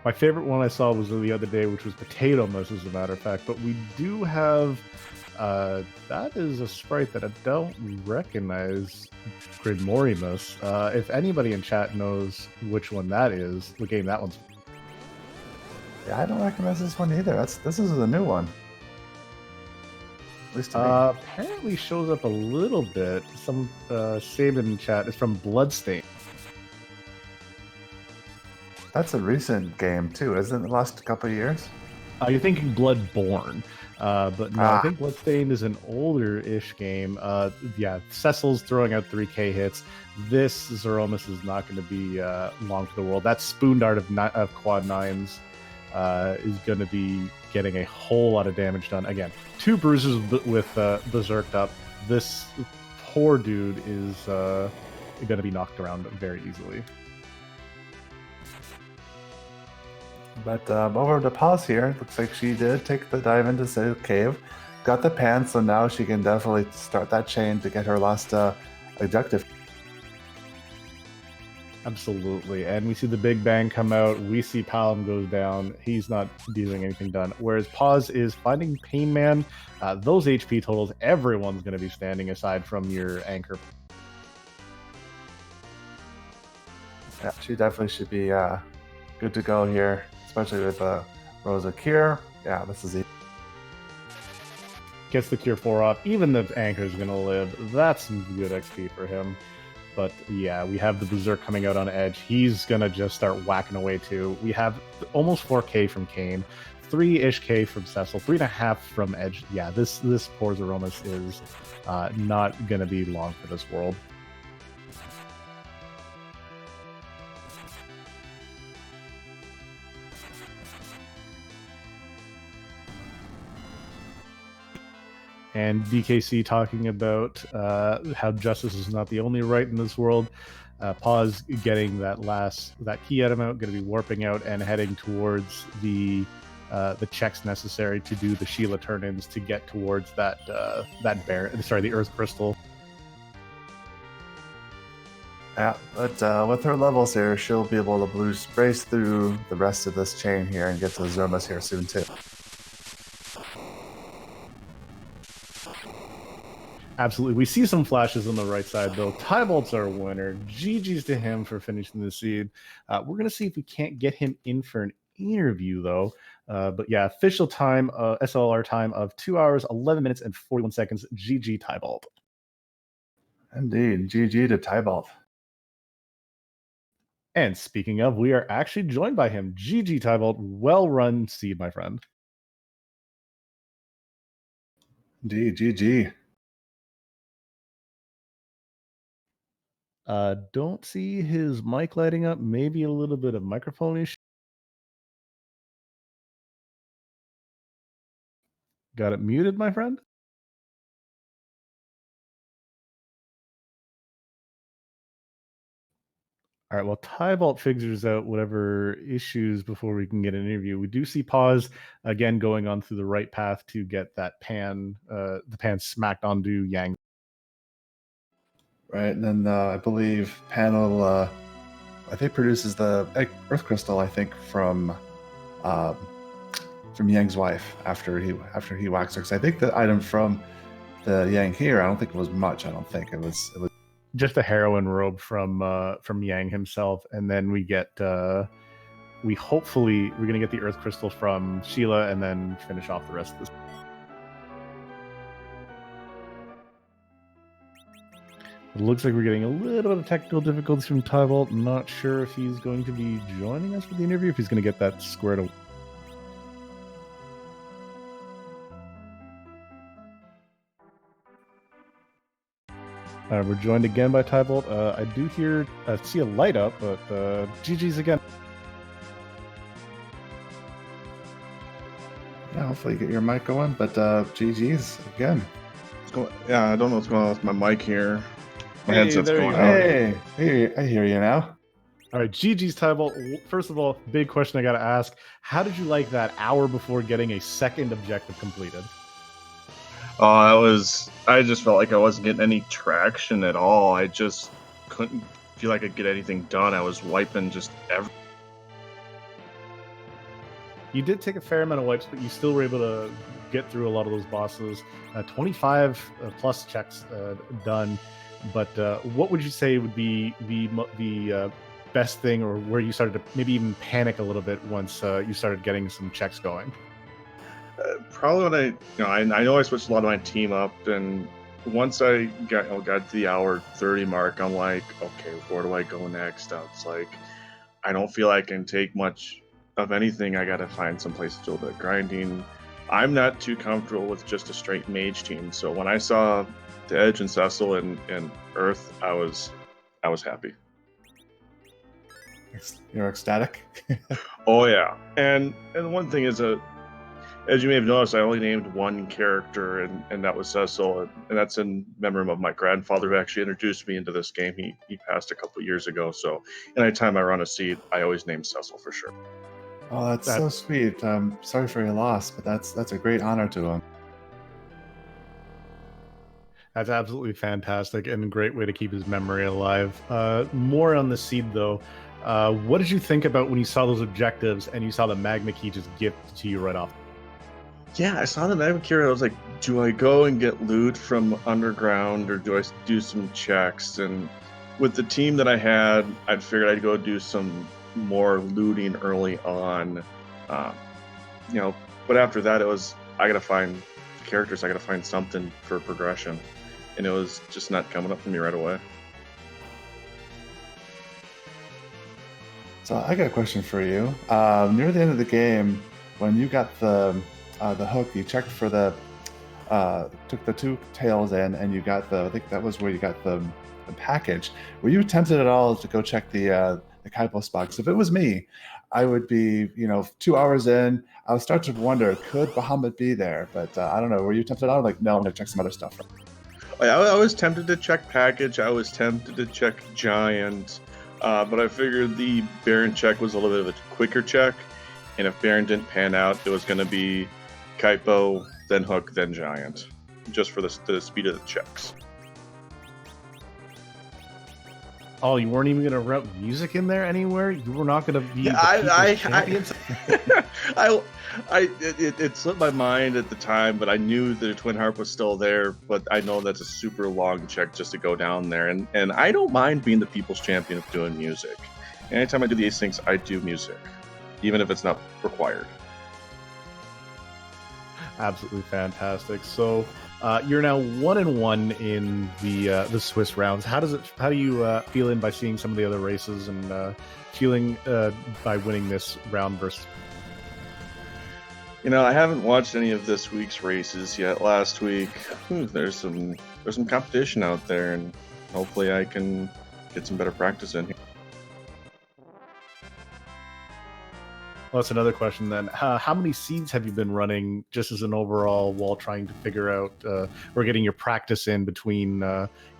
My favorite one I saw was the other day, which was Potato Mus, as a matter of fact. But we do have that is a sprite that I don't recognize, Grimorimus. If anybody in chat knows which one that is, what game that one's. Yeah, I don't recognize this one either. This is a new one. At least to me. Apparently shows up a little bit. Some saved it in chat. It's from Bloodstain. That's a recent game too, isn't it? The last couple of years. You're thinking Bloodborne, but no, I think Bloodstained is an older-ish game. Yeah, Cecil's throwing out 3K hits. This Zeromus is not going to be long for the world. That Spoon Dart of quad 9s is going to be getting a whole lot of damage done. Again, 2 bruises with Berserked up. This poor dude is going to be knocked around very easily. But over to Pause here, looks like she did take the dive into the cave, got the pan, so now she can definitely start that chain to get her last objective. Absolutely. And we see the Big Bang come out. We see Palom goes down. He's not doing anything done. Whereas Pause is finding Pain Man. Those HP totals, everyone's going to be standing aside from your anchor. Yeah, she definitely should be good to go here, especially with Rosa Cure. Yeah, this is it. Gets the Cure 4 off. Even the anchor's going to live. That's some good XP for him. But yeah, we have the Berserk coming out on Edge. He's going to just start whacking away too. We have almost 4K from Kane, 3-ish K from Cecil, 3.5 from Edge. Yeah, this poor Zeromus is not going to be long for this world. And DKC talking about how justice is not the only right in this world. Pause getting that key item out, going to be warping out and heading towards the checks necessary to do the Sheila turn-ins to get towards the Earth Crystal. Yeah, but with her levels here, she'll be able to race through the rest of this chain here and get to the Zermas here soon too. Absolutely. We see some flashes on the right side, though. Tybalt's our winner. GG's to him for finishing the seed. We're going to see if we can't get him in for an interview, though. But yeah, official time, SLR time of 2 hours, 11 minutes, and 41 seconds. GG Tybalt. Indeed. GG to Tybalt. And speaking of, we are actually joined by him. GG Tybalt. Well run seed, my friend. Indeed. GG. Don't see his mic lighting up. Maybe a little bit of microphone issue. Got it muted, my friend? All right. Well, Tybalt figures out whatever issues before we can get an interview. We do see Pause again going on through the right path to get that the pan smacked onto Yang. Right, and then I believe Panel, I think produces the Earth Crystal. I think from Yang's wife after he waxed her. Because I think the item from the Yang here, I don't think it was much. I don't think it was just a heroin robe from Yang himself, and then we're gonna get the Earth Crystal from Sheila, and then finish off the rest of this. It looks like we're getting a little bit of technical difficulties from Tybalt. I'm not sure if he's going to be joining us for the interview, if he's going to get that squared away. We're joined again by Tybalt. I do see a light up, but GG's again. Yeah, hopefully you get your mic going, but GG's again. Yeah, I don't know what's going on with my mic here. My Hey, headset's there you going go. out. Hey, I hear you now. All right, GG's Tybalt. First of all, big question I got to ask. How did you like that hour before getting a second objective completed? I just felt like I wasn't getting any traction at all. I just couldn't feel like I could get anything done. I was wiping just everything. You did take a fair amount of wipes, but you still were able to get through a lot of those bosses. 25 plus checks done. But what would you say would be the best thing, or where you started to maybe even panic a little bit once you started getting some checks going? Probably when I know I switched a lot of my team up, and once I got to the hour 30 mark, I'm like, okay, where do I go next? It's like I don't feel I can take much of anything. I gotta find some place to do a bit of grinding. I'm not too comfortable with just a straight mage team, so when I saw the Edge and Cecil and Earth, I was happy. You're ecstatic. Oh yeah, and one thing is as you may have noticed, I only named one character, and that was Cecil, and that's in memory of my grandfather who actually introduced me into this game. He passed a couple years ago, so anytime I run a seed, I always name Cecil for sure. Oh, that's so sweet. Sorry for your loss, but that's a great honor to him. That's absolutely fantastic and a great way to keep his memory alive. More on the seed, though. What did you think about when you saw those objectives and you saw the magma key just gift to you right off? Yeah, I saw the magma key. I was like, do I go and get loot from underground, or do I do some checks? And with the team that I had, I figured I'd go do some more looting early on. But after that, it was I gotta find characters. I gotta find something for progression, and it was just not coming up for me right away. So I got a question for you. Near the end of the game, when you got the hook, you checked for took the two tails in, and you got I think that was where you got the package. Were you tempted at all to go check the Kaipo spot? Because if it was me, I would be, 2 hours in, I would start to wonder, could Bahamut be there? But I don't know. Were you tempted? I was like, no, I'm gonna check some other stuff. I was tempted to check package. I was tempted to check giant, but I figured the Baron check was a little bit of a quicker check, and if Baron didn't pan out, it was going to be Kaipo, then hook, then giant, just for the speed of the checks. Oh, you weren't even going to route music in there anywhere? You were not going to be champions? It slipped my mind at the time, but I knew that Twin Harp was still there, but I know that's a super long check just to go down there, and I don't mind being the people's champion of doing music. Anytime I do the asyncs, I do music, even if it's not required. Absolutely fantastic. So you're now 1-1 in the Swiss rounds. How do you feel in by seeing some of the other races and feeling by winning this round versus? I haven't watched any of this week's races yet. Last week, there's some competition out there, and hopefully I can get some better practice in here. Well, that's another question then. How many seeds have you been running just as an overall while trying to figure out or getting your practice in between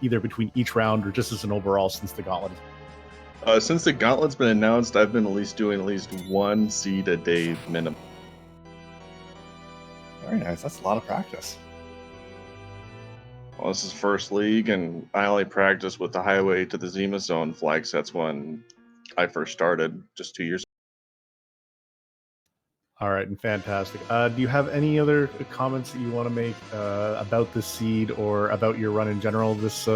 either between each round or just as an overall since the Gauntlet? Since the Gauntlet's been announced, I've been doing at least 1 seed a day minimum. Very nice. That's a lot of practice. Well, this is first league, and I only practiced with the Highway to the Zima Zone flag sets when I first started just 2 years ago. All right, and fantastic. Do you have any other comments that you want to make about this seed or about your run in general? This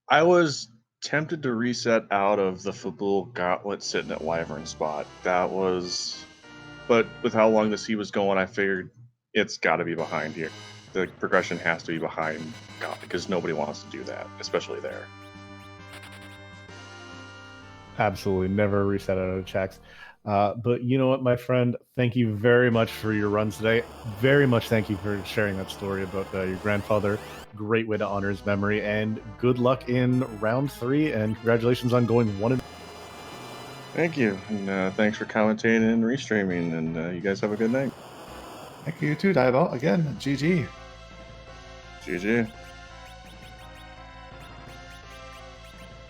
I was tempted to reset out of the Fabul Gauntlet sitting at Wyvern spot. But with how long the seed was going, I figured it's got to be behind here. The progression has to be behind Gauntlet because nobody wants to do that, especially there. absolutely never reset out of checks. But you know what, my friend? Thank you very much for your run today. Very much thank you for sharing that story about your grandfather. Great way to honor his memory, and good luck in round 3. And congratulations on going 1. Thank you, and thanks for commentating and restreaming. And you guys have a good night. Thank you too, Tybalt. Again, GG. GG.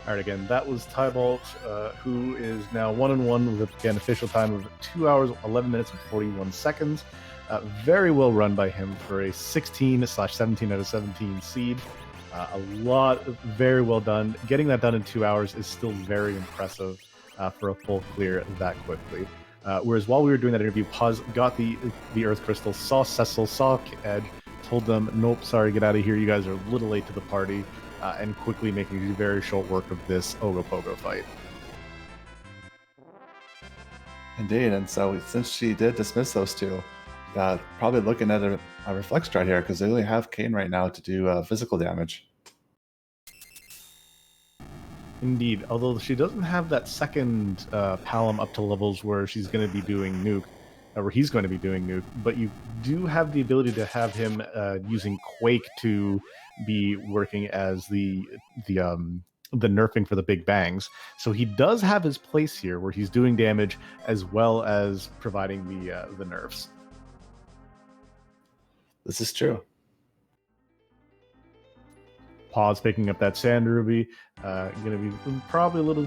All right, again, that was Tybalt, who is now 1-1 with an official time of 2 hours, 11 minutes, and 41 seconds. Very well run by him for a 16/17 out of 17 seed. Very well done. Getting that done in 2 hours is still very impressive for a full clear that quickly. Whereas while we were doing that interview, Paz got the Earth Crystal, saw Cecil, saw Edge, told them, nope, sorry, get out of here. You guys are a little late to the party. And quickly making very short work of this Ogopogo fight. Indeed, and so since she did dismiss those two, probably looking at a reflex strat here because they only have Kane right now to do physical damage. Indeed, although she doesn't have that second Palom up to levels where she's going to be doing nuke, where he's going to be doing nuke, but you do have the ability to have him using Quake to be working as the nerfing for the big bangs. So he does have his place here where he's doing damage as well as providing the nerfs. This is true. Pause picking up that Sand Ruby. Going to be probably a little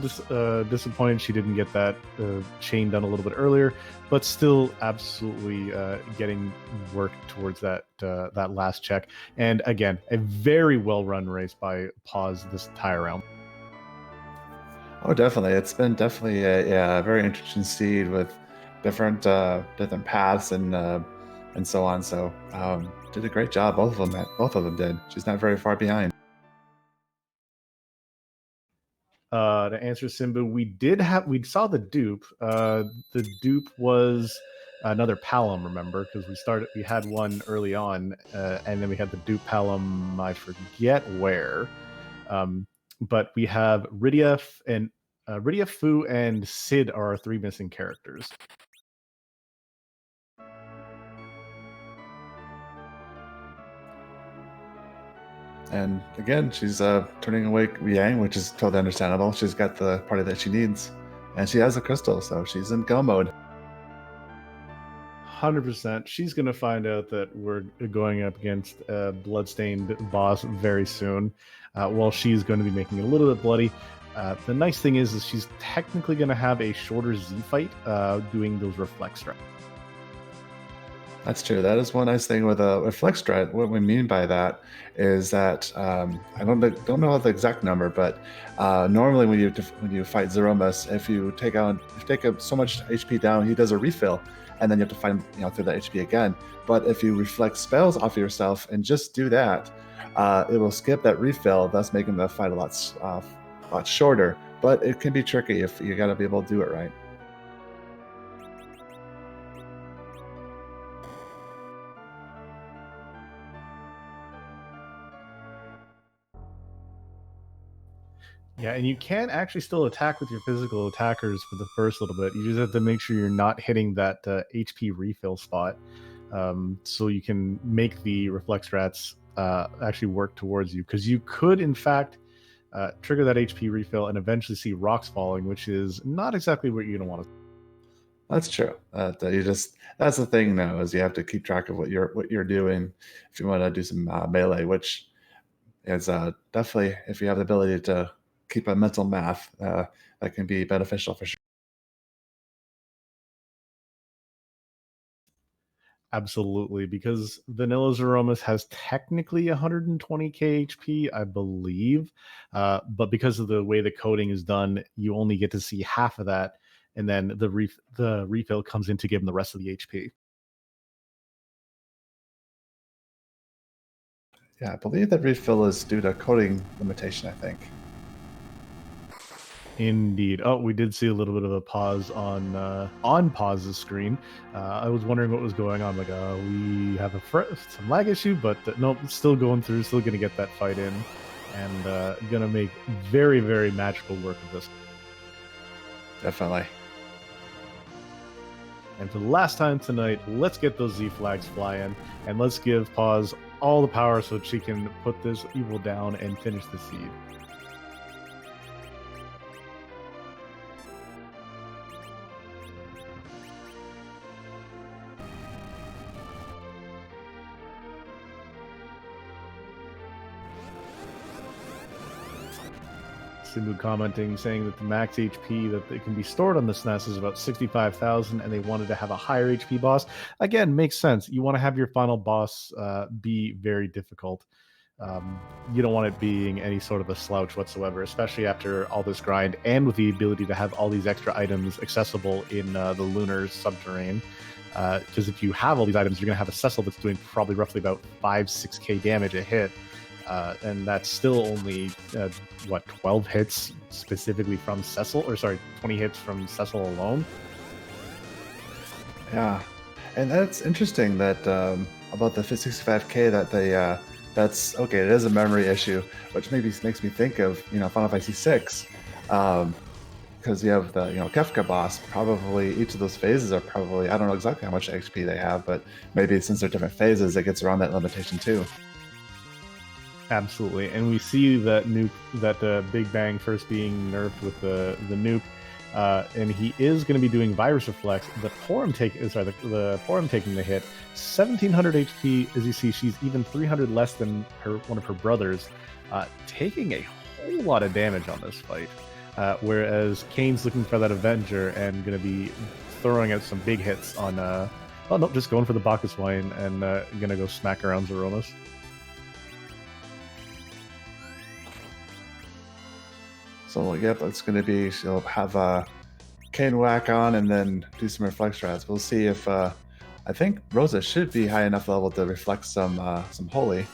disappointed she didn't get that chain done a little bit earlier, but still absolutely getting work towards that last check. And again, a very well run race by Pause this entire round. Oh, definitely. It's been definitely a very interesting seed with different paths and so on. So did a great job. Both of them did. She's not very far behind. To answer Simba, we saw the dupe. The dupe was another Palom, remember, because we had one early on, and then we had the dupe Palom, I forget where. But we have Rydia Fu, and Sid are our 3 missing characters. And again, she's turning away Yang, which is totally understandable. She's got the party that she needs, and she has a crystal, so she's in go mode. 100%. She's going to find out that we're going up against a bloodstained boss very soon, while she's going to be making it a little bit bloody. The nice thing is she's technically going to have a shorter Z fight doing those reflex strats. That's true. That is one nice thing with a reflex strat. What we mean by that is that I don't know the exact number, but normally when you fight Zeromus, if you take so much HP down, he does a refill, and then you have to fight him through that HP again. But if you reflect spells off of yourself and just do that, it will skip that refill, thus making the fight a lot shorter. But it can be tricky if you got to be able to do it right. Yeah, and you can actually still attack with your physical attackers for the first little bit. You just have to make sure you're not hitting that HP refill spot, so you can make the reflex strats actually work towards you. Because you could, in fact, trigger that HP refill, and eventually see rocks falling, which is not exactly what you're going to want to. That's true. That's the thing though, is you have to keep track of what you're doing if you want to do some melee, which is definitely, if you have the ability to keep a mental math, that can be beneficial for sure. Absolutely, because Vanilla's Aromas has technically 120k HP, I believe, but because of the way the coding is done, you only get to see half of that, and then the refill comes in to give him the rest of the HP. Yeah, I believe that refill is due to coding limitation, I think. Indeed. Oh, we did see a little bit of a pause on Pause's screen. I was wondering what was going on. Like, we have some lag issue, but nope, it's still going through. Still going to get that fight in, and going to make very, very magical work of this. Definitely. And for the last time tonight, let's get those Z flags flying, and let's give Pause all the power so she can put this evil down and finish the seed. Simbu commenting, saying that the max HP that it can be stored on the SNES is about 65,000, and they wanted to have a higher HP boss. Again, makes sense. You want to have your final boss be very difficult. You don't want it being any sort of a slouch whatsoever, especially after all this grind and with the ability to have all these extra items accessible in the lunar subterrane. Because if you have all these items, you're going to have a Cecil that's doing probably roughly about 5-6k damage a hit. And that's still only 12 hits specifically from Cecil, or sorry, 20 hits from Cecil alone. Yeah, and that's interesting that about the 65k that they that's okay. It is a memory issue, which maybe makes me think of Final Fantasy VI, because you have the Kefka boss. Probably each of those phases are probably, I don't know exactly how much XP they have, but maybe since they're different phases, it gets around that limitation too. Absolutely, and we see that nuke, that Big Bang first being nerfed with the nuke, and he is going to be doing Virus Reflex. The Porum taking the hit, 1700 HP. As you see, she's even 300 less than one of her brothers, taking a whole lot of damage on this fight. Whereas Kane's looking for that Avenger and going to be throwing out some big hits on. Oh no, just going for the Bacchus Wine and going to go smack around Zeronis. So yep, it's going to be, she'll have Kane whack on and then do some reflect strats. We'll see if I think Rosa should be high enough level to reflect some Holy.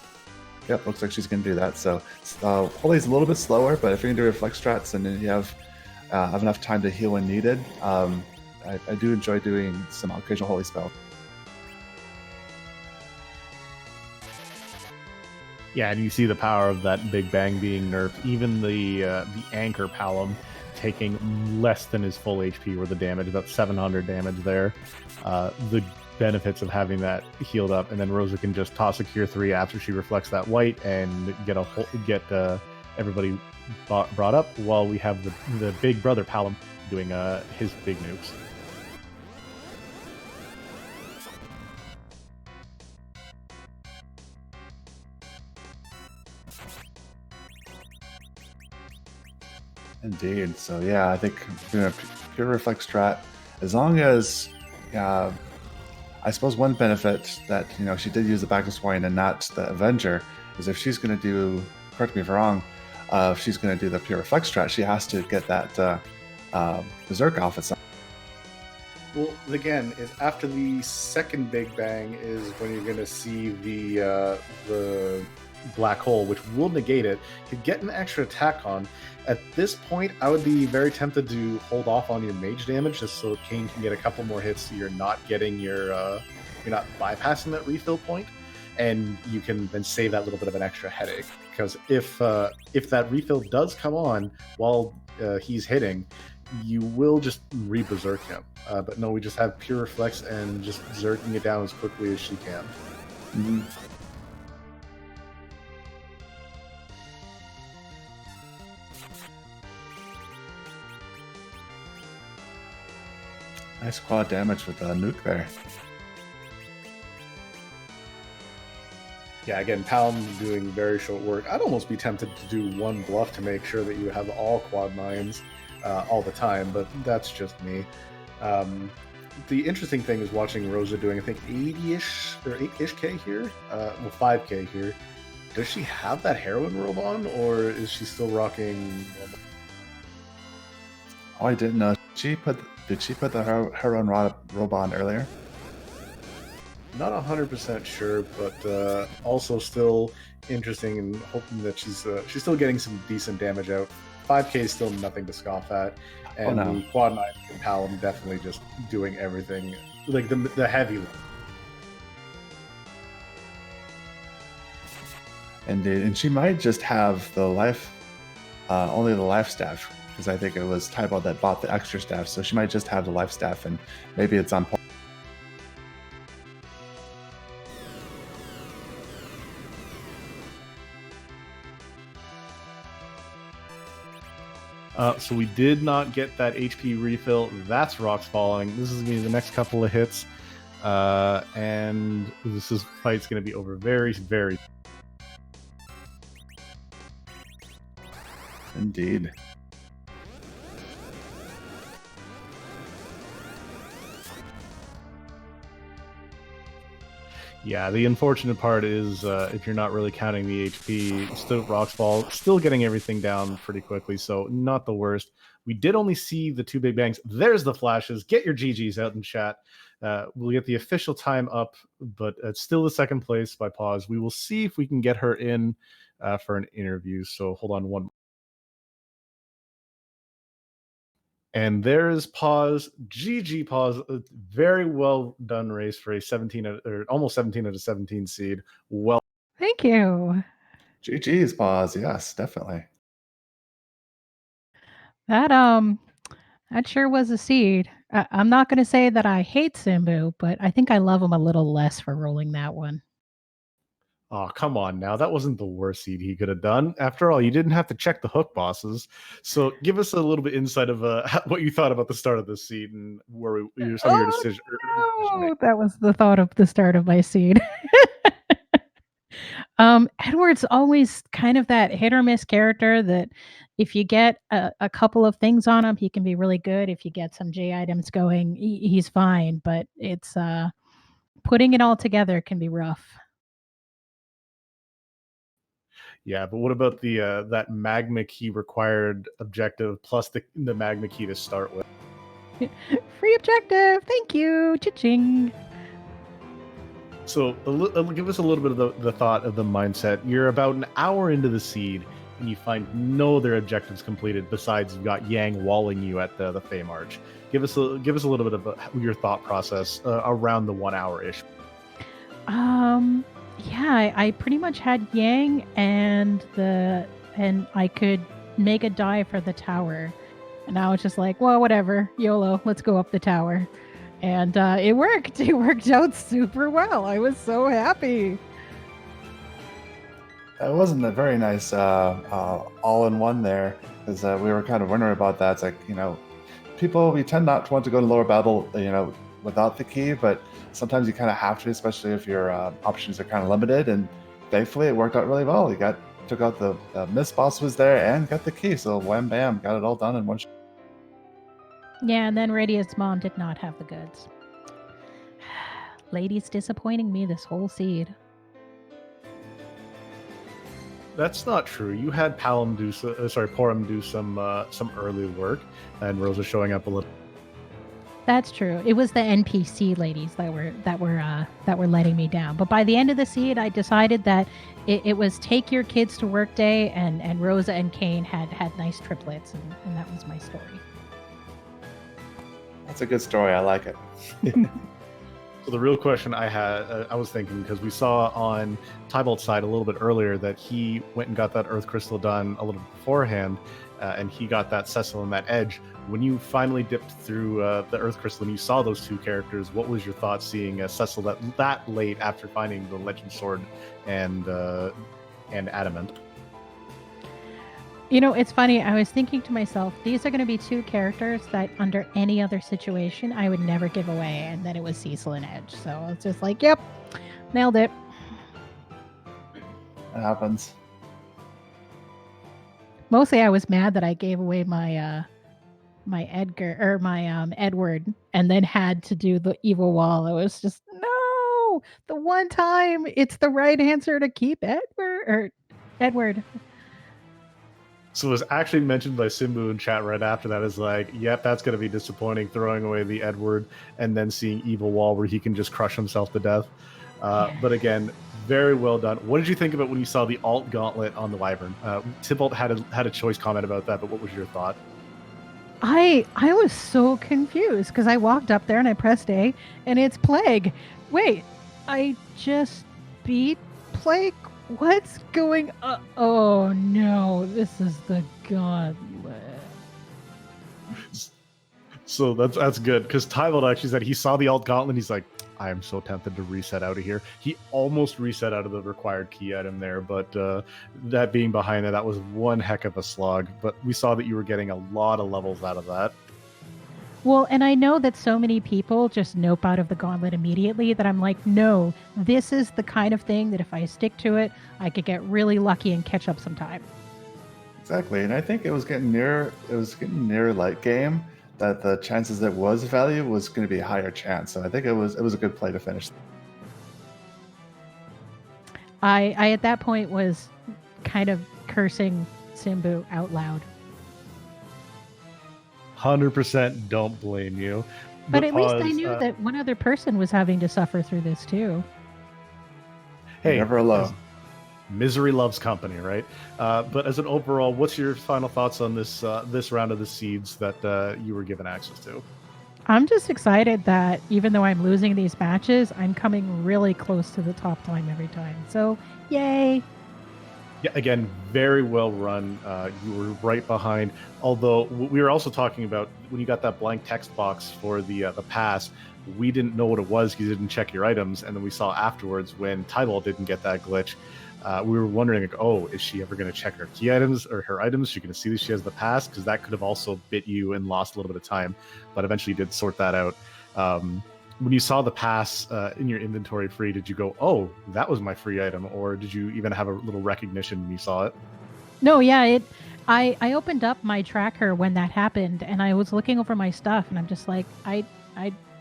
Yep, looks like she's going to do that. So Holy's a little bit slower, but if you're going to do reflect strats and then you have enough time to heal when needed, I do enjoy doing some occasional Holy spell. Yeah, and you see the power of that Big Bang being nerfed. Even the Anchor Palom taking less than his full HP worth of damage, about 700 damage there. The benefits of having that healed up, and then Rosa can just toss a Cure 3 after she reflects that white and get everybody brought up, while we have the Big Brother Palom doing his big nukes. Indeed. So yeah, I think pure reflect strat, as long as I suppose one benefit that she did use the Bacchus Wine and not the Avenger is if she's going to do, correct me if I'm wrong, if she's going to do the pure reflect strat, she has to get that Berserk off at some. Well, again, is after the second Big Bang is when you're going to see the black hole, which will negate it. You get an extra attack on. At this point, I would be very tempted to hold off on your mage damage just so Kane can get a couple more hits, so you're not getting you're not bypassing that refill point, and you can then save that little bit of an extra headache. Because if that refill does come on while he's hitting, you will just re-berserk him. But no, we just have pure reflex and just zerking it down as quickly as she can. Mm-hmm. Nice quad damage with the nuke there. Yeah, again, Palm doing very short work. I'd almost be tempted to do one bluff to make sure that you have all quad mines all the time, but that's just me. The interesting thing is watching Rosa doing, I think, 80-ish or 8-ish K here. Well, 5K here. Does she have that heroin robe on, or is she still rocking? Oh, I didn't know. Did she put the heroin robe on earlier? Not 100% sure, but also still interesting and hoping that she's still getting some decent damage out. 5K is still nothing to scoff at, and the quad 9 and Palom definitely just doing everything, like the heavy. And she might just have the life, only the life staff, because I think it was Tybalt that bought the extra staff, so she might just have the life staff, and maybe it's on. So we did not get that HP refill. That's rocks falling. This is going to be the next couple of hits. And this fight's going to be over very, very. Indeed. Yeah, the unfortunate part is if you're not really counting the HP, still rocks fall, still getting everything down pretty quickly, so not the worst. We did only see the two big bangs. There's the flashes. Get your GGs out in chat. We'll get the official time up, but it's still the second place by Pause. We will see if we can get her in for an interview, so hold on one. And there is Pause. GG Pause. A very well done race for a 17 or almost 17 out of 17 seed. Well, thank you. GG's Pause. Yes, definitely. That sure was a seed. I'm not going to say that I hate Simbu, but I think I love him a little less for rolling that one. Oh, come on now. That wasn't the worst seed he could have done. After all, you didn't have to check the hook bosses. So give us a little bit insight of what you thought about the start of this seed and where some of your decisions. Oh, that was the thought of the start of my seed. Edward's always kind of that hit or miss character that if you get a couple of things on him, he can be really good. If you get some J items going, he's fine. But it's putting it all together can be rough. Yeah, but what about the that magma key required objective plus the magma key to start with? Free objective. Thank you. Cha-ching. So give us a little bit of the thought of the mindset. You're about an hour into the seed, and you find no other objectives completed besides you've got Yang walling you at the Fey March. Give us a little bit of your thought process around the 1 hour-ish. Yeah, I pretty much had Yang and I could make a die for the tower. And I was just like, well, whatever, YOLO, let's go up the tower. And it worked. It worked out super well. I was so happy. It wasn't a very nice all-in-one there, because we were kind of wondering about that. It's like, we tend not to want to go to lower battle, without the key, but sometimes you kind of have to, especially if your options are kind of limited. And thankfully, it worked out really well. You took out the miss boss was there and got the key, so wham bam, got it all done in one shot. Yeah, and then Radiant's mom did not have the goods. Lady's disappointing me this whole seed. That's not true. You had Porum do some early work, and Rosa showing up a little. That's true. It was the NPC ladies that were letting me down. But by the end of the seed, I decided that it was take your kids to work day, and Rosa and Kane had nice triplets, and that was my story. That's a good story. I like it. So the real question I had, I was thinking, because we saw on Tybalt's side a little bit earlier that he went and got that Earth Crystal done a little bit beforehand, and he got that Cecil and that Edge. When you finally dipped through the Earth Crystal and you saw those two characters, what was your thought seeing Cecil that late after finding the Legend Sword and Adamant? You know, it's funny. I was thinking to myself, these are going to be two characters that, under any other situation, I would never give away, and then it was Cecil and Edge. So it's just like, yep, nailed it. It happens. Mostly, I was mad that I gave away my my Edgar or my Edward, and then had to do the evil wall. It was just no. The one time it's the right answer to keep Edward. So it was actually mentioned by Simbu in chat right after that is like, yep, that's going to be disappointing, throwing away the Edward and then seeing Evil Wall where he can just crush himself to death. But again, very well done. What did you think about when you saw the alt gauntlet on the Wyvern? Tybalt had a choice comment about that, but what was your thought? I was so confused because I walked up there and I pressed A and it's Plague. Wait, I just beat Plague? What's going on? Oh no, this is the Gauntlet. So that's good because Tybalt actually said he saw the alt gauntlet and he's like, I am so tempted to reset out of here. He almost reset out of the required key item there, but that being behind that was one heck of a slog. But we saw that you were getting a lot of levels out of that. Well, and I know that so many people just nope out of the Gauntlet immediately that I'm like, no, this is the kind of thing that if I stick to it, I could get really lucky and catch up some time. Exactly, and I think it was getting near late game that the chances that was value was going to be a higher chance. So I think it was a good play to finish. I at that point was kind of cursing Simbu out loud. 100% don't blame you. But at least I knew that one other person was having to suffer through this too. Hey, never alone. Misery loves company, right? But as an overall, what's your final thoughts on this round of the seeds that you were given access to? I'm just excited that even though I'm losing these matches, I'm coming really close to the top time every time. So, yay! Yeah, again, very well run. You were right behind. Although we were also talking about when you got that blank text box for the pass, we didn't know what it was because you didn't check your items, and then we saw afterwards when Tybalt didn't get that glitch. We were wondering, like, oh, is she ever going to check her key items or her items? She's going to see that she has the pass because that could have also bit you and lost a little bit of time. But eventually, you did sort that out. When you saw the pass in your inventory free, did you go, oh, that was my free item? Or did you even have a little recognition when you saw it? No, yeah, I opened up my tracker when that happened, and I was looking over my stuff, and I'm just like, I'm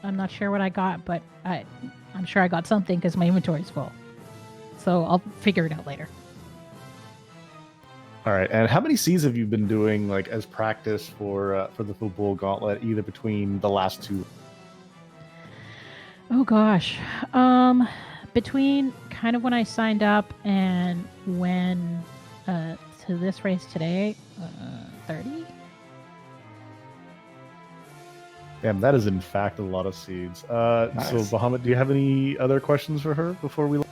not sure what I got, but I'm sure I got something because my inventory's full. So I'll figure it out later. All right, and how many Cs have you been doing, like, as practice for the Fabul Gauntlet, either between the last two? Oh gosh, between kind of when I signed up and when to this race today, 30. Damn, that is in fact a lot of seeds. Nice. So, Bahamut, do you have any other questions for her before we?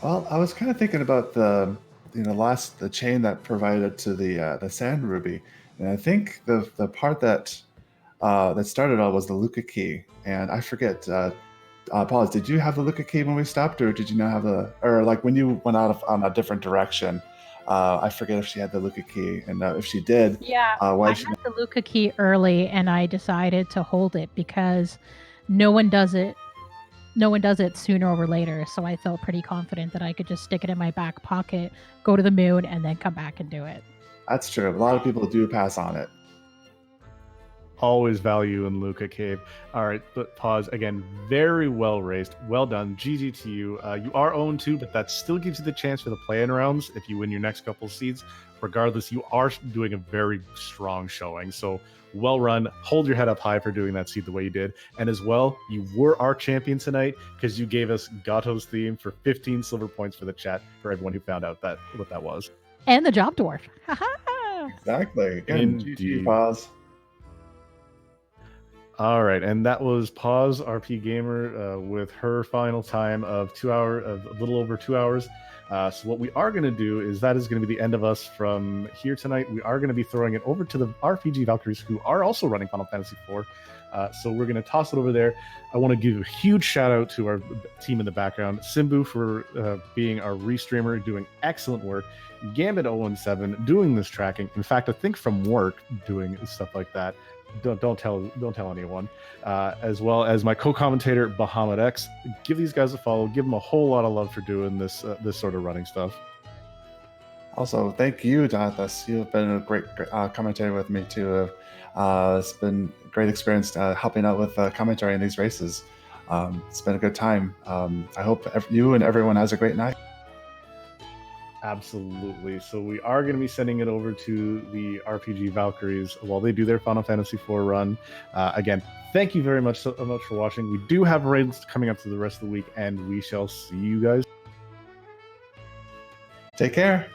Well, I was kind of thinking about the chain that provided to the Sand Ruby, and I think the part that started all was the Luca key, and I forget. Paul, did you have the Luca key when we stopped, or did you not have when you went out on a different direction? I forget if she had the Luca key, and if she did, yeah, I had the Luca key early, and I decided to hold it because no one does it sooner or later. So I felt pretty confident that I could just stick it in my back pocket, go to the moon, and then come back and do it. That's true. A lot of people do pass on it. Always value in Luca Cave. All right, but pause again. Very well raced. Well done. GG to you. You are 0-2, but that still gives you the chance for the play-in rounds if you win your next couple seeds. Regardless, you are doing a very strong showing. So well run. Hold your head up high for doing that seed the way you did. And as well, you were our champion tonight because you gave us Gato's theme for 15 silver points for the chat for everyone who found out what that was. And the Job Dwarf. Exactly. Indeed. Pause. All right, and that was PawsRPG Gamer with her final time of a little over 2 hours. So what we are going to do is that is going to be the end of us from here tonight. We are going to be throwing it over to the RPG Valkyries, who are also running Final Fantasy IV. So we're going to toss it over there. I want to give a huge shout out to our team in the background. Simbu for being our restreamer, doing excellent work. Gambit017 doing this tracking. In fact, I think from work doing stuff like that. Don't tell anyone. As well as my co-commentator Bahamut X. Give these guys a follow. Give them a whole lot of love for doing this sort of running stuff. Also, thank you, Jonathan. You've been a great commentator with me too. It's been a great experience helping out with commentary in these races. It's been a good time. I hope you and everyone has a great night. Absolutely. So we are going to be sending it over to the RPG Valkyries while they do their Final Fantasy IV run. Again, thank you very much so much for watching. We do have raids coming up to the rest of the week, and we shall see you guys. Take care.